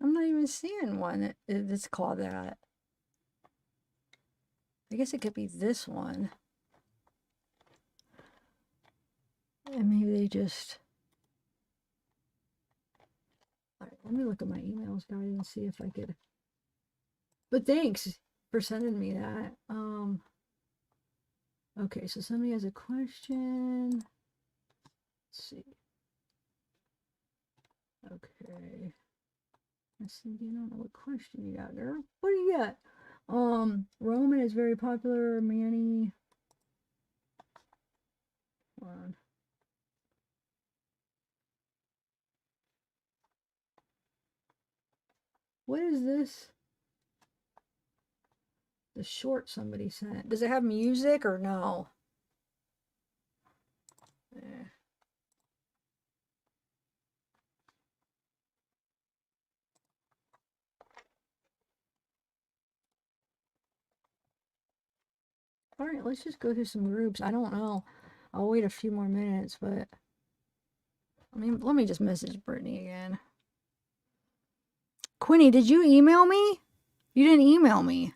S1: I'm not even seeing one that's called that. I guess it could be this one. And maybe they just... All right, let me look at my emails, guys, and see if I could... But thanks for sending me that. Okay, so somebody has a question. Let's see. Okay. Let's see, you don't know what question you got, girl. What do you got? Roman is very popular. Manny. Hold on. What is this? The short somebody sent. Does it have music or no? Eh. All right, let's just go through some groups. I don't know. I'll wait a few more minutes, but I mean, let me just message Brittany again. Quinny, did you email me? You didn't email me.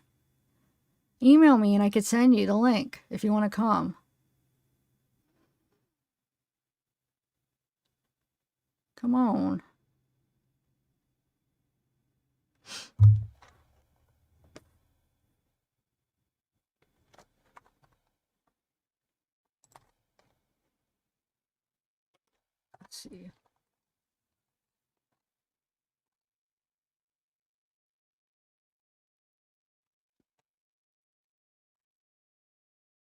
S1: Email me and I could send you the link if you want to come. Come on. Let's see.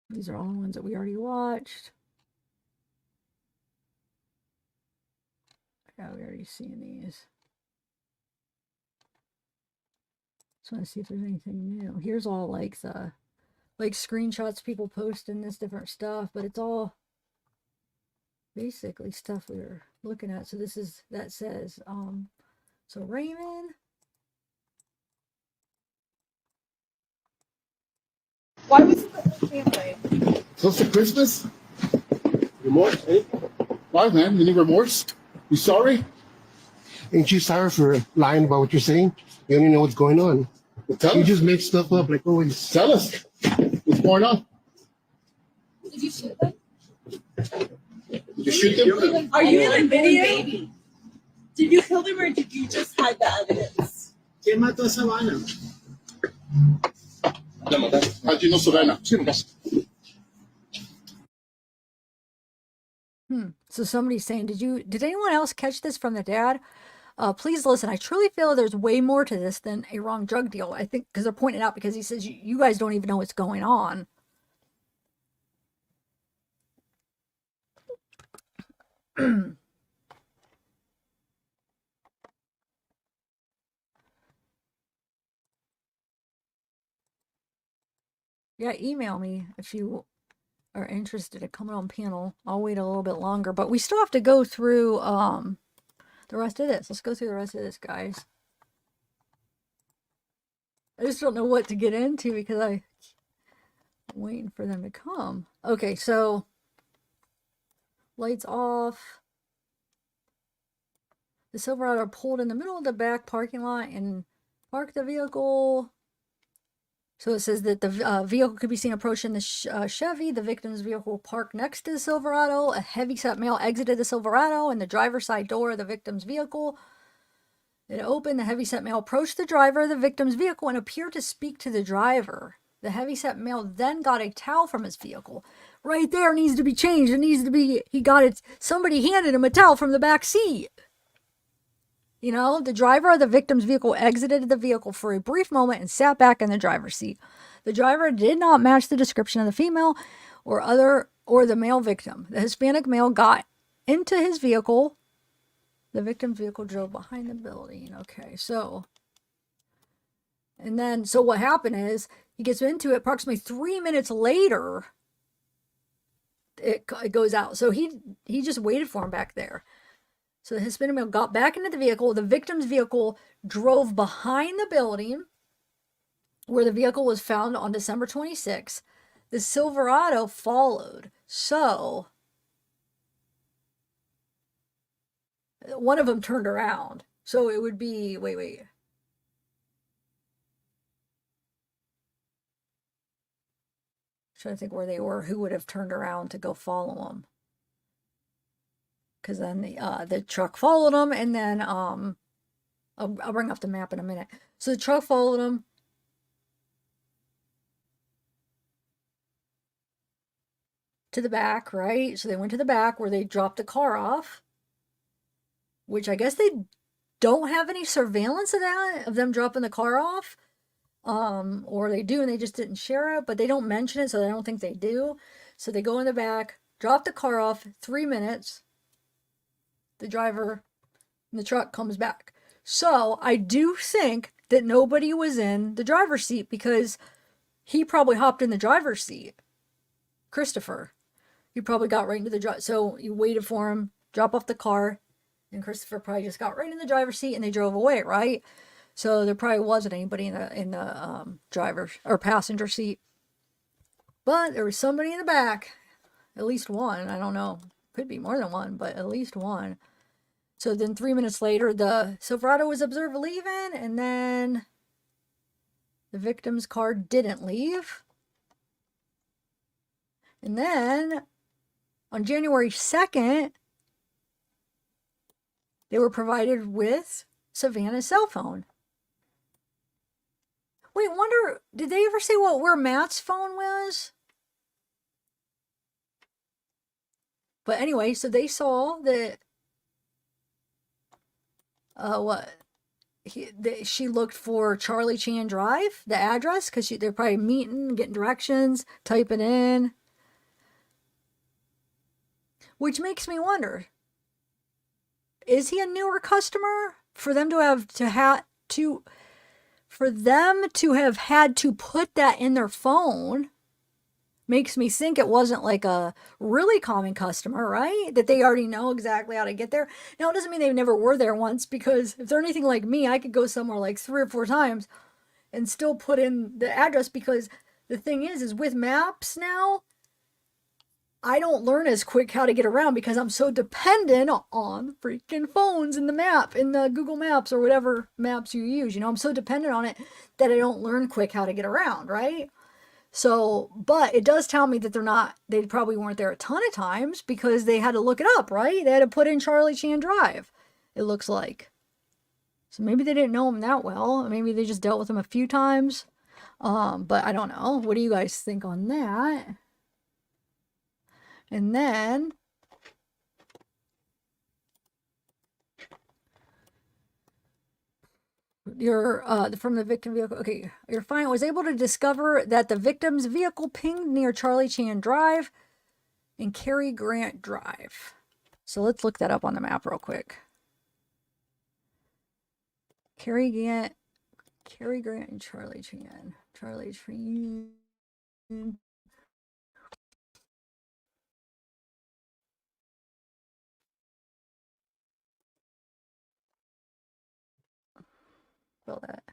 S1: These are all the ones that we already watched. Yeah, we already seen these. Just want to see if there's anything new. Here's all like the screenshots people posting this different stuff, but it's all basically stuff we were looking at. So this is that says so Raymond.
S13: Why was it the family?
S17: Close to Christmas? Remorse, eh? Why, man? Any remorse? You sorry?
S18: Ain't you sorry for lying about what you're saying? You don't even know what's going on.
S17: Well, tell
S18: You
S17: us.
S18: just make stuff up like always.
S17: Tell us. What's going on?
S13: Did you shoot them?
S17: Did you shoot them?
S13: Are you in video? Did you kill them or did you just hide the evidence?
S18: ¿Quién mató a Savanah?
S17: How'd you know Savanah?
S1: So somebody's saying, did anyone else catch this from the dad? Please listen. I truly feel there's way more to this than a wrong drug deal. I think because they're pointing out because he says you guys don't even know what's going on. Yeah, email me if you are interested in coming on panel. I'll wait a little bit longer, but we still have to go through the rest of this. Let's go through the rest of this, guys. I just don't know what to get into because I'm waiting for them to come. Okay, so lights off. The Silverado pulled in the middle of the back parking lot and parked the vehicle. So it says that the vehicle could be seen approaching the Chevy. The victim's vehicle parked next to the Silverado. A heavyset male exited the Silverado and the driver's side door of the victim's vehicle. It opened. The heavyset male approached the driver of the victim's vehicle and appeared to speak to the driver. The heavyset male then got a towel from his vehicle. Right there needs to be changed. It needs to be, he got it. Somebody handed him a towel from the back seat. You know, the driver of the victim's vehicle exited the vehicle for a brief moment and sat back in the driver's seat. The driver did not match the description of the female or the male victim. The Hispanic male got into his vehicle. The victim's vehicle drove behind the building. Okay, so what happened is he gets into it approximately 3 minutes later. It goes out. So he just waited for him back there. So the Hispanic male got back into the vehicle. The victim's vehicle drove behind the building where the vehicle was found on December 26th. The Silverado followed. So one of them turned around. So it would be, wait. Trying to think where they were. Who would have turned around to go follow them? Because then the truck followed them, and then I'll bring up the map in a minute. So the truck followed them. To the back, right? So they went to the back where they dropped the car off, which I guess they don't have any surveillance of that, of them dropping the car off. Or they do and they just didn't share it, but they don't mention it, so I don't think they do. So they go in the back, drop the car off, 3 minutes. The driver in the truck comes back. So I do think that nobody was in the driver's seat because he probably hopped in the driver's seat. Christopher. He probably got right into the drive. So you waited for him, drop off the car, and Christopher probably just got right in the driver's seat and they drove away, right? So there probably wasn't anybody in the driver's or passenger seat. But there was somebody in the back. At least one. I don't know. Could be more than one, but at least one. So then 3 minutes later, the Silverado was observed leaving, and then the victim's car didn't leave. And then on January 2nd, they were provided with Savanah's cell phone. Wait, wonder, did they ever say where Matt's phone was? But anyway, so they saw that, she looked for Charlie Chan Drive, the address, because they're probably meeting, getting directions, typing in. Which makes me wonder, is he a newer customer? For them to have had to put that in their phone makes me think it wasn't like a really common customer, right? That they already know exactly how to get there. Now, it doesn't mean they never were there once, because if they're anything like me, I could go somewhere like 3 or 4 times and still put in the address, because the thing is with maps now, I don't learn as quick how to get around because I'm so dependent on freaking phones in the map, in the Google Maps or whatever maps you use. You know, I'm so dependent on it that I don't learn quick how to get around, right? So, but it does tell me that they probably weren't there a ton of times because they had to look it up, right? They had to put in Charlie Chan Drive, it looks like. So maybe they didn't know him that well. Maybe they just dealt with him a few times. But I don't know. What do you guys think on that? And then from the victim vehicle. Okay, your client was able to discover that the victim's vehicle pinged near Charlie Chan Drive and Cary Grant Drive. So let's look that up on the map real quick. Cary Grant and Charlie Chan. Charlie Chan. Spell that.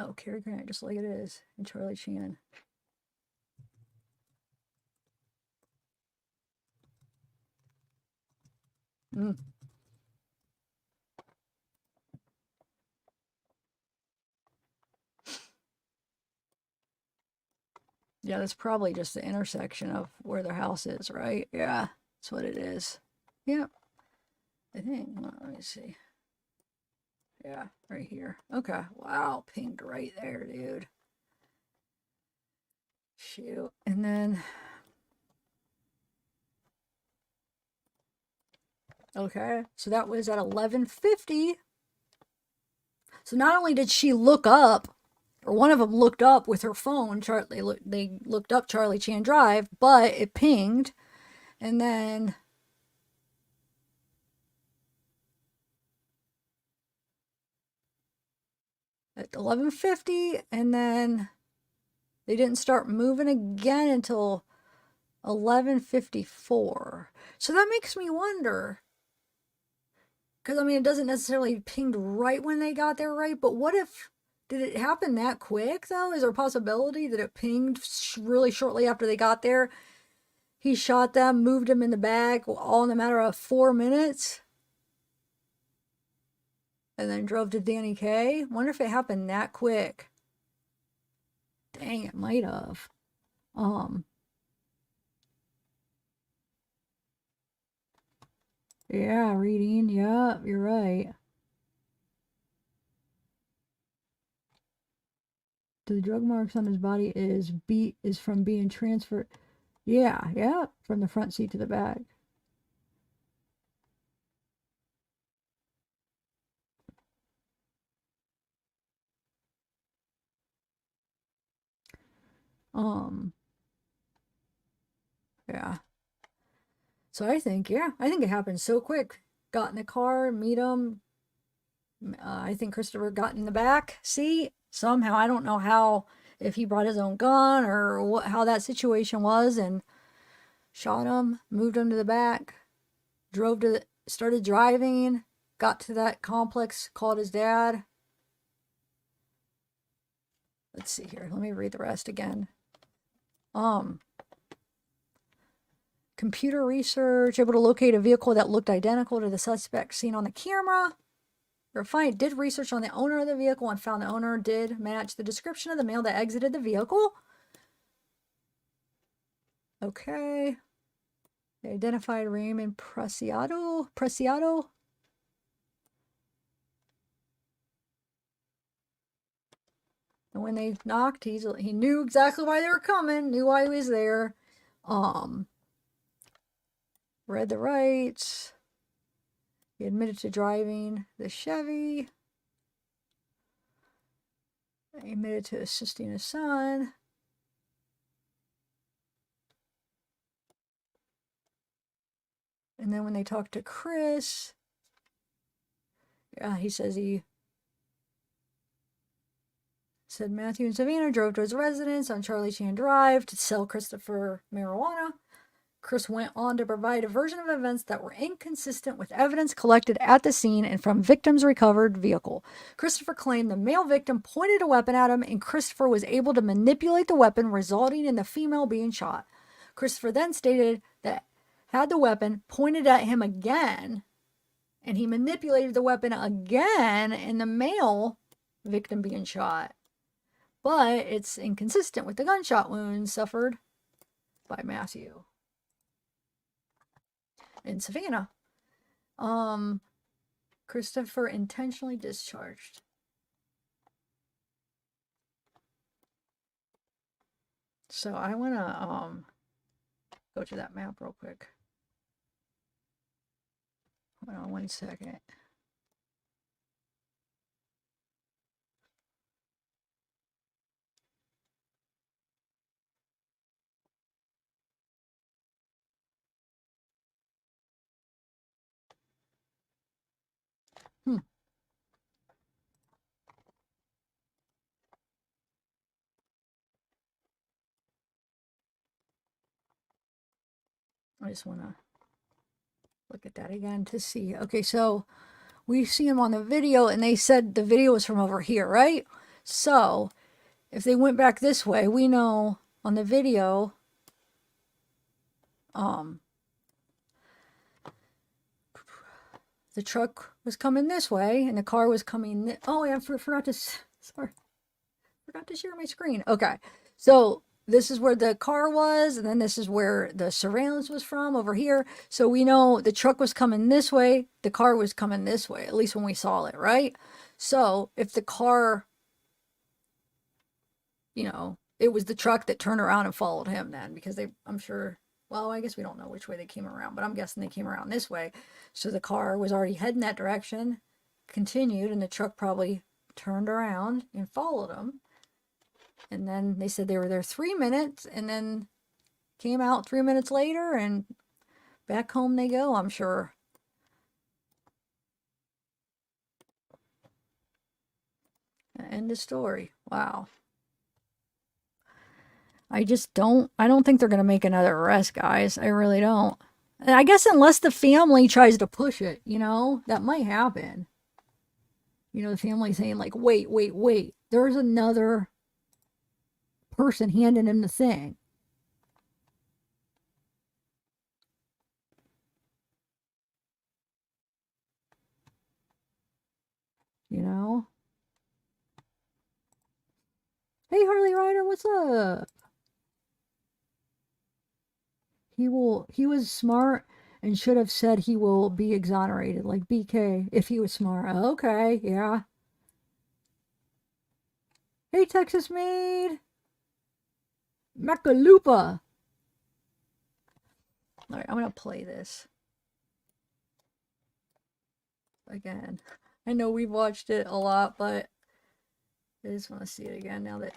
S1: Oh, Cary Grant, just like it is, and Charlie Chan. Yeah, that's probably just the intersection of where their house is, right? Yeah, that's what it is. Yep. I think, let me see. Yeah, right here. Okay. Wow, pinged right there, dude. Shoot. And then Okay, so that was at 11:50. So not only did she look up, or one of them looked up with her phone, they looked up Charlie Chan Drive, but it pinged, and then at 11:50, and then they didn't start moving again until 11:54. So that makes me wonder, because I mean, it doesn't necessarily pinged right when they got there, right? But what if, did it happen that quick though? Is there a possibility that it pinged really shortly after they got there? He shot them, moved them in the bag, all in a matter of 4 minutes, and then drove to Danny Kaye. Wonder if it happened that quick. Dang, it might have. Yeah, reading. Yeah, you're right. The drug marks on his body is from being transferred. Yeah, from the front seat to the back. Yeah. So I think it happened so quick. Got in the car, meet him. I think Christopher got in the back seat somehow. I don't know how, if he brought his own gun or how that situation was, and shot him, moved him to the back, started driving, got to that complex, called his dad. Let's see here. Let me read the rest again. Computer research, able to locate a vehicle that looked identical to the suspect seen on the camera. Refined did research on the owner of the vehicle and found the owner did match the description of the male that exited the vehicle. Okay. They identified Ramon Preciado. And when they knocked, he knew exactly why they were coming, knew why he was there. Read the rights. He admitted to driving the Chevy. He admitted to assisting his son. And then when they talked to Chris, he says he said Matthew and Savanah drove to his residence on Charlie Chan Drive to sell Christopher marijuana. Chris went on to provide a version of events that were inconsistent with evidence collected at the scene and from victim's recovered vehicle. Christopher claimed the male victim pointed a weapon at him and Christopher was able to manipulate the weapon, resulting in the female being shot. Christopher then stated that had the weapon pointed at him again, and he manipulated the weapon again and the male victim being shot. But it's inconsistent with the gunshot wounds suffered by Matthew and Savanah. Christopher intentionally discharged. So I want to go to that map real quick. Hold on 1 second. I just want to look at that again to see. Okay, so we see him on the video, and they said the video was from over here, right? So if they went back this way, we know on the video, the truck was coming this way, and the car was coming. Oh, yeah, forgot to share my screen. Okay, so this is where the car was, and then this is where the surveillance was from over here. So we know the truck was coming this way, the car was coming this way, at least when we saw it, right? So if the car, it was the truck that turned around and followed him then, because I'm sure well, I guess we don't know which way they came around, but I'm guessing they came around this way. So the car was already heading that direction, continued, and the truck probably turned around and followed them. And then they said they were there 3 minutes and then came out 3 minutes later and back home they go, I'm sure. End of story. Wow. I don't think they're going to make another arrest, guys. I really don't. And I guess unless the family tries to push it, that might happen. The family saying like, wait. There's another person handing him the thing. Hey, Harley Ryder, what's up? He was smart and should have said he will be exonerated, like BK, if he was smart. Okay, yeah. Hey, Texas Maid. Macalupa. All right, I'm going to play this again. I know we've watched it a lot, but I just want to see it again now that...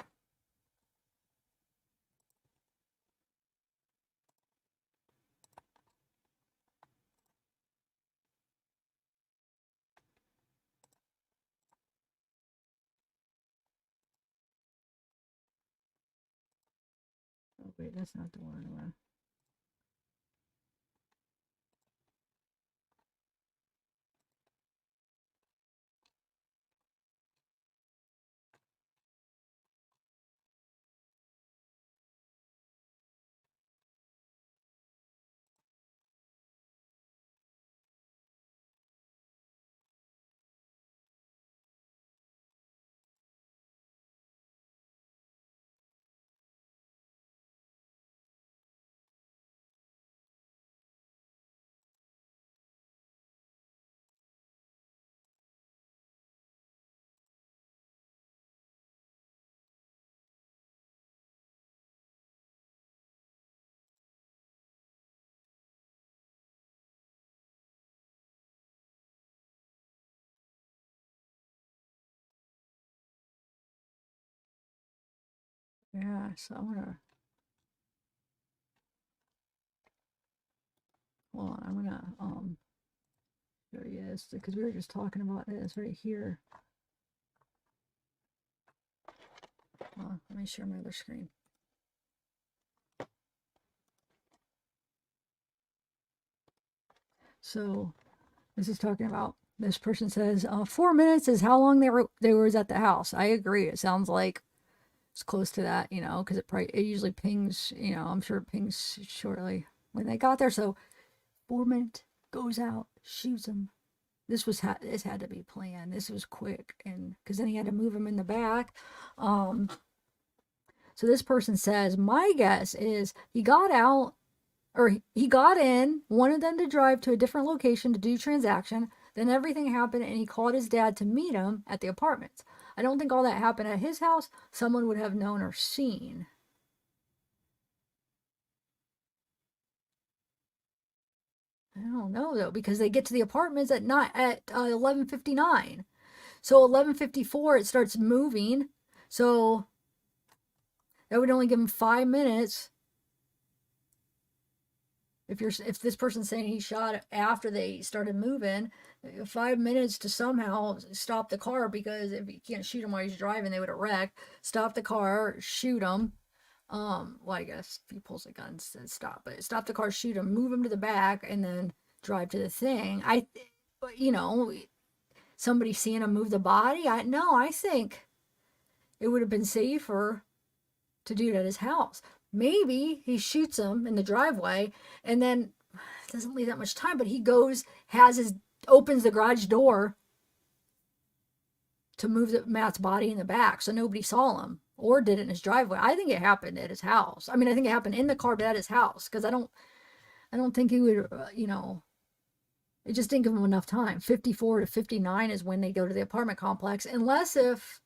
S1: Oh, wait, that's not the one I want. Yeah, so I'm gonna... Hold on, I'm gonna show you this because we were just talking about this right here. Let me share my other screen. So this is talking about, this person says 4 minutes is how long they were at the house. I agree. It sounds like it's close to that, because it usually pings, I'm sure it pings shortly when they got there. So 4 minutes, goes out, shoots him. This had to be planned. This was quick, and because then he had to move him in the back. So this person says, my guess is he got out, or he got in, wanted them to drive to a different location to do transaction. Then everything happened and he called his dad to meet him at the apartments. I don't think all that happened at his house. Someone would have known or seen. I don't know though, because they get to the apartments at 11:59. So 11:54 it starts moving. So that would only give him 5 minutes. If this person's saying he shot after they started moving, 5 minutes to somehow stop the car, because if you can't shoot him while he's driving, they would have wrecked. Stop the car, shoot him. Well, I guess if he pulls a gun, says stop, but stop the car, shoot him, move him to the back, and then drive to the thing. Somebody seeing him move the body. I think it would have been safer to do it at his house. Maybe he shoots him in the driveway and then it doesn't leave that much time, but he goes, opens the garage door to move Matt's body in the back so nobody saw him, or did it in his driveway. I think it happened at his house. I think it happened in the car, but at his house, because I don't think he would, it just didn't give him enough time. 54 to 59 is when they go to the apartment complex, unless if,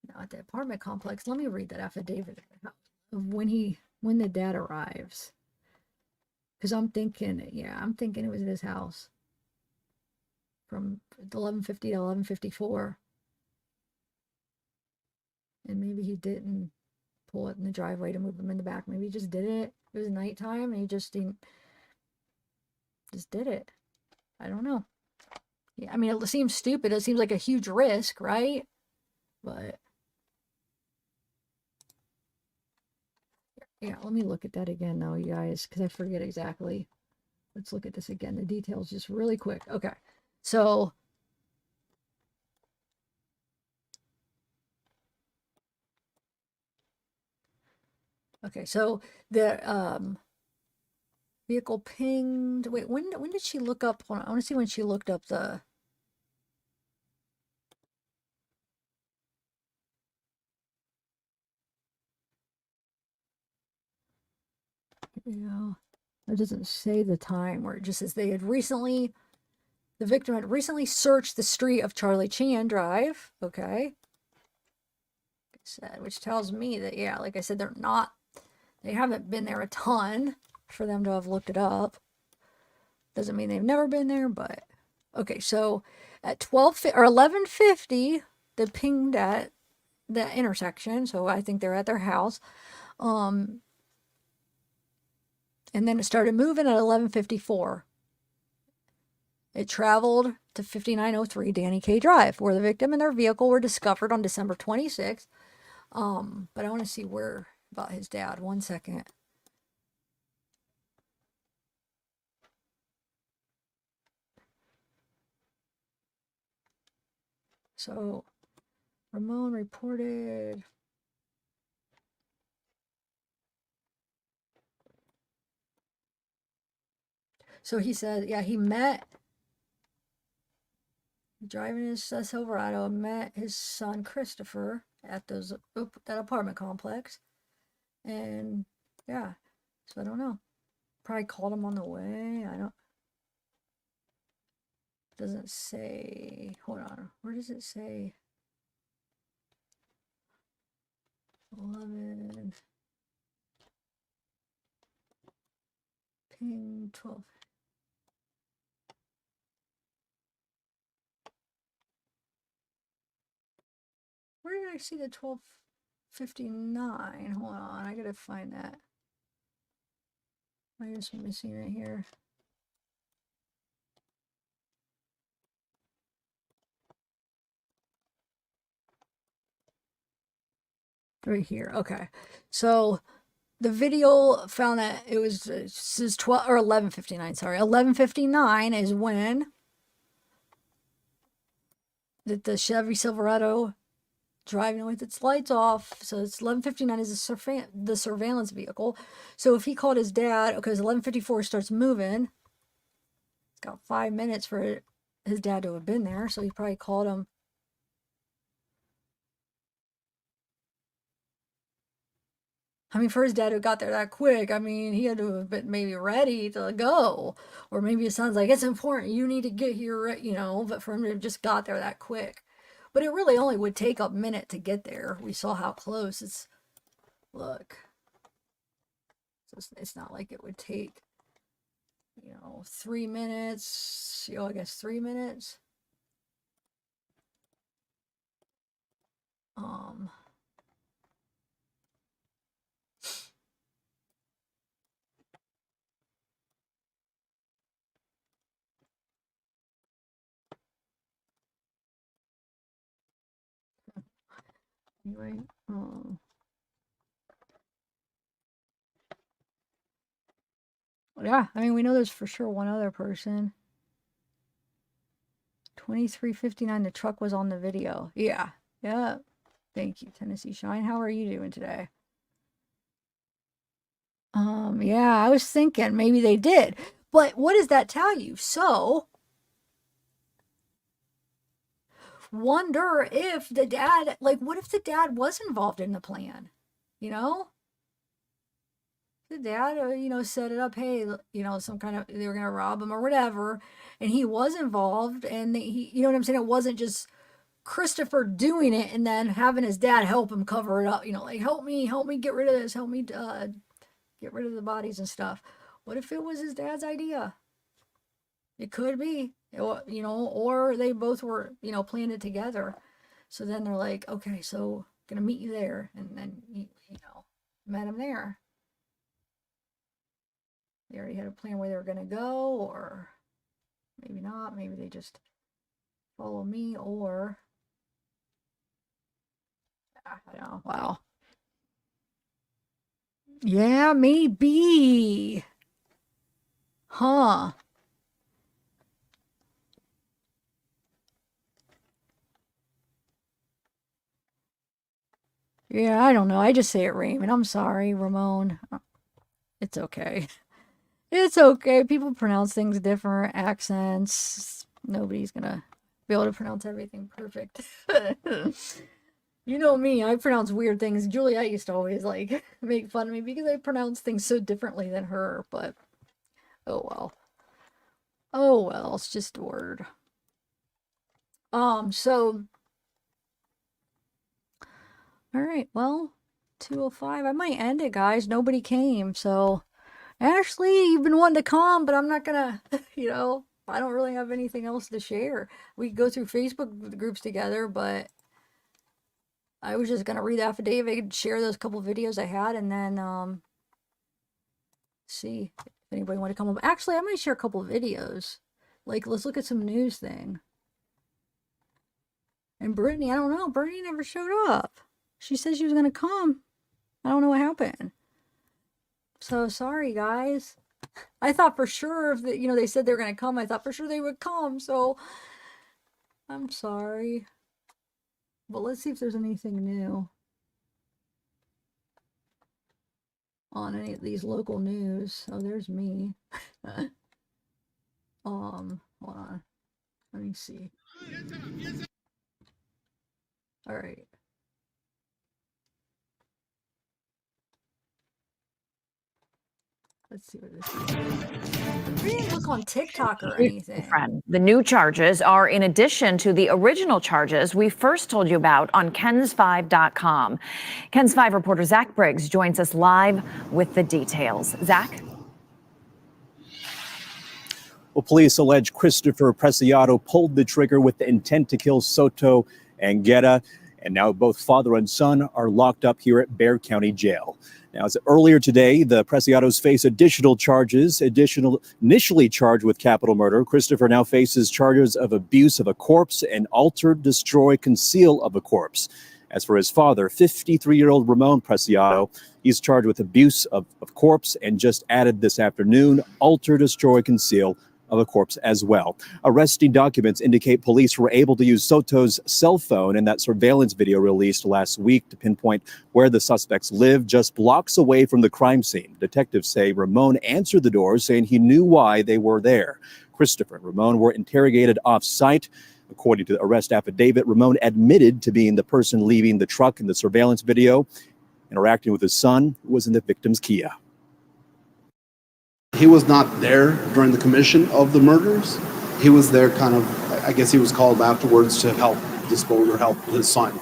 S1: no, at the apartment complex, let me read that affidavit of when he when the dad arrives. Because I'm thinking it was at his house from 11:50 to 11:54. And maybe he didn't pull it in the driveway to move him in the back. Maybe he just did it. It was nighttime and he just did it. I don't know. Yeah, I mean, it seems stupid. It seems like a huge risk, right? But yeah, let me look at that again though, you guys, because I forget exactly. Let's look at this again. The details just really quick. Okay. So the vehicle pinged. Wait, when did she look up? Hold on, I want to see when she looked up the. Yeah, it doesn't say the time, where it just says the victim had recently searched the street of Charlie Chan Drive. Okay. Said, which tells me that, yeah, like I said, they haven't been there a ton for them to have looked it up. Doesn't mean they've never been there, but okay. So at 11:50, they pinged at the intersection. So I think they're at their house. And then it started moving at 11:54. It traveled to 5903 Danny K Drive, where the victim and their vehicle were discovered on December 26th. But I want to see where about his dad. 1 second. So Ramon reported. So he said, yeah, he met driving his Silverado, met his son Christopher at that apartment complex, and yeah, so I don't know. Probably called him on the way. Doesn't say. Hold on, where does it say? 11. Ping 12. Where did I see the 12:59? Hold on, I gotta find that. Am I just missing it here? Right here. Okay. So the video found that it was 12 or 11:59. Sorry, 11:59 is when the Chevy Silverado driving with its lights off. So it's 11:59 is the surveillance vehicle. So if he called his dad, because 11:54 starts moving, it's got 5 minutes for his dad to have been there. So he probably called him. I mean, for his dad who got there that quick, I mean, he had to have been maybe ready to go. Or maybe it sounds like, it's important, you need to get here, but for him to have just got there that quick. But it really only would take a minute to get there. We saw how close it's, look. So it's not like it would take, 3 minutes, I guess 3 minutes. Anyway, yeah, I mean, we know there's for sure one other person. 23:59, the truck was on the video. Yeah. Thank you, Tennessee Shine. How are you doing today? Yeah, I was thinking maybe they did. But what does that tell you? So, wonder if the dad, what if the dad was involved in the plan? The dad, set it up, hey, some kind of, they were going to rob him or whatever, and he was involved, and he, you know what I'm saying? It wasn't just Christopher doing it and then having his dad help him cover it up, help me get rid of this, help me get rid of the bodies and stuff. What if it was his dad's idea? It could be, you know, or they both were, you know, planned it together. So then they're like, okay, so gonna meet you there, and then you know, met him there. They already had a plan where they were gonna go, or maybe not. Maybe they just follow me, or I don't know. Wow. Yeah, maybe. Huh. Yeah, I don't know. I just say it Raymond. I'm sorry, Ramon. It's okay. It's okay. People pronounce things different, accents. Nobody's gonna be able to pronounce everything perfect. You know me, I pronounce weird things. Juliet used to always like make fun of me because I pronounce things so differently than her, but oh well. Oh well, it's just a word. So all right, well, 2:05. I might end it, guys. Nobody came, so Ashley, you've been wanting to come, but I'm not gonna, you know, I don't really have anything else to share. We could go through Facebook groups together, but I was just gonna read the affidavit, share those couple videos I had, and then see if anybody want to come up. Actually, I might share a couple videos. Like, let's look at some news thing. And Brittany, I don't know. Brittany never showed up. She said she was gonna come. I don't know what happened. So sorry, guys. I thought for sure if you know, they said they were gonna come, I thought for sure they would come. So I'm sorry. But let's see if there's anything new on any of these local news. Oh, there's me. Hold on. Let me see. All right. Let's see what this is. We didn't look on TikTok or anything.
S19: The new charges are in addition to the original charges we first told you about on KENS5.com. KENS 5 reporter Zach Briggs joins us live with the details. Zach?
S20: Well, police allege Christopher Preciado pulled the trigger with the intent to kill Soto and Guerra, and now both father and son are locked up here at Bexar County Jail. Now, as earlier today, the Preciados face additional charges. Initially charged with capital murder, Christopher now faces charges of abuse of a corpse and alter, destroy, conceal of a corpse. As for his father, 53-year-old Ramon Preciado, he's charged with abuse of corpse and just added this afternoon, alter, destroy, conceal of a corpse as well. Arresting documents indicate police were able to use Soto's cell phone in that surveillance video released last week to pinpoint where the suspects live, just blocks away from the crime scene. Detectives say Ramon answered the door, saying he knew why they were there. Christopher and Ramon were interrogated off-site. According to the arrest affidavit, Ramon admitted to being the person leaving the truck in the surveillance video. Interacting with his son, who was in the victim's Kia.
S21: He was not there during the commission of the murders. He was there kind of, I guess he was called afterwards to help dispose or help his son.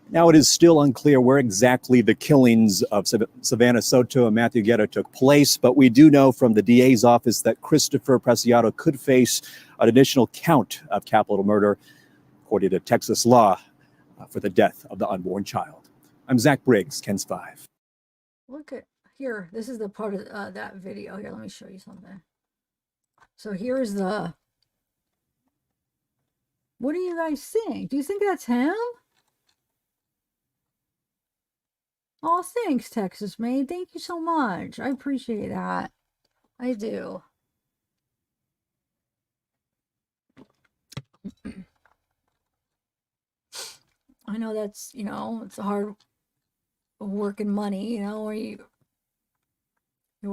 S20: Now, it is still unclear where exactly the killings of Savanah Soto and Matthew Guerra took place, but we do know from the DA's office that Christopher Preciado could face an additional count of capital murder, according to Texas law, for the death of the unborn child. I'm Zach Briggs, KENS 5.
S1: Look at here. This is the part of that video. Here, let me show you something. So here's the. What do you guys think? Do you think that's him? Oh, thanks, Texas Maid. Thank you so much. I appreciate that. I do. I know that's, you know, it's a hard working money, you know, where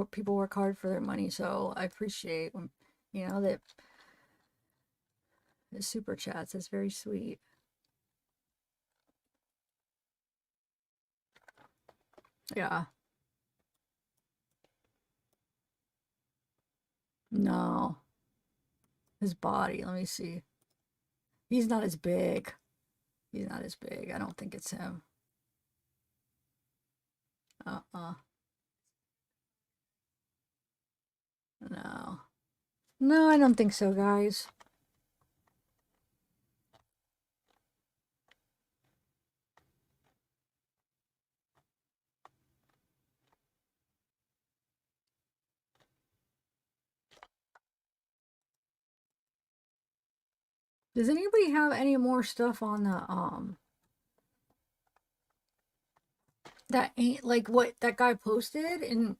S1: people work hard for their money. So I appreciate when, you know, that the super chats is very sweet. Yeah. No. His body, let me see. He's not as big. He's not as big. I don't think it's him. No. No, I don't think so, guys. Does anybody have any more stuff on the that ain't like what that guy posted in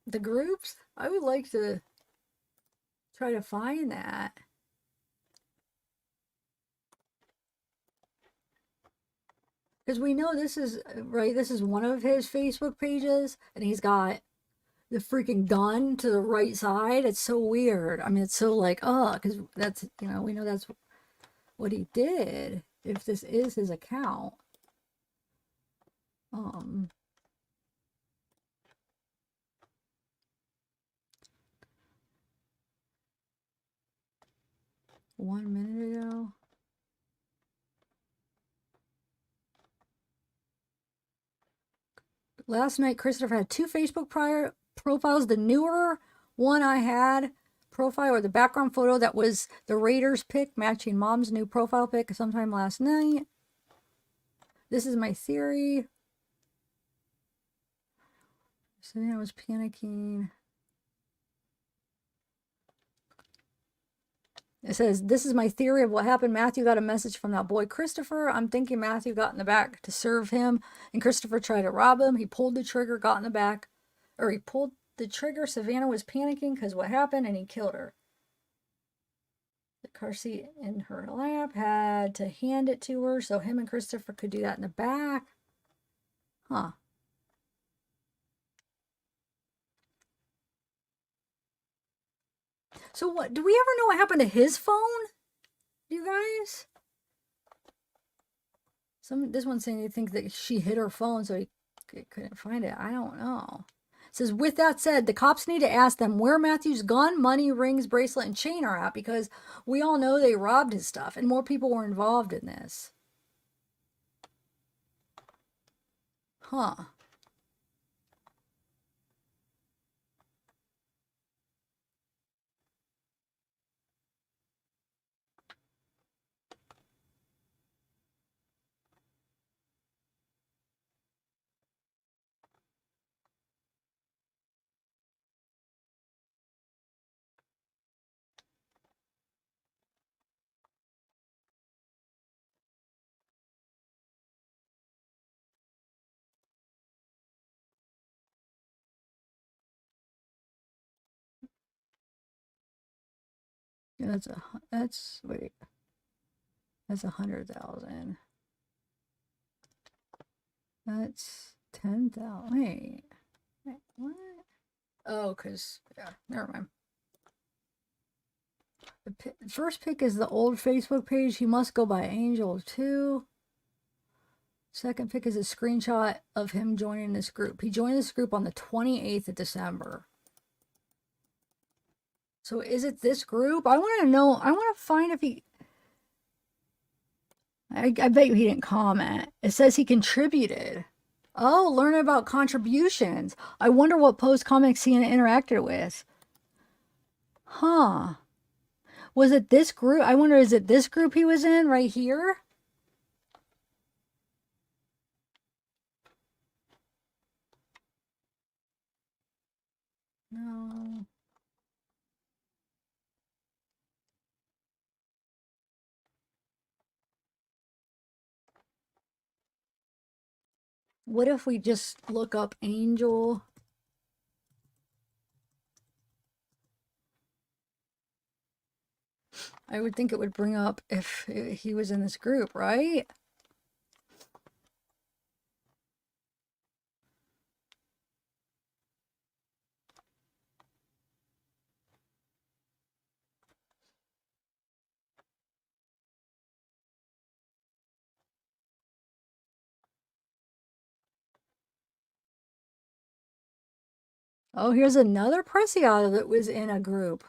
S1: the groups? I would like to try to find that. Because we know this is, right, this is one of his Facebook pages, and he's got the freaking gun to the right side. It's so weird. I mean, it's so like, because that's, you know, we know that's what he did, if this is his account. One minute ago. Last night, Christopher had 2 Facebook profiles. The newer one I had profile, or the background photo, that was the Raiders pic matching Mom's new profile pic sometime last night. This is my theory. Savanah was panicking. It says, this is my theory of what happened. Matthew got a message from that boy Christopher. I'm thinking Matthew got in the back to serve him, and Christopher tried to rob him. He pulled the trigger, got in the back, or he pulled the trigger. Savanah was panicking because what happened, and he killed her. The car seat in her lap, had to hand it to her so him and Christopher could do that in the back. Huh. So what, do we ever know what happened to his phone? You guys? This one's saying they think that she hid her phone so he couldn't find it. I don't know. It says, with that said, the cops need to ask them where Matthew's gun, money, rings, bracelet, and chain are at, because we all know they robbed his stuff and more people were involved in this. Huh. Yeah, wait. That's 100,000. That's 10,000. Wait, what? Oh, because, yeah, never mind. The first pick is the old Facebook page. He must go by Angel too. Second pick is a screenshot of him joining this group. He joined this group on the 28th of December. So is it this group? I want to know. I want to find if he... I bet you he didn't comment. It says he contributed. Oh, learn about contributions. I wonder what post comics he interacted with. Huh. Was it this group? I wonder, is it this group he was in right here? No. What if we just look up Angel? I would think it would bring up if he was in this group, right? Oh, here's another Preciado that was in a group.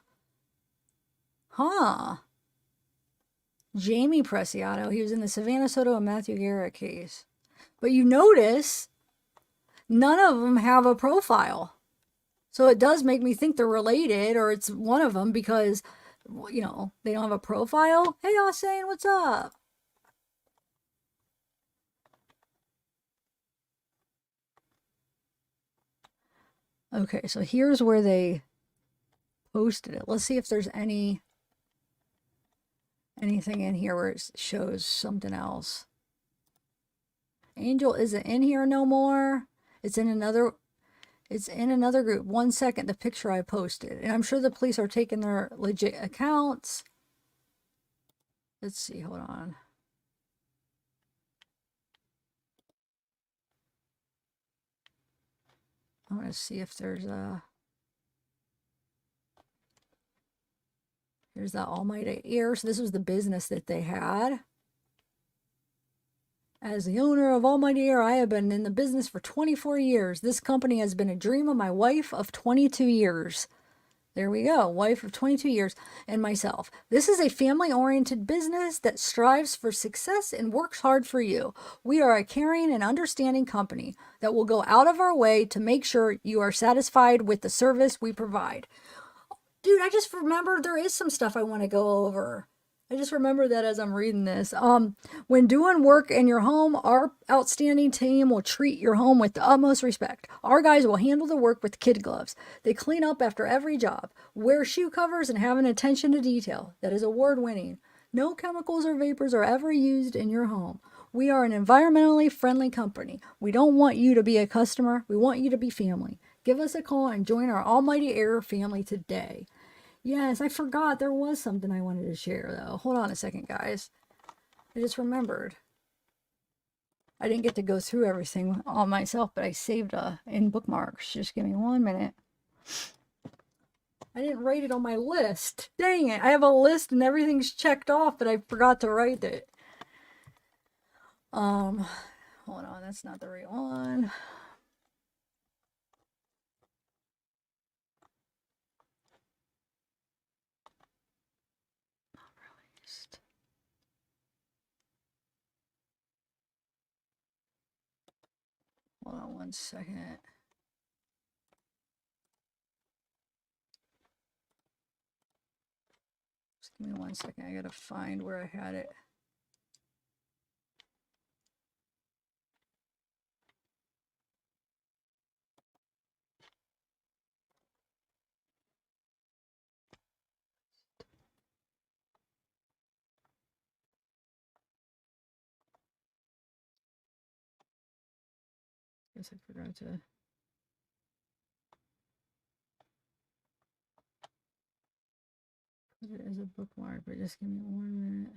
S1: Huh. Jamie Preciado. He was in the Savanah Soto and Matthew Guerra case. But you notice none of them have a profile. So it does make me think they're related, or it's one of them, because, you know, they don't have a profile. Hey, Austin, what's up? Okay, so here's where they posted it. Let's see if there's anything in here where it shows something else. Angel isn't in here no more. It's in another group. 1 second, the picture I posted. And I'm sure the police are taking their legit accounts. Let's see, hold on. I want to see if there's a... Here's the Almighty Air. So this was the business that they had. As the owner of Almighty Air, I have been in the business for 24 years. This company has been a dream of my wife of 22 years. There we go. Wife of 22 years and myself. This is a family-oriented business that strives for success and works hard for you. We are a caring and understanding company that will go out of our way to make sure you are satisfied with the service we provide. Dude, I just remembered there is some stuff I want to go over. I just remember that as I'm reading this. When doing work in your home, our outstanding team will treat your home with the utmost respect. Our guys will handle the work with kid gloves. They clean up after every job, wear shoe covers, and have an attention to detail that is award-winning. No chemicals or vapors are ever used in your home. We are an environmentally friendly company. We don't want you to be a customer. We want you to be family. Give us a call and join our Almighty Air family today. Yes, I forgot there was something I wanted to share, though. Hold on a second, guys. I just remembered. I didn't get to go through everything all myself, but I saved in bookmarks. Just give me 1 minute. I didn't write it on my list. Dang it. I have a list and everything's checked off, but I forgot to write it. Hold on. That's not the right one. Hold on 1 second. Just give me 1 second. I gotta find where I had it. Guess I forgot to. Put it as a bookmark, but just give me 1 minute.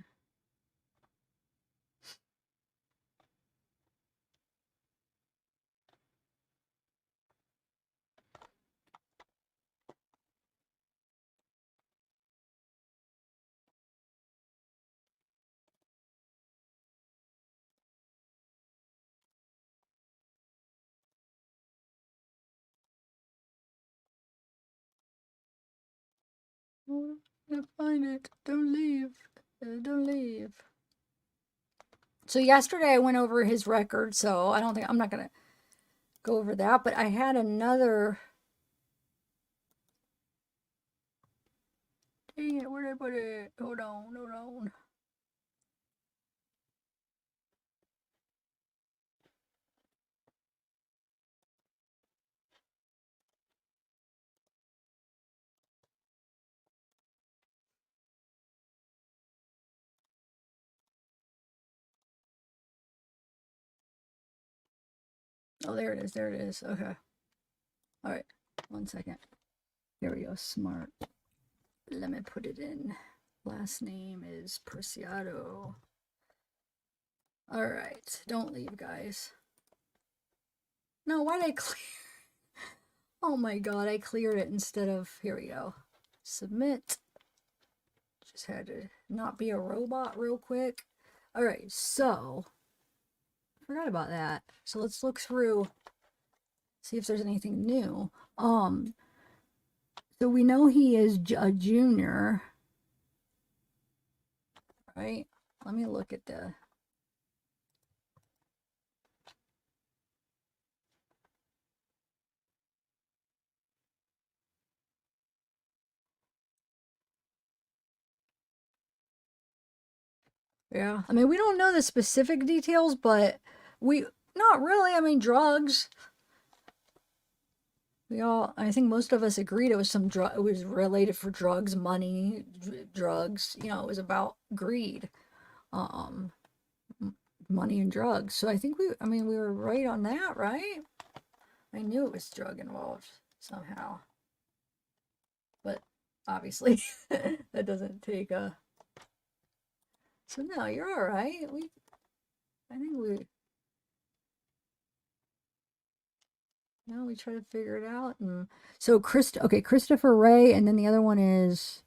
S1: Oh, I find it. Don't leave. Don't leave. So yesterday I went over his record, so I'm not gonna go over that, but I had another. Dang it, where did I put it? Hold on, hold on. Oh, there it is. There it is. Okay. All right. 1 second. There we go. Smart. Let me put it in. Last name is Preciado. All right. Don't leave, guys. No, why did I clear? Oh my God, I cleared it instead of, here we go. Submit. Just had to not be a robot real quick. All right, so forgot about that. So let's look through, see if there's anything new. So we know he is a junior, right? Let me look at the. Yeah. I mean, we don't know the specific details, but not really. I mean, drugs. I think most of us agreed it was it was related for drugs, money, drugs, it was about greed, money and drugs. So I think we were right on that, right? I knew it was drug involved somehow, but obviously that doesn't take a, so no, you're all right. I think we try to figure it out. And so Christopher Ray, and then the other one is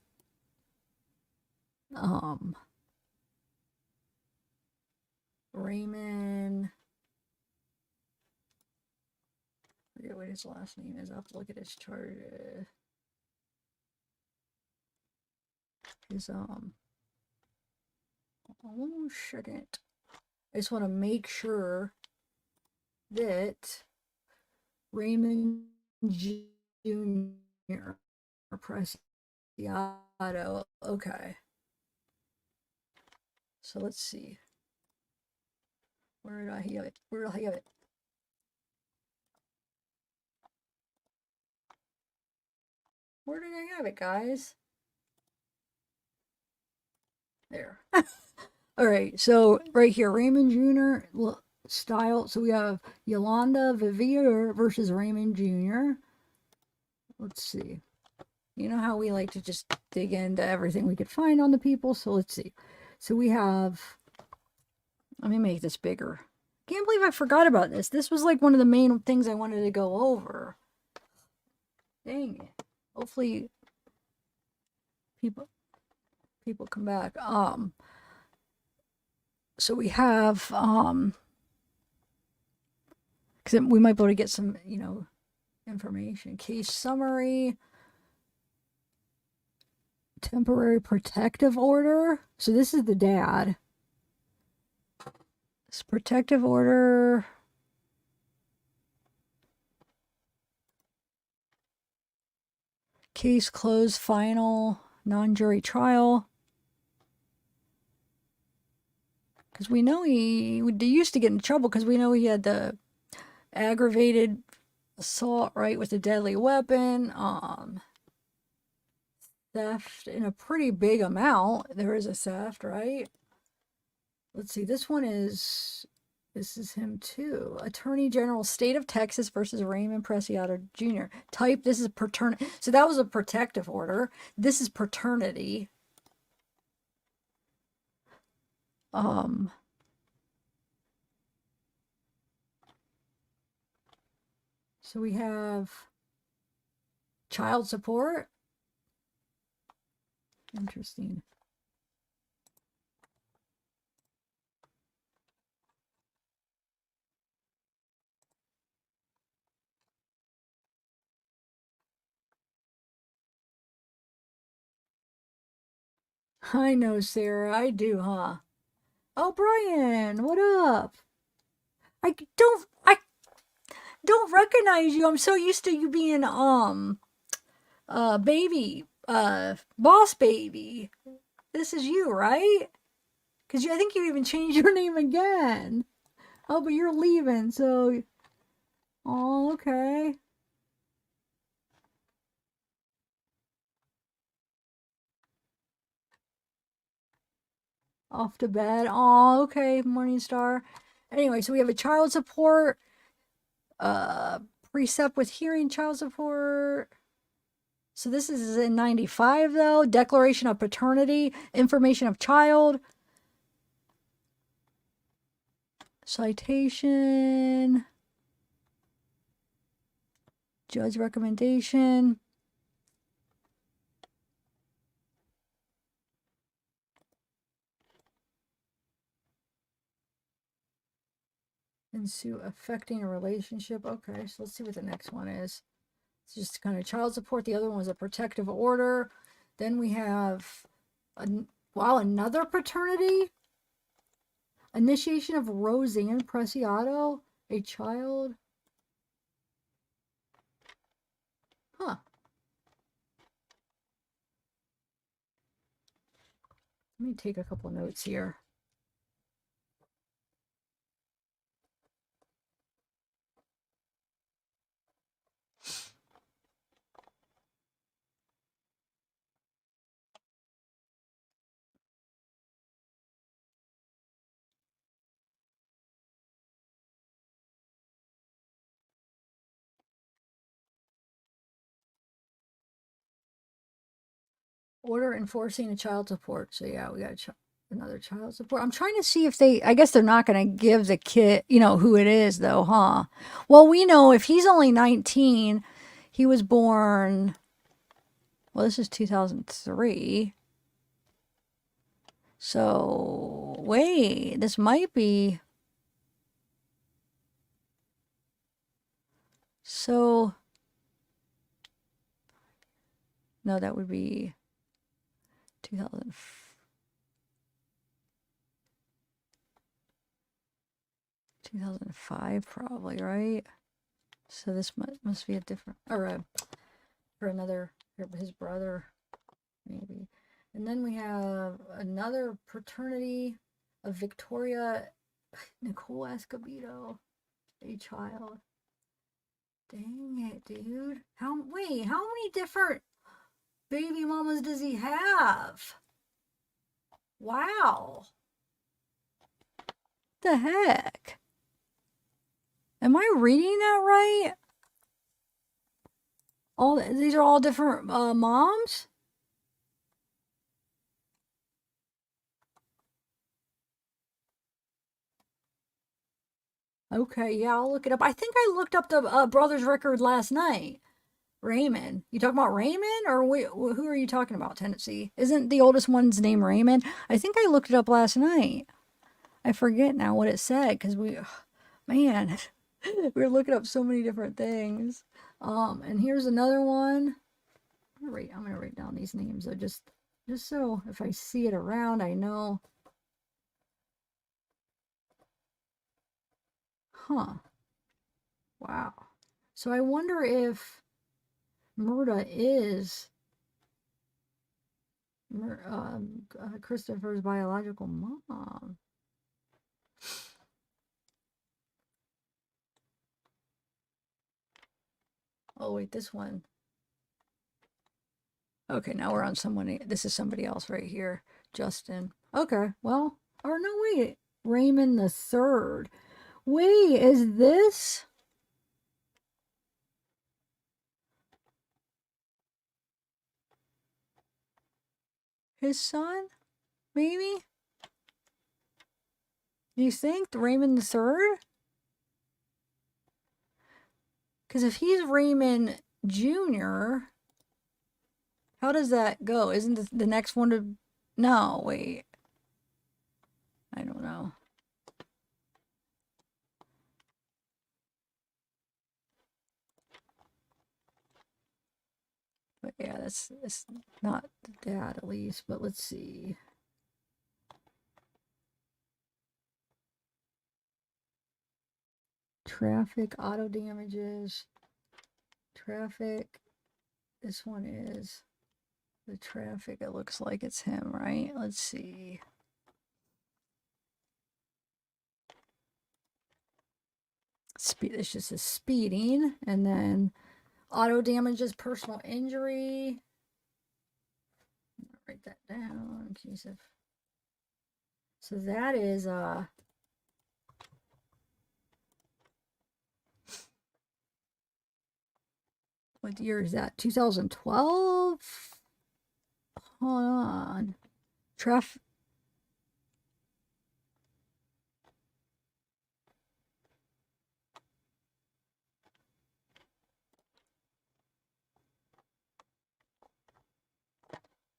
S1: Raymond. I forget what his last name is. I'll have to look at his chart. His oh second. I just want to make sure that Raymond Jr. or Preciado. Okay. So let's see. Where did I have it? Where did I have it? Where did I have it, guys? There. All right. So right here, Raymond Jr. style. So we have Yolanda Vivier versus Raymond Jr. Let's see. You know how we like to just dig into everything we could find on the people. So let's see. So we have, let me make this bigger. Can't believe I forgot about this. This was like one of the main things I wanted to go over. Dang it. Hopefully people come back. So we have, because we might be able to get some, information. Case summary. Temporary protective order. So this is the dad. This protective order. Case closed, final, non-jury trial. Because we know he used to get in trouble because we know he had the aggravated assault, right, with a deadly weapon, theft in a pretty big amount. There is a theft, right? Let's see, this is him too. Attorney General, State of Texas versus Raymond Preciado Jr. Type, this is paternity. So that was a protective order. This is paternity. So we have child support. Interesting. I know, Sarah. I do, huh? Oh, Brian, what up? I don't recognize you. I'm so used to you being baby, boss baby. This is you, right? Because I think you even changed your name again. Oh, but you're leaving, so. Oh, okay. Off to bed. Oh, okay, Morningstar. Anyway, so we have a child support, precept with hearing child support. So this is in 95 though. Declaration of paternity, information of child. Citation. Judge recommendation. Ensue affecting a relationship. Okay, so let's see what the next one is. It's just kind of child support. The other one was a protective order. Then we have, another paternity. Initiation of Roseanne Preciado, a child. Huh. Let me take a couple notes here. Order enforcing a child support. So yeah, we got another child support. I'm trying to see if I guess they're not going to give the kid, who it is though, huh? Well, we know if he's only 19, he was born, well, this is 2003. So, wait, this might be, so, no, that would be 2005 probably, right? So this must be a different, or another, his brother, maybe. And then we have another paternity of Victoria Nicole Escobedo, a child. Dang it, dude. How many different baby mamas does he have? Wow. The heck? Am I reading that right? These are all different moms? Okay, yeah, I'll look it up. I think I looked up the brother's record last night. Raymond. You talking about Raymond, or who are you talking about, Tennessee? Isn't the oldest one's name Raymond? I think I looked it up last night. I forget now what it said, because man, we were looking up so many different things. And here's another one. I'm gonna write down these names, though, just so if I see it around, I know. Huh. Wow. So I wonder if Murda is Christopher's biological mom. Oh, wait, this one. Okay, now we're on someone. This is somebody else right here. Justin. Okay, well, or no, wait. Raymond the Third. Wait, is this? His son? Maybe? Do you think Raymond the Third? Because if he's Raymond Jr., how does that go? Isn't the next one to... No, wait. I don't know. But yeah, it's not the dad at least, but let's see. Traffic, auto damages, traffic. This one is the traffic. It looks like it's him, right? Let's see. It's just a speeding, and then auto damages, personal injury. Write that down. So that is what year is that? 2012? Hold on. Traffic.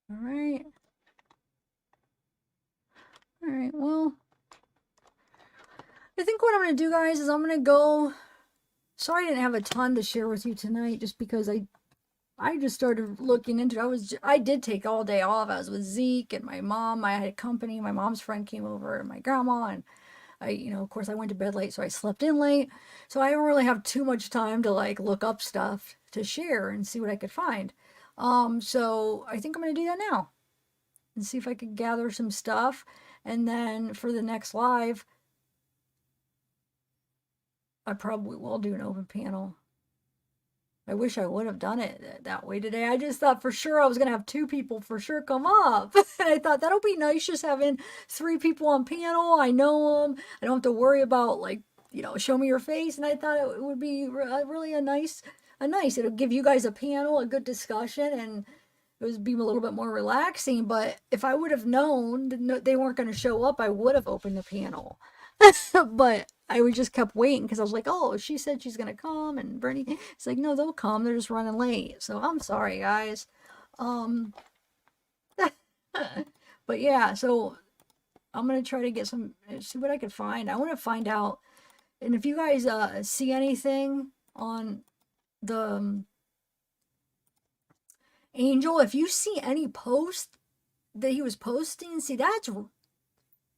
S1: All right. All right, well, I think what I'm going to do, guys, is I'm going to go. Sorry I didn't have a ton to share with you tonight, just because I just started looking into it. I did take all day off. I was with Zeke and my mom. I had company. My mom's friend came over, and my grandma, and of course I went to bed late, so I slept in late. So I don't really have too much time to look up stuff to share and see what I could find. So I think I'm going to do that now and see if I could gather some stuff. And then for the next live, I probably will do an open panel. I wish I would have done it that way today. I just thought for sure I was going to have 2 people for sure come up. And I thought that'll be nice, just having 3 people on panel. I know them. I don't have to worry about show me your face. And I thought it would be really a nice, it'll give you guys a panel, a good discussion. And it was be a little bit more relaxing. But if I would have known that they weren't going to show up, I would have opened the panel. But I would just kept waiting because I was like, oh, she said she's going to come. And Bernie, it's like, no, they'll come. They're just running late. So I'm sorry, guys. But yeah, so I'm going to try to get some, see what I could find. I want to find out. And if you guys see anything on the Angel, if you see any post that he was posting, see, that's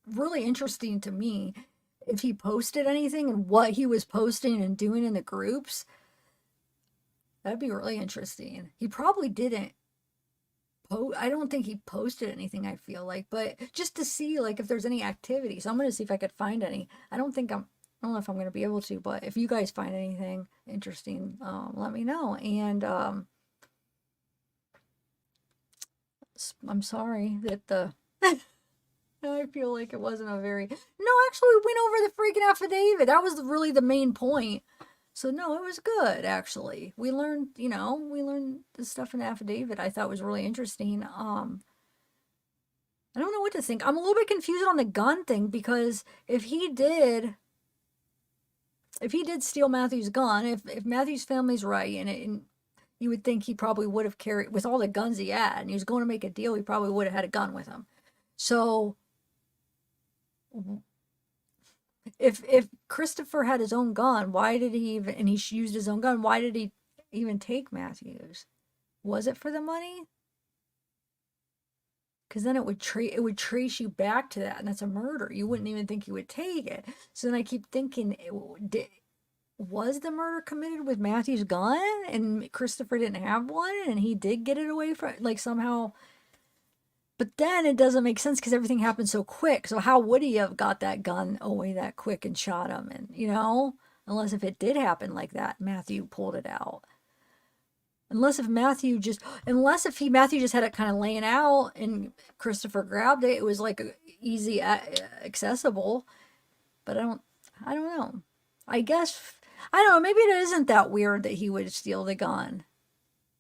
S1: really interesting to me. If he posted anything and what he was posting and doing in the groups, that'd be really interesting. He probably didn't I don't think he posted anything, I feel like, but just to see like if there's any activity. So I'm going to see if I could find any. I don't know if I'm going to be able to, but if you guys find anything interesting, let me know. And I'm sorry that I feel like it wasn't a very... No, actually, we went over the freaking affidavit. That was really the main point. So, no, it was good, actually. We learned, we learned the stuff in the affidavit I thought was really interesting. I don't know what to think. I'm a little bit confused on the gun thing because if he did steal Matthew's gun, if Matthew's family's right, and you would think he probably would have carried, with all the guns he had, and he was going to make a deal, he probably would have had a gun with him. So... If Christopher had his own gun, why did he even, and he used his own gun, why did he even take Matthew's? Was it for the money? Because then it would trace you back to that, and that's a murder. You wouldn't even think he would take it. So then I keep thinking, was the murder committed with Matthew's gun, and Christopher didn't have one, and he did get it away from, like, somehow... But then it doesn't make sense because everything happened so quick. So how would he have got that gun away that quick and shot him? And, unless if it did happen like that, Matthew pulled it out. Unless if Matthew just had it kind of laying out and Christopher grabbed it, it was like easy accessible. But I don't know. I guess, I don't know, maybe it isn't that weird that he would steal the gun.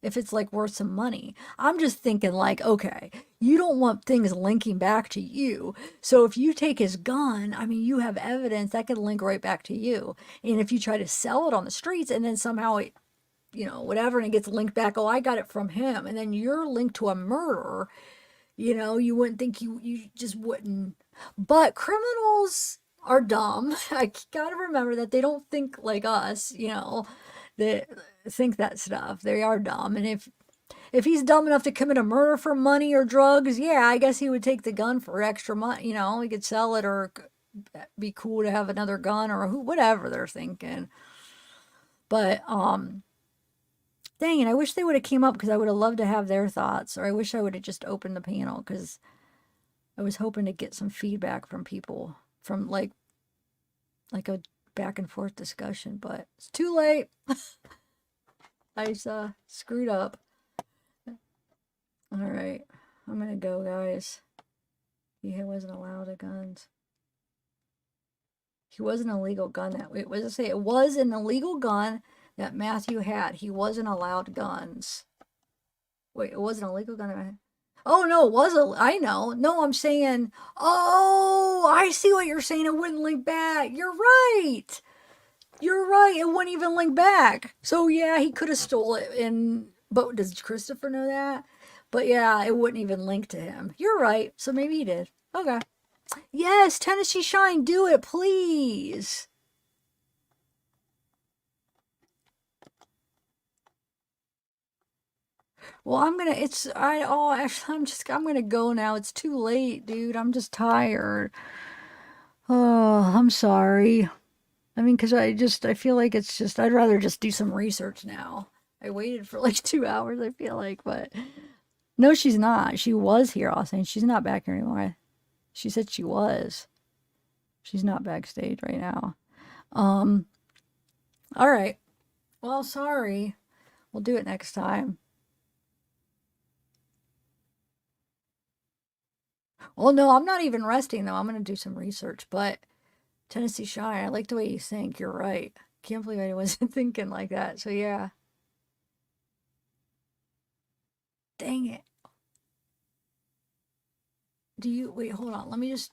S1: If it's like worth some money. I'm just thinking like, okay, you don't want things linking back to you. So if you take his gun, I mean, you have evidence that could link right back to you. And if you try to sell it on the streets and then somehow it, whatever, and it gets linked back, oh, I got it from him. And then you're linked to a murder, you wouldn't think you just wouldn't. But criminals are dumb. I gotta remember that they don't think like us, that think that stuff. They are dumb. And if he's dumb enough to commit a murder for money or drugs, yeah, I guess he would take the gun for extra money. He could sell it, or be cool to have another gun, or whatever they're thinking. But dang it, I wish they would have came up because I would have loved to have their thoughts. Or I wish I would have just opened the panel because I was hoping to get some feedback from people, from like a back and forth discussion, but it's too late. I screwed up. All right, I'm gonna go, guys. He wasn't allowed a guns. He was an illegal gun that way. What does it say? It was an illegal gun that Matthew had. He wasn't allowed guns. Wait, it was an illegal gun. Oh no, it was I know. No, I'm saying, oh, I see what you're saying. It wouldn't link back. You're right. You're right. It wouldn't even link back. So yeah, he could have stole it. But does Christopher know that? But yeah, it wouldn't even link to him. You're right. So maybe he did. Okay. Yes, Tennessee Shine, do it, please. Well, I'm gonna go now. It's too late, dude. I'm just tired. Oh, I'm sorry. I mean, because I feel like I'd rather just do some research now. I waited for like 2 hours, I feel like, but no, she's not. She was here, Austin. She's not back here anymore. She said she was. She's not backstage right now. All right. Well, sorry. We'll do it next time. Well, no, I'm not even resting, though. I'm going to do some research, but Tennessee Shine, I like the way you think. You're right. Can't believe I wasn't thinking like that. So, yeah. Dang it. do you, wait, hold on. Let me just,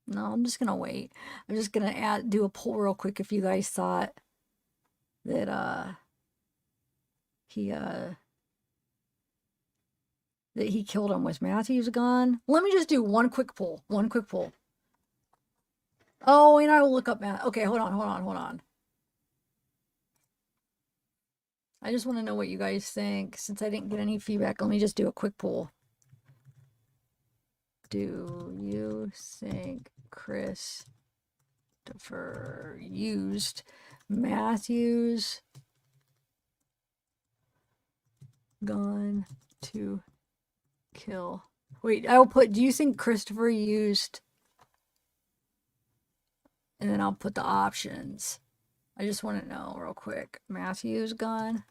S1: no, I'm just going to wait. I'm just going to do a poll real quick if you guys thought that, that he killed him with Matthew's gun. Let me just do one quick poll. One quick poll. Oh, and I will look up Matt. Okay, hold on. I just want to know what you guys think. Since I didn't get any feedback, let me just do a quick poll. Do you think Christopher used Matthew's gun to kill? Wait, I'll put, do you think Christopher used, and then I'll put the options. I just want to know real quick. Matthew's gun.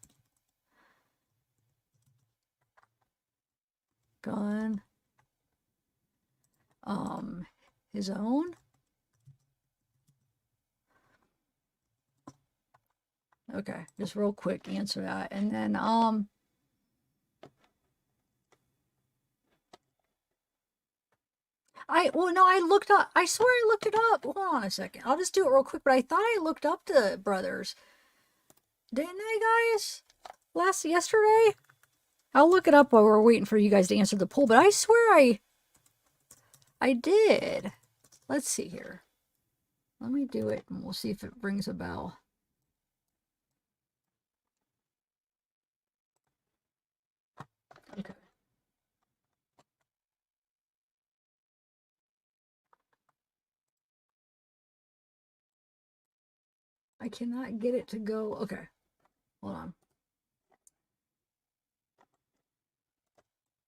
S1: His own. Okay, just real quick answer that. And then, I looked up, I swear I looked it up. Hold on a second. I'll just do it real quick, but I thought I looked up the brothers. Didn't I, guys? Yesterday? I'll look it up while we're waiting for you guys to answer the poll, but I swear I did. Let's see here. Let me do it and we'll see if it rings a bell. Okay. I cannot get it to go. Okay. Hold on.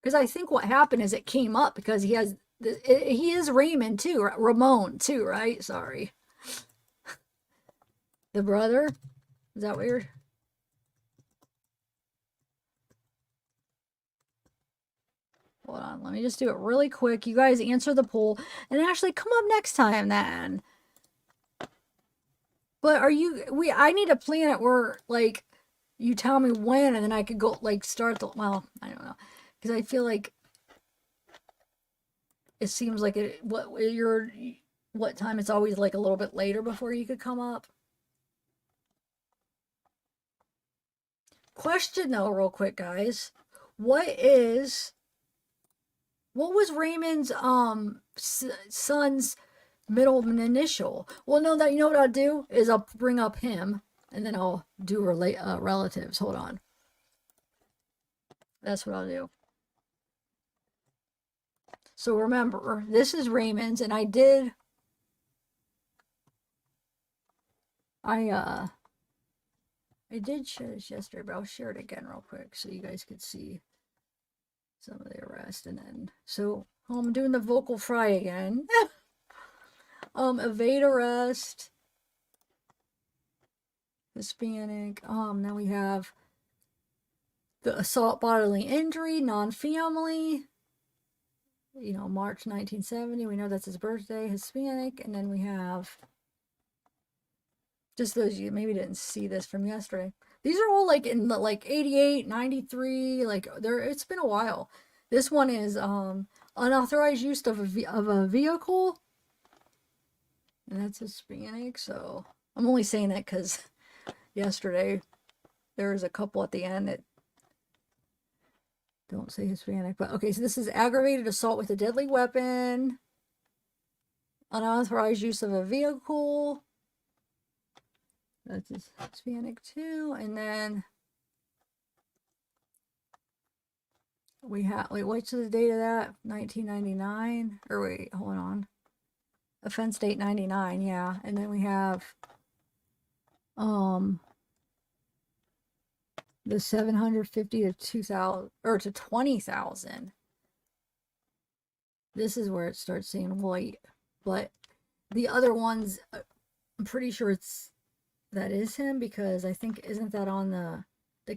S1: Because I think what happened is it came up because he is Raymond too, Ramon too, right? Sorry. The brother? Is that weird? Hold on, let me just do it really quick. You guys answer the poll and actually come up next time then. But I need a plan it where like you tell me when and then I could go like start the, well, I don't know. Because I feel like it seems like what time it's always like a little bit later before you could come up. Question though, real quick, guys. What was Raymond's son's middle initial? Well, no, that you know what I'll do is I'll bring up him and then I'll do relatives. Hold on. That's what I'll do. So remember, this is Raymond's, and I did share this yesterday, but I'll share it again real quick so you guys could see some of the arrest. And then, so I'm doing the vocal fry again. Evade arrest, Hispanic. Now we have the assault bodily injury, non-family. You know, March 1970. We know that's his birthday, Hispanic. And then we have just those you maybe didn't see this from yesterday. These are all like in the like 88, 93, like it's been a while. This one is unauthorized use of a vehicle. And that's Hispanic, so I'm only saying that because yesterday there was a couple at the end that don't say Hispanic, but okay, so this is aggravated assault with a deadly weapon, unauthorized use of a vehicle. That's Hispanic too. And then we have, wait, what's the date of that? 1999, or wait, hold on. Offense date 99, yeah. And then we have the 750 to 2,000 or to 20,000. This is where it starts saying white, but the other ones, I'm pretty sure that is him, because I think, isn't that on the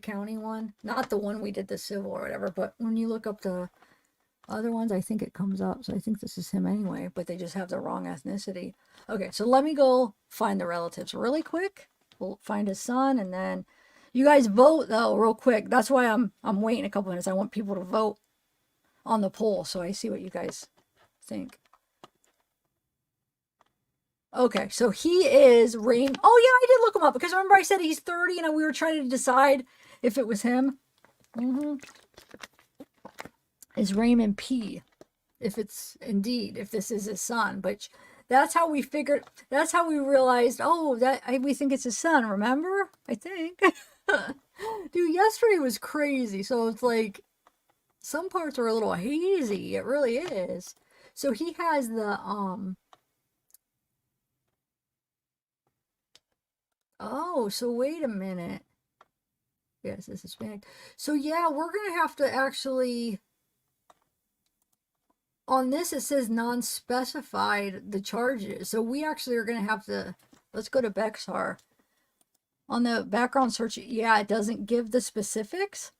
S1: county one? Not the one we did the civil or whatever, but when you look up the other ones, I think it comes up. So I think this is him anyway, but they just have the wrong ethnicity. Okay, so let me go find the relatives really quick. We'll find his son, and then you guys vote though real quick. That's why I'm waiting a couple minutes. I want people to vote. on the poll, so I see what you guys think. Okay, so he is Raymond. Oh yeah, I did look him up because remember I said he's 30 and we were trying to decide if it was him. Is Raymond P. If it's indeed, if this is his son. But that's how we figured, that's how we realized, oh, we think it's his son, remember? I think. Dude, yesterday was crazy. So it's like, some parts are a little hazy. It really is. So he has the, oh, so wait a minute. Yes, this is Hispanic. So yeah, we're going to have to actually, on this it says non-specified the charges. So we actually are going to have to, let's go to Bexar. On the background search, yeah, it doesn't give the specifics.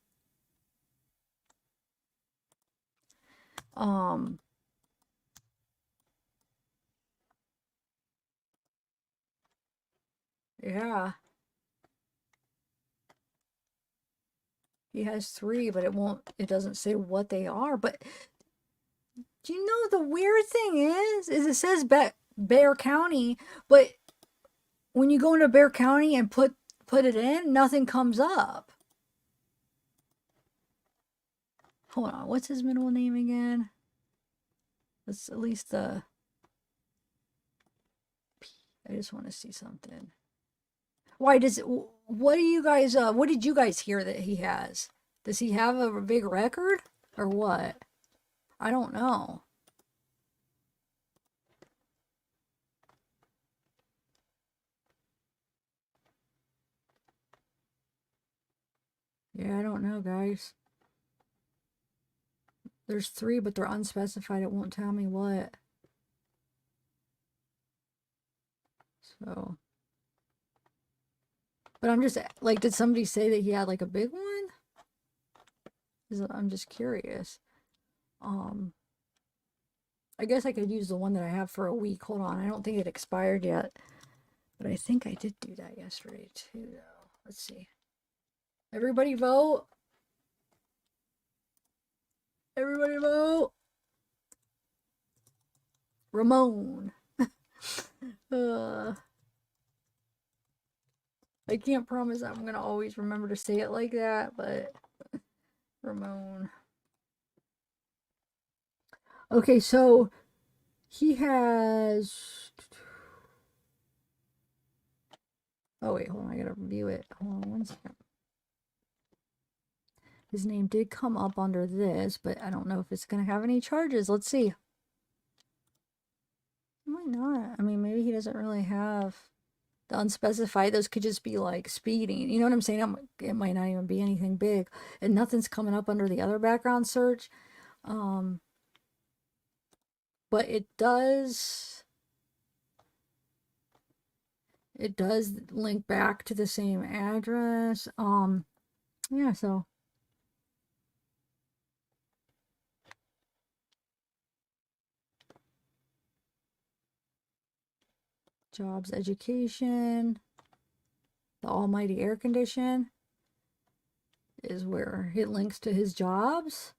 S1: Yeah. He has 3, but it doesn't say what they are. But do you know the weird thing is it says Bexar County, but when you go into Bexar County and put it in, nothing comes up. Hold on, what's his middle name again? That's at least the. I just want to see something. Why does it? What do you guys? What did you guys hear that he has? Does he have a big record or what? I don't know. Yeah, I don't know, guys. There's 3, but they're unspecified. It won't tell me what. So. But I'm just, like, did somebody say that he had, like, a big one? I'm just curious. I guess I could use the one that I have for a week. Hold on. I don't think it expired yet. But I think I did do that yesterday, too, though. Let's see. Everybody vote. Everybody vote. Ramon. I can't promise I'm going to always remember to say it like that, but Ramon. Okay, so he has. Oh, wait, hold on. I got to review it. Hold on 1 second. His name did come up under this, but I don't know if it's going to have any charges. Let's see. It might not. I mean, maybe he doesn't really have the unspecified. Those could just be like speeding. You know what I'm saying? It might not even be anything big. And nothing's coming up under the other background search. But it does link back to the same address. Yeah, so. Jobs, education, the almighty air condition is where it links to his jobs.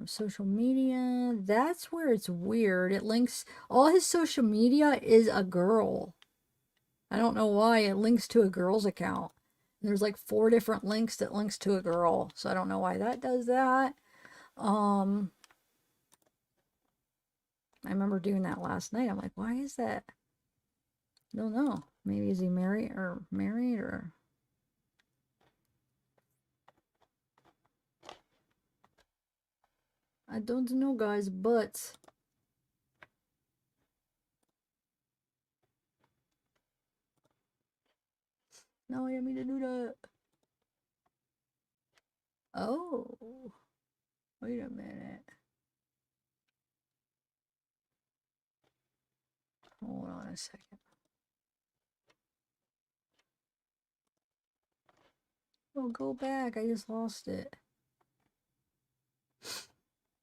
S1: Social media, that's where it's weird. It links, all his social media is a girl. I don't know why it links to a girl's account. There's like 4 different links that links to a girl. So I don't know why that does that. I remember doing that last night. I'm like, why is that? I don't know. Maybe is he married or I don't know, guys, but no, I didn't mean to do that. Oh, wait a minute. Hold on a second. Oh, go back. I just lost it.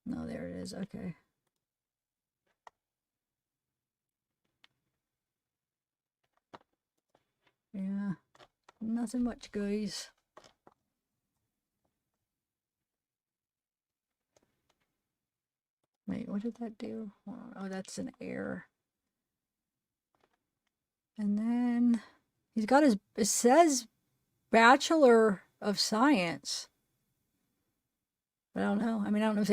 S1: No, there it is. Okay. Yeah. Nothing much, guys. Wait, what did that do? Oh, that's an error. And then he's got his, it says Bachelor of Science. I don't know. I mean, I don't know if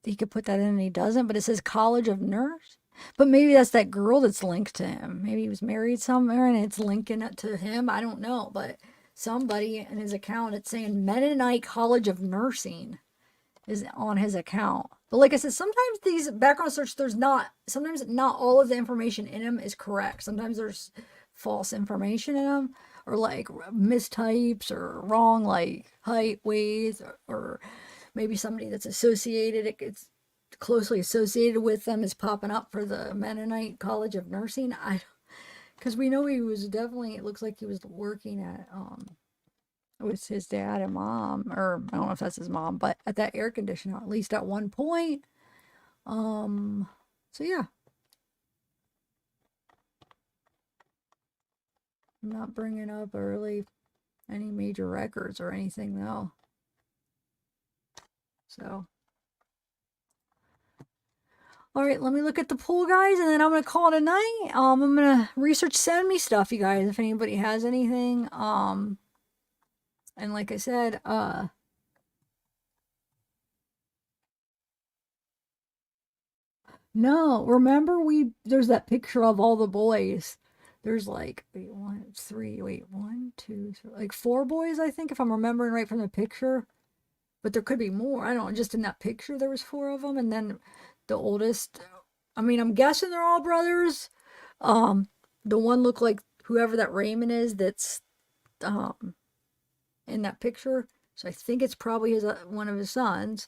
S1: he could put that in and he doesn't, but it says College of Nurse. But maybe that's that girl that's linked to him. Maybe he was married somewhere and it's linking it to him. I don't know. But somebody in his account, it's saying Mennonite College of Nursing is on his account. But like I said, sometimes these background search, sometimes not all of the information in them is correct. Sometimes there's false information in them, or like mistypes or wrong like height, weight, or maybe somebody that's associated, it gets closely associated with them is popping up for the Mennonite College of Nursing. Because we know he was definitely, it looks like he was working at, with his dad and mom, or I don't know if that's his mom, but at that air conditioner, at least at one point. So yeah. I'm not bringing up early any major records or anything though. So. All right, let me look at the pool, guys, and then I'm going to call it a night. I'm going to research, send me stuff, you guys, if anybody has anything. And like I said, no, remember there's that picture of all the boys. There's like, wait, 1, 2, 3, like 4 boys, I think, if I'm remembering right from the picture. But there could be more. I don't know, just in that picture there was 4 of them, and then the oldest, I mean, I'm guessing they're all brothers. The one looked like whoever that Raymond is that's in that picture. So I think it's probably one of his sons.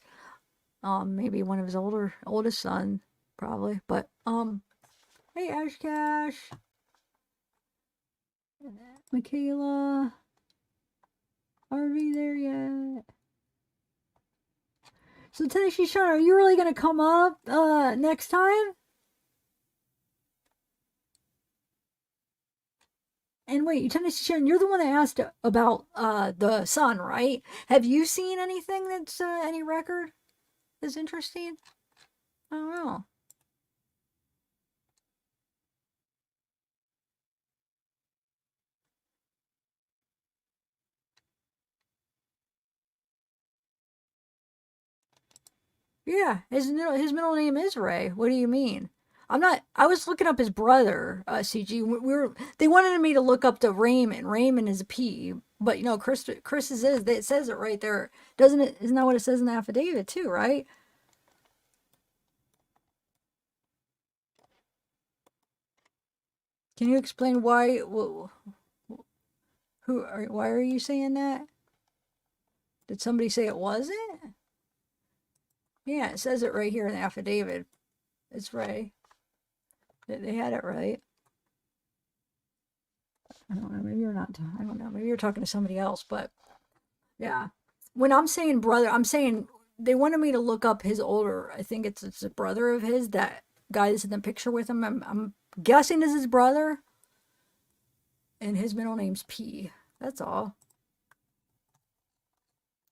S1: Maybe one of his oldest son, probably. But hey Ash Cash. Michaela. Are we there yet? So Tennessee Sean, are you really gonna come up next time? And wait, Tennessee Sean, you're the one that asked about the son, right? Have you seen anything that's any record that's interesting? I don't know. Yeah, his middle name is Ray. What do you mean? I was looking up his brother, CG. They wanted me to look up the Raymond. Raymond is a P, but you know, Chris's is. It says it right there, doesn't it? Isn't that what it says in the affidavit too, right? Can you explain why? Why are you saying that? Did somebody say it wasn't? Yeah, it says it right here in the affidavit. It's Ray. They had it right. I don't know. Maybe you're not. I don't know. Maybe you're talking to somebody else. But yeah, when I'm saying brother, I'm saying they wanted me to look up his older. I think it's a brother of his. That guy that's in the picture with him. I'm guessing is his brother. And his middle name's P. That's all.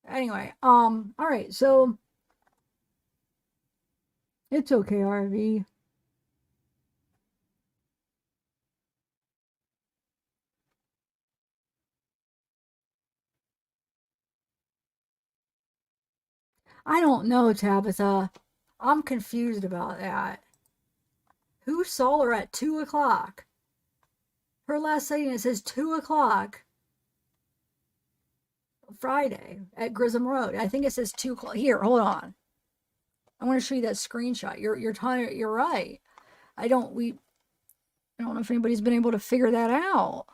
S1: Anyway, all right. So it's okay, RV. I don't know, Tabitha. I'm confused about that. Who saw her at 2 o'clock? Her last sighting, it says 2 o'clock Friday at Grissom Road. I think it says 2 o'clock. Here, hold on. I want to show you that screenshot. You're right. I don't know if anybody's been able to figure that out.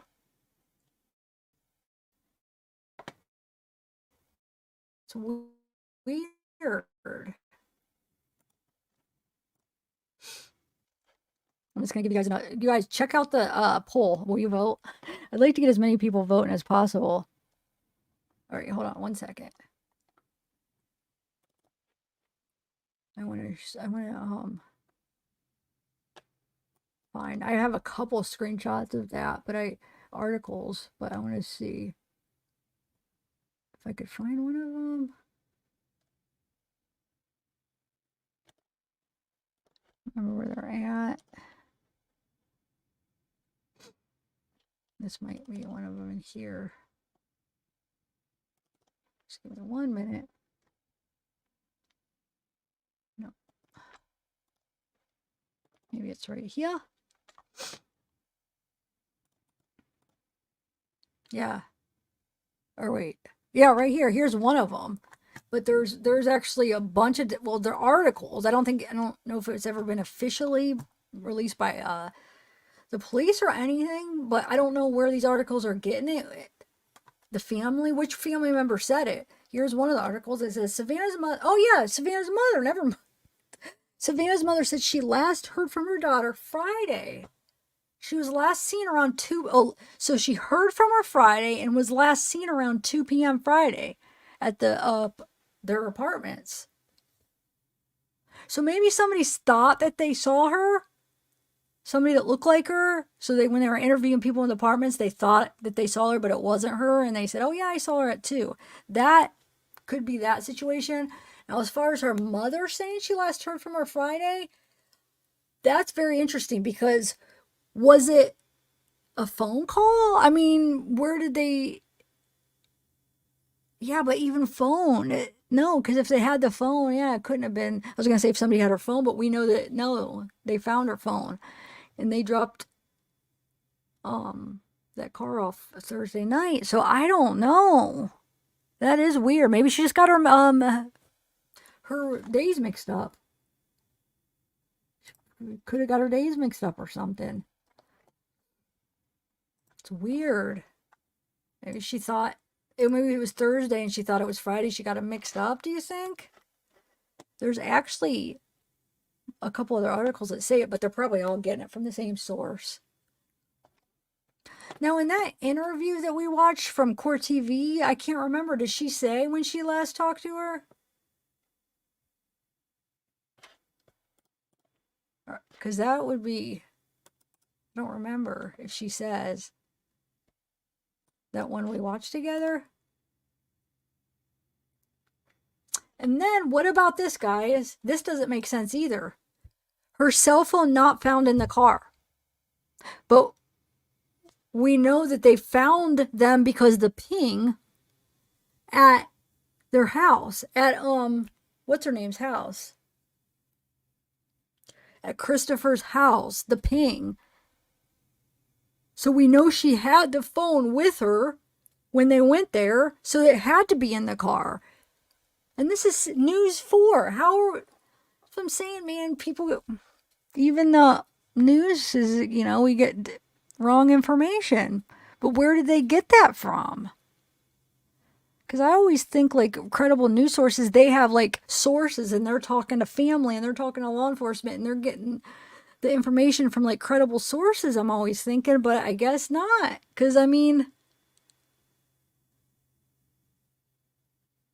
S1: It's weird. I'm just gonna give you guys you guys check out the poll. Will you vote? I'd like to get as many people voting as possible. All right, hold on 1 second. I want to find. I have a couple screenshots of that, but articles, but I want to see if I could find one of them. Remember where they're at. This might be one of them in here. Just give me 1 minute. No. Maybe it's right here. Yeah. Or wait. Yeah, right here. Here's one of them. But there's actually a bunch of, well, they're articles. I don't know if it's ever been officially released by the police or anything, but I don't know where these articles are getting it. The family, which family member said it? Here's one of the articles. It says Savanah's mother. Oh yeah, Savanah's mother. Never mind. Savannah's mother said she last heard from her daughter Friday. She was last seen around 2. Oh, so she heard from her Friday and was last seen around 2 p.m. Friday at their apartments. So maybe somebody thought that they saw her. Somebody that looked like her. So when they were interviewing people in the apartments, they thought that they saw her, but it wasn't her. And they said, oh yeah, I saw her at 2. That could be that situation. Now, as far as her mother saying she last heard from her Friday, that's very interesting because was it a phone call? I mean, where did they... Yeah, but even phone. No, because if they had the phone, yeah, it couldn't have been... I was going to say if somebody had her phone, but we know that, no, they found her phone. And they dropped that car off Thursday night. So I don't know. That is weird. Maybe she just got her days mixed up. Could have got her days mixed up or something. It's weird. Maybe she thought, maybe it was Thursday and she thought it was Friday. She got it mixed up, do you think? There's actually a couple other articles that say it, but they're probably all getting it from the same source. Now, in that interview that we watched from Court TV, I can't remember. Did she say when she last talked to her? Because that would be, I don't remember if she says that one we watched together. And then what about this, guys? This doesn't make sense either. Her cell phone not found in the car. But we know that they found them because the ping at their house, at what's her name's house? At Christopher's house, the ping. So we know she had the phone with her when they went there, so it had to be in the car. And this is News 4. That's what I'm saying, man. People, even the news is, we get wrong information. But where did they get that from? Because I always think, like, credible news sources, they have, like, sources, and they're talking to family, and they're talking to law enforcement, and they're getting the information from, like, credible sources, I'm always thinking, but I guess not. Because, I mean,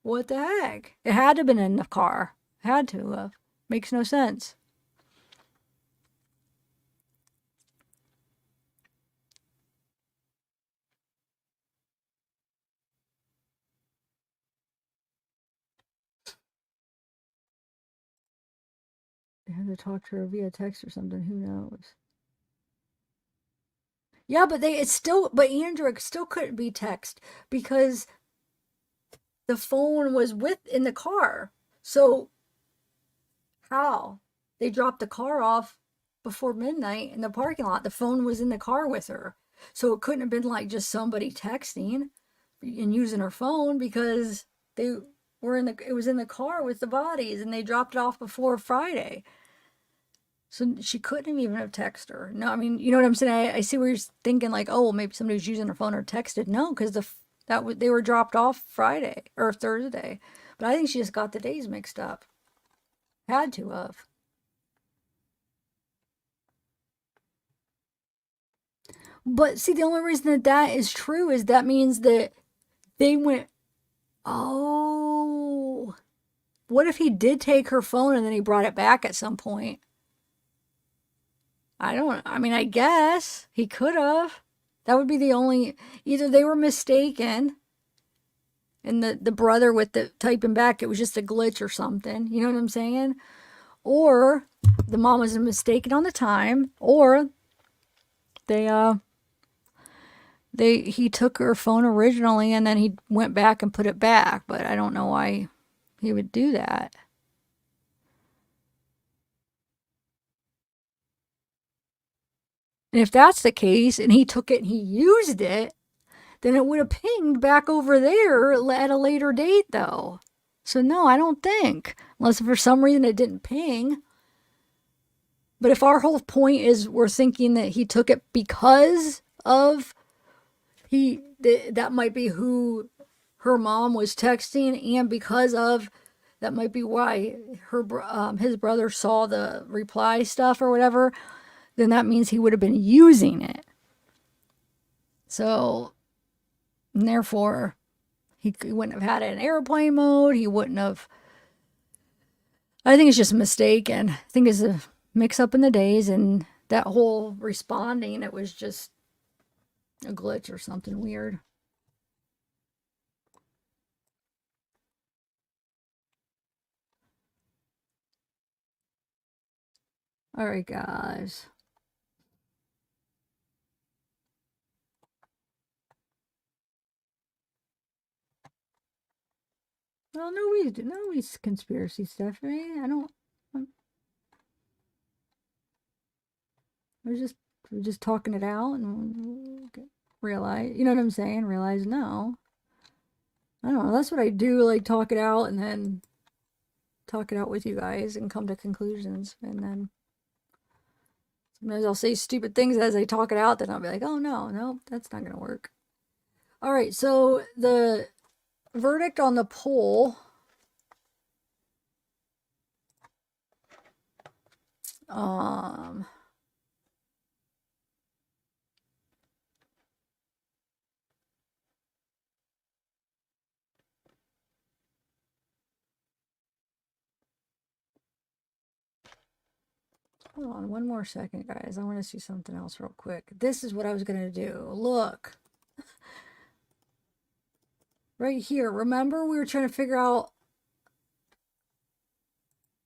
S1: what the heck? It had to have been in the car. Had to have. Makes no sense. They had to talk to her via text or something. Who knows? Yeah, but but Andrew, it still couldn't be text because the phone was in the car. So how? They dropped the car off before midnight in the parking lot. The phone was in the car with her. So it couldn't have been like just somebody texting and using her phone because it was in the car with the bodies and they dropped it off before Friday. So she couldn't even have texted her. No, I mean, you know what I'm saying? I see where you're thinking like, oh, well, maybe somebody was using her phone or texted. No, because they were dropped off Friday or Thursday. But I think she just got the days mixed up. Had to have. But see, the only reason that is true is that means that they went, oh, what if he did take her phone and then he brought it back at some point? I guess he could have. That would be the only, either they were mistaken and the brother with the typing back, it was just a glitch or something. You know what I'm saying? or the mom was mistaken on the time, or he took her phone originally and then he went back and put it back, but I don't know why he would do that. And if that's the case and he took it and he used it, then it would have pinged back over there at a later date though. So no, I don't think, unless for some reason it didn't ping. But if our whole point is we're thinking that he took it because of that might be who her mom was texting, and because of that might be why his brother saw the reply stuff or whatever, then that means he would have been using it. So, and therefore, he wouldn't have had it in airplane mode. He wouldn't have. I think it's just a mistake, and I think it's a mix up in the days, and that whole responding, it was just a glitch or something weird. All right, guys. Well, nobody's conspiracy stuff, right? We're just talking it out and realize, you know what I'm saying? Realize, no. I don't know. That's what I do, like talk it out and then talk it out with you guys and come to conclusions. And then sometimes I'll say stupid things as I talk it out, then I'll be like, oh no, that's not going to work. All right, so the verdict on the poll. Hold on one more second, guys. I want to see something else real quick. This is what I was going to do. Look. Right here. Remember we were trying to figure out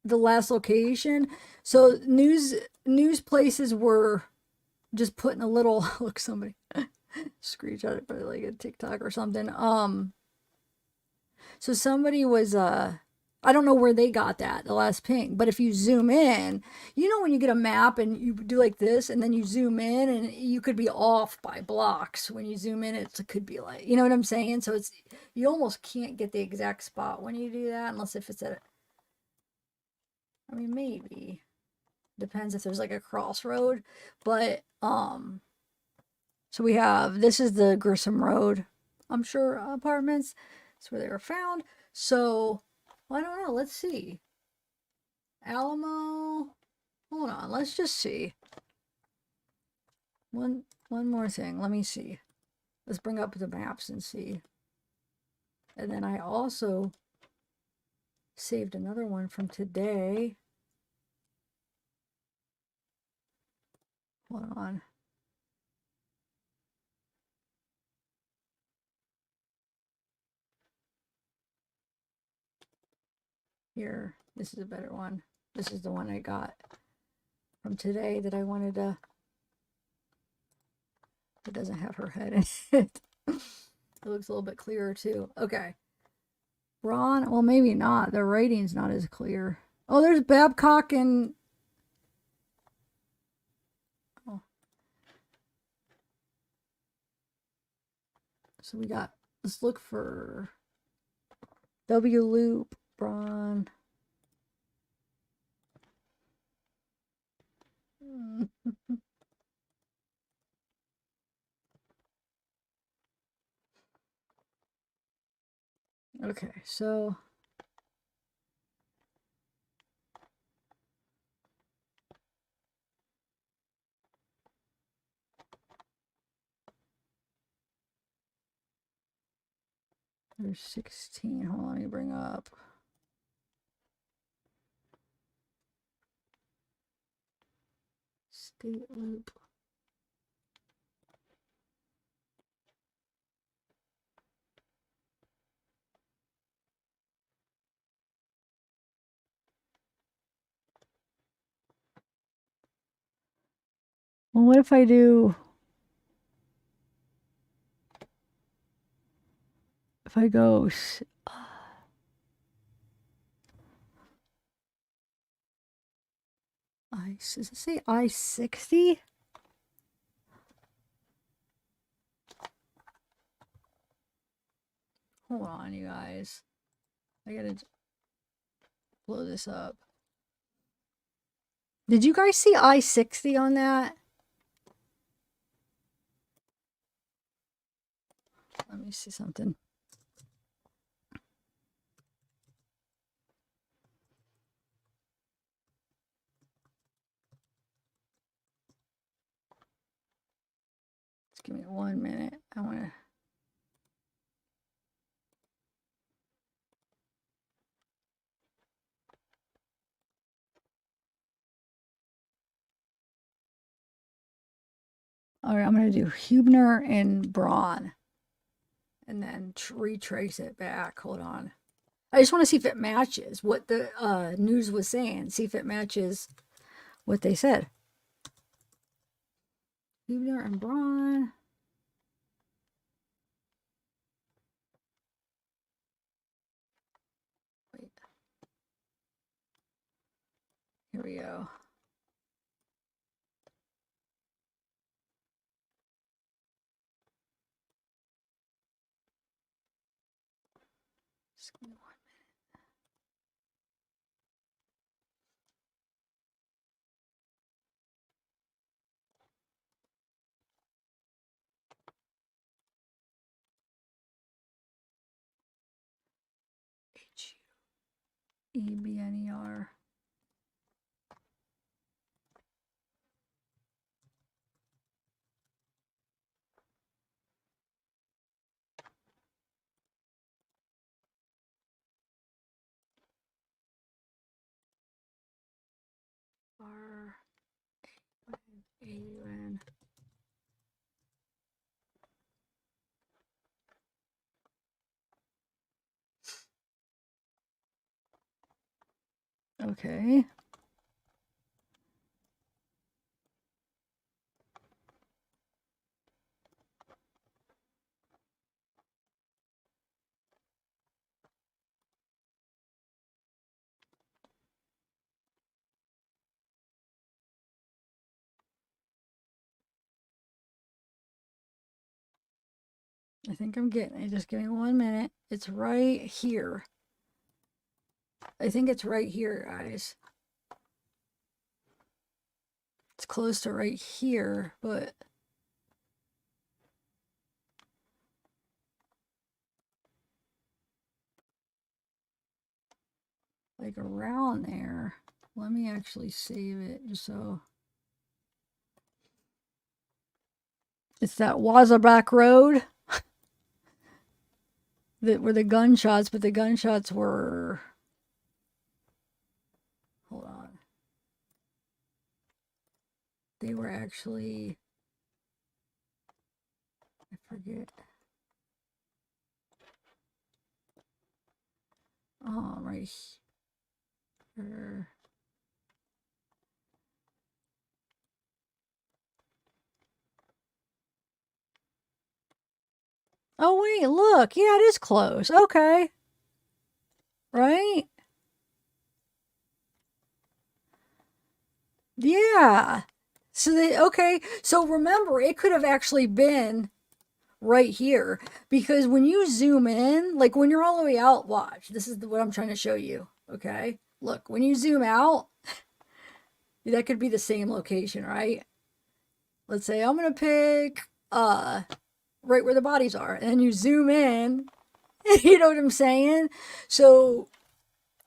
S1: the last location? So news places were just putting a little, look, somebody screenshot it, probably like a TikTok or something. So somebody was, I don't know where they got that, the last ping, but if you zoom in, you know when you get a map and you do like this and then you zoom in and you could be off by blocks. When you zoom in, it could be like, you know what I'm saying? So it's, you almost can't get the exact spot when you do that unless if it's at, I mean, maybe. Depends if there's like a crossroad, but, so we have, this is the Grissom Road, I'm sure, apartments. That's where they were found. So, well, I don't know. Let's see. Alamo. Hold on. Let's just see. One more thing. Let me see. Let's bring up the maps and see. And then I also saved another one from today. Hold on. Here. This is a better one. This is the one I got from today that I wanted to. It doesn't have her head in it. It looks a little bit clearer too. Okay. Ron, well, maybe not. The rating's not as clear. Oh, there's Babcock and... Oh. So we got... Let's look for... W Loop, Braun. Okay, so... There's 16. Hold on, let me bring up. State Loop. Well, what if I do... If I go... Does it say I-60? Hold on, you guys. I gotta blow this up. Did you guys see I-60 on that? Let me see something. Just give me 1 minute. I want to... All right, I'm going to do Hubner and Braun. And then retrace it back. Hold on. I just want to see if it matches what the news was saying. See if it matches what they said. Hubner and Braun. Wait. Here we go. Just give me 1 minute. H-U-E-B-N-E-R. R-A-U-N. Okay. I think I'm getting it. Just give me 1 minute. It's right here. I think it's right here, guys. It's close to right here, but like around there. Let me actually save it just so. It's that Wasserback Road that were the gunshots, but the gunshots were. Hold on. They were actually. I forget. Oh, right here. Oh, wait, look. Yeah, it is close. Okay. Right? Yeah. So they, okay. So remember, it could have actually been right here because when you zoom in, like when you're all the way out, watch. This is what I'm trying to show you. Okay. Look, when you zoom out, that could be the same location, right? Let's say I'm going to pick, right where the bodies are, and then you zoom in. You know what I'm saying? So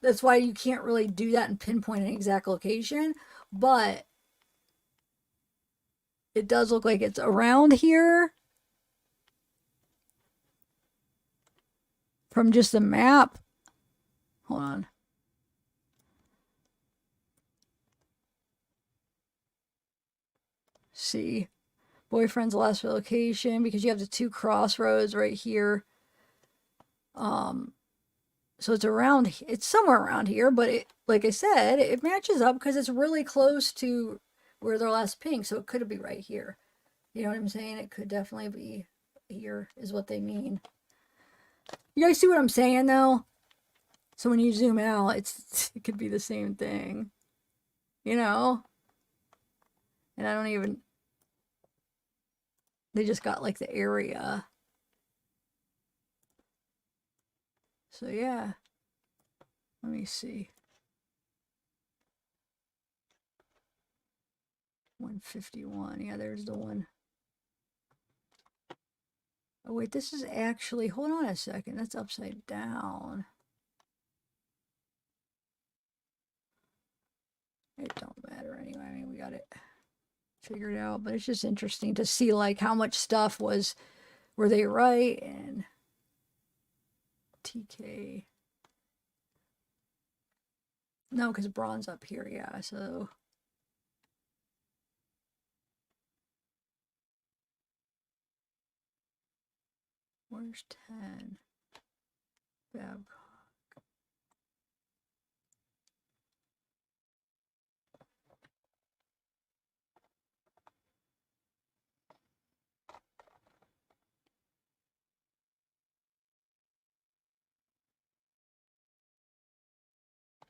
S1: that's why you can't really do that and pinpoint an exact location, but it does look like it's around here from just the map. Hold on. See, boyfriend's last location, because you have the two crossroads right here. So it's around, it's somewhere around here, but it, like I said, it matches up because it's really close to where they're less pink. So it could be right here. You know what I'm saying? It could definitely be here is what they mean. You guys see what I'm saying though? So when you zoom out, it could be the same thing. You know? And I don't even, they just got like the area. So yeah. Let me see. 151. Yeah, there's the one. Oh wait, this is actually, hold on a second. That's upside down. It don't matter anyway. I mean, we got it figured out, but it's just interesting to see like how much stuff were they right? And TK. No, because bronze up here, yeah, so. Where's 10? Babcock.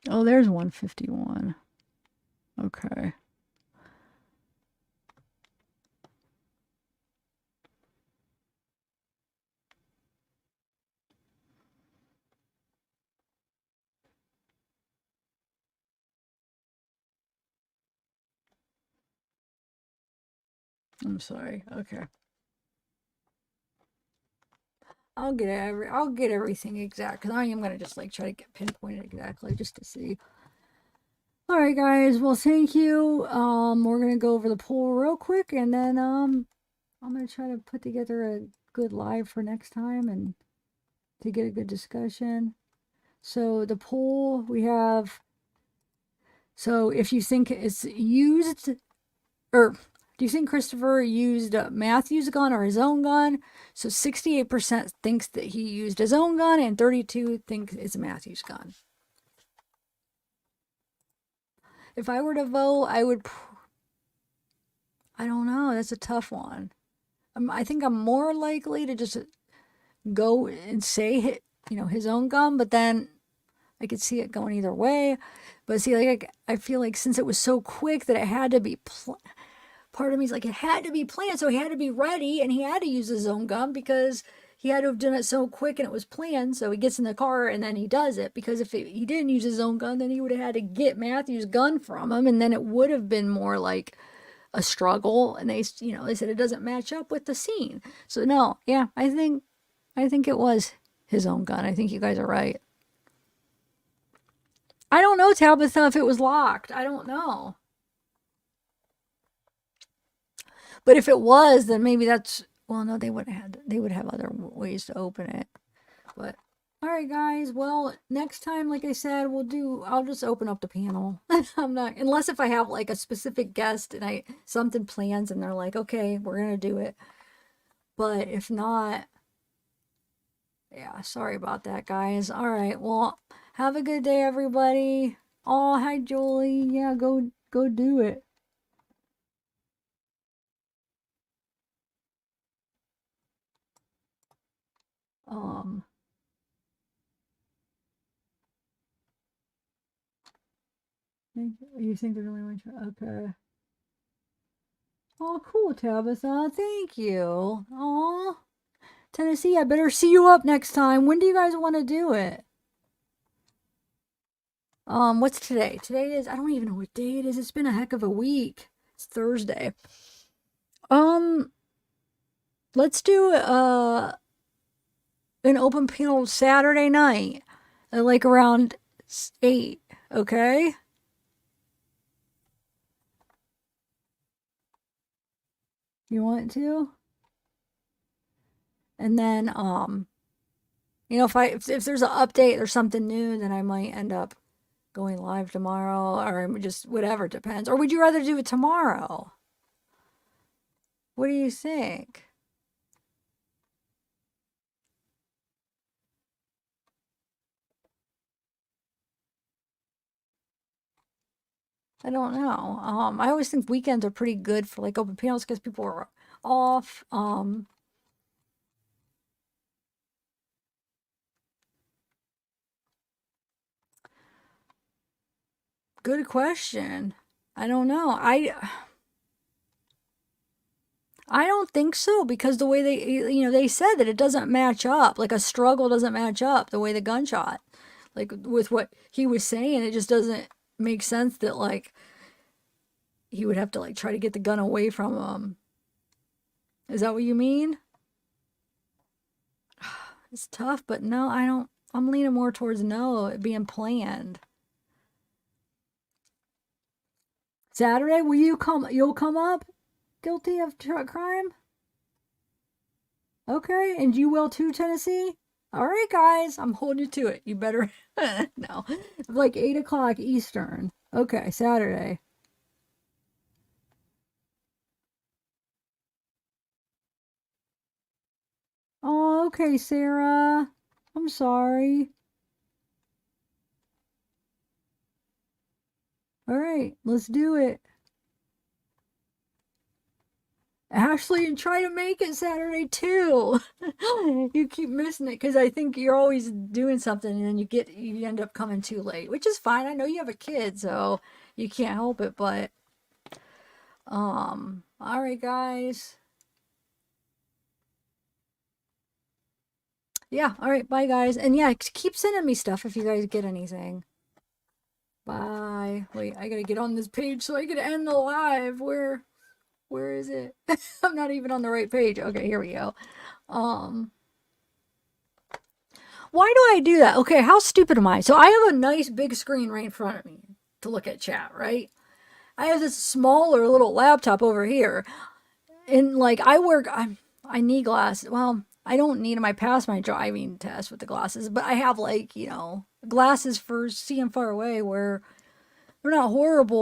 S1: Oh, there's 151. Okay. I'm sorry. Okay. I'll get everything exact because I am gonna just like try to get pinpointed exactly just to see. All right, guys. Well, thank you. We're gonna go over the poll real quick, and then I'm gonna try to put together a good live for next time and to get a good discussion. So the poll we have. So if you think it's used, or do you think Christopher used Matthew's gun or his own gun? So 68% thinks that he used his own gun and 32% think it's Matthew's gun. If I were to vote, I don't know. That's a tough one. I think I'm more likely to just go and say, his own gun, but then I could see it going either way. But see, like, I feel like since it was so quick that it had to be part of me is like, it had to be planned, so he had to be ready, and he had to use his own gun because he had to have done it so quick and it was planned. So he gets in the car and then he does it, because if he didn't use his own gun, then he would have had to get Matthew's gun from him, and then it would have been more like a struggle. And they said it doesn't match up with the scene. So no, yeah, I think it was his own gun. I think you guys are right. I don't know, Tabitha, if it was locked. I don't know. But if it was, then maybe that's, well, no, they would have other ways to open it. But all right, guys. Well, next time, like I said, I'll just open up the panel. I'm not, unless if I have like a specific guest and something plans and they're like, okay, we're going to do it. But if not, yeah, sorry about that, guys. All right. Well, have a good day, everybody. Oh, hi, Jolie. Yeah, go do it. You think there's only one? Okay. Oh, cool, Tabitha. Thank you. Oh, Tennessee, I better see you up next time. When do you guys want to do it? What's today? Today is, I don't even know what day it is. It's been a heck of a week. It's Thursday. Let's do an open panel Saturday night, like around 8, okay? You want to? And then, if there's an update or something new, then I might end up going live tomorrow, or just whatever, depends. Or would you rather do it tomorrow? What do you think? I don't know. I always think weekends are pretty good for like open panels because people are off. Good question. I don't know. I don't think so because the way they said that it doesn't match up. Like a struggle doesn't match up the way the gunshot. Like with what he was saying, it just doesn't make sense that like he would have to like try to get the gun away from him. Is that what you mean? It's tough, but no, I don't. I'm leaning more towards no, it being planned. Saturday, will you come? You'll come up guilty of crime? Okay, and you will too, Tennessee? All right, guys, I'm holding you to it. You better, no, like 8 o'clock Eastern. Okay, Saturday. Oh, okay, Sarah. I'm sorry. All right, let's do it. Ashley, and try to make it Saturday too. You keep missing it because I think you're always doing something and then you end up coming too late, which is fine. I know you have a kid, so you can't help it, but all right, guys. Yeah, all right, bye guys. And yeah, keep sending me stuff if you guys get anything. Bye. Wait, I gotta get on this page so I can end the live. Where is it? I'm not even on the right page. Okay, here we go. Why do I do that? Okay, how stupid am I? So I have a nice big screen right in front of me to look at chat, right? I have this smaller little laptop over here. And like I need glasses. Well, I don't need them. I passed my driving test with the glasses, but I have like, glasses for seeing far away where they're not horrible.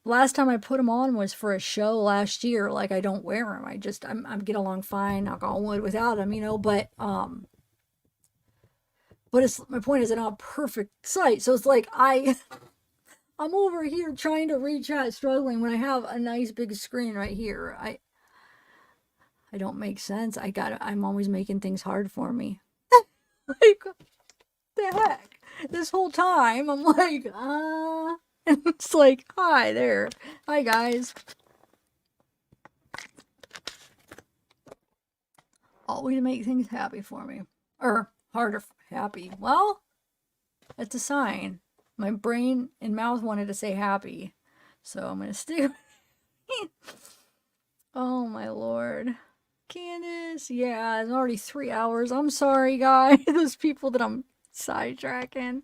S1: Last time I put them on was for a show last year. Like I don't wear them. I'm get along fine, knock on wood, without them, but my point is, I don't have perfect sight. So it's like I'm over here trying to reach out, struggling when I have a nice big screen right here. I don't make sense. I'm always making things hard for me. Like, what the heck? This whole time, I'm like, and it's like, hi there. Hi, guys. Always make things happy for me. Or harder happy. Well, that's a sign. My brain and mouth wanted to say happy. So I'm going to stick. Oh, my Lord. Candace. Yeah, it's already 3 hours. I'm sorry, guys. Those people that I'm sidetracking.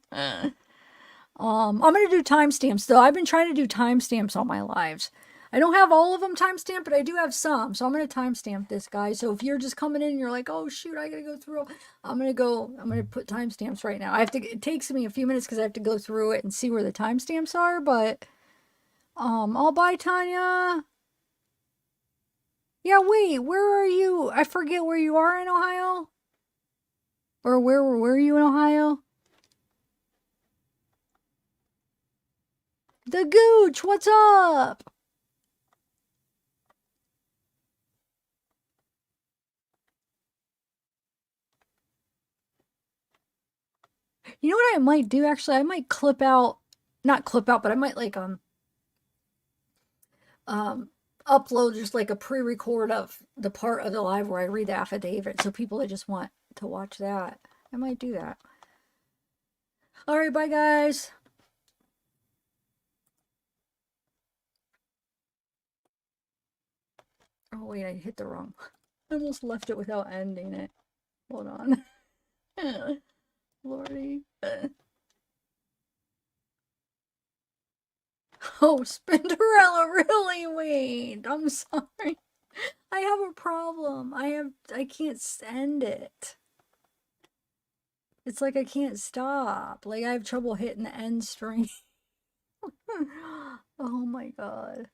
S1: I'm going to do timestamps, though. I've been trying to do timestamps on my lives. I don't have all of them timestamped, but I do have some. So I'm going to timestamp this, guys. So if you're just coming in and you're like, oh, shoot, I got to go through. I'm going to put timestamps right now. It takes me a few minutes because I have to go through it and see where the timestamps are. But, oh, bye, Tanya. Yeah, wait, where are you? I forget where you are in Ohio. Or where were you in Ohio? The Gooch, what's up? You know what I might do, actually? I might not clip out, but I might like, upload just like a pre-record of the part of the live where I read the affidavit. So people that just want to watch that, I might do that. All right, bye guys. Oh wait, I hit the wrong. I almost left it without ending it. Hold on. Lordy. Oh, Spinderella, really? Wait, I'm sorry. I have a problem. I can't send it. It's like I can't stop. Like I have trouble hitting the end string. Oh my God.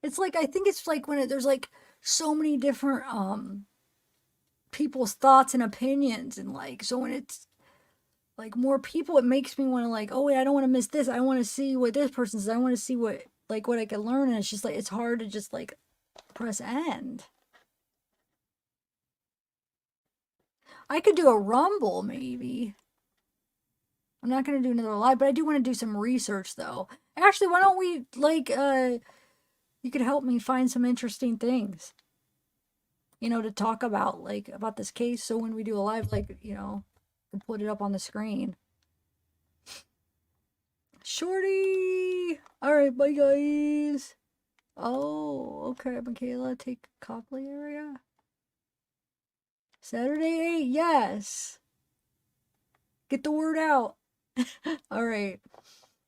S1: It's like, I think it's like when there's like so many different people's thoughts and opinions, and like, so when it's like more people, it makes me want to like, oh wait, I don't want to miss this. I want to see what this person says. I want to see what I can learn. And it's just like, it's hard to just like press end. I could do a Rumble maybe. I'm not going to do another live, but I do want to do some research though. Ashley, why don't we like, you could help me find some interesting things, you know, to talk about, like, about this case. So when we do a live, like, you know, we'll put it up on the screen. Shorty! Alright, bye guys. Oh, okay, Michaela, take Copley area. Saturday 8, yes. Get the word out. Alright.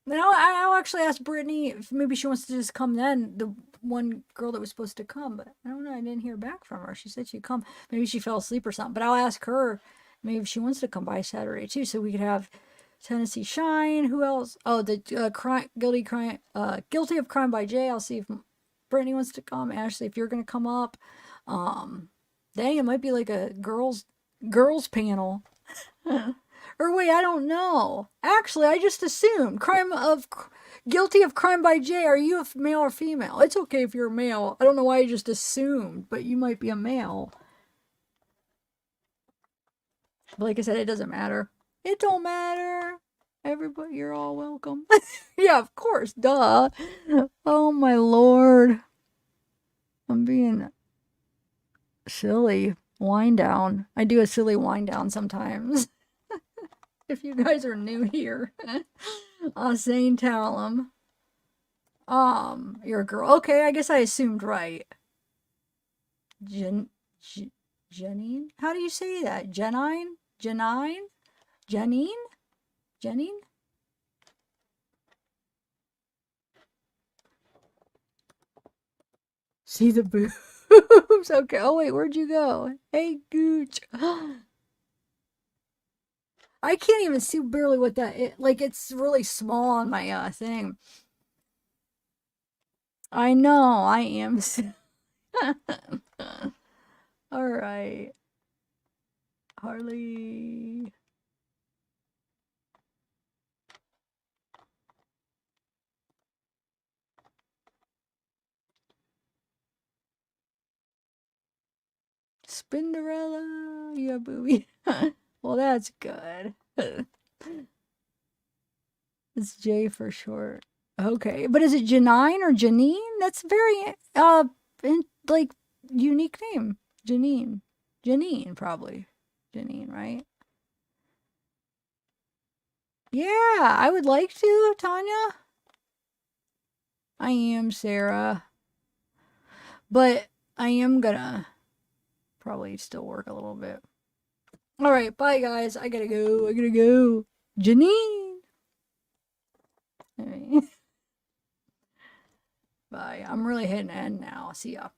S1: Now I'll actually ask Brittany if maybe she wants to just come then. The one girl that was supposed to come, but I don't know. I didn't hear back from her. She said she'd come. Maybe she fell asleep or something. But I'll ask her maybe if she wants to come by Saturday too, so we could have Tennessee Shine. Who else? Oh, the guilty of crime by Jay. I'll see if Brittany wants to come. Ashley, if you're gonna come up, dang, it might be like a girls panel. Or wait, I don't know. Actually, I just assumed guilty of crime by Jay. Are you a male or female? It's okay if you're a male. I don't know why I just assumed, but you might be a male. But like I said, it doesn't matter. It don't matter. Everybody, you're all welcome. Yeah, of course, duh. Oh my lord. I'm being silly. Wind down. I do a silly wind down sometimes. If you guys are new here. Zane Talum. You're a girl. Okay, I guess I assumed right. Janine? How do you say that? Janine? Janine? Janine? Janine? See the boobs. Okay. Oh, wait. Where'd you go? Hey, Gooch. I can't even see barely what that is. Like, it's really small on my thing. I know. I am. All right. Harley. Spinderella, yeah, booby. Well, that's good. It's J for short. Okay, but is it Janine or Janine? That's very like unique name. Janine, probably. Janine, right? Yeah, I would like to, Tanya. I am Sarah, but I am gonna probably still work a little bit. All right, bye guys. I gotta go. Janine. All right. Bye. I'm really hitting end now. See ya.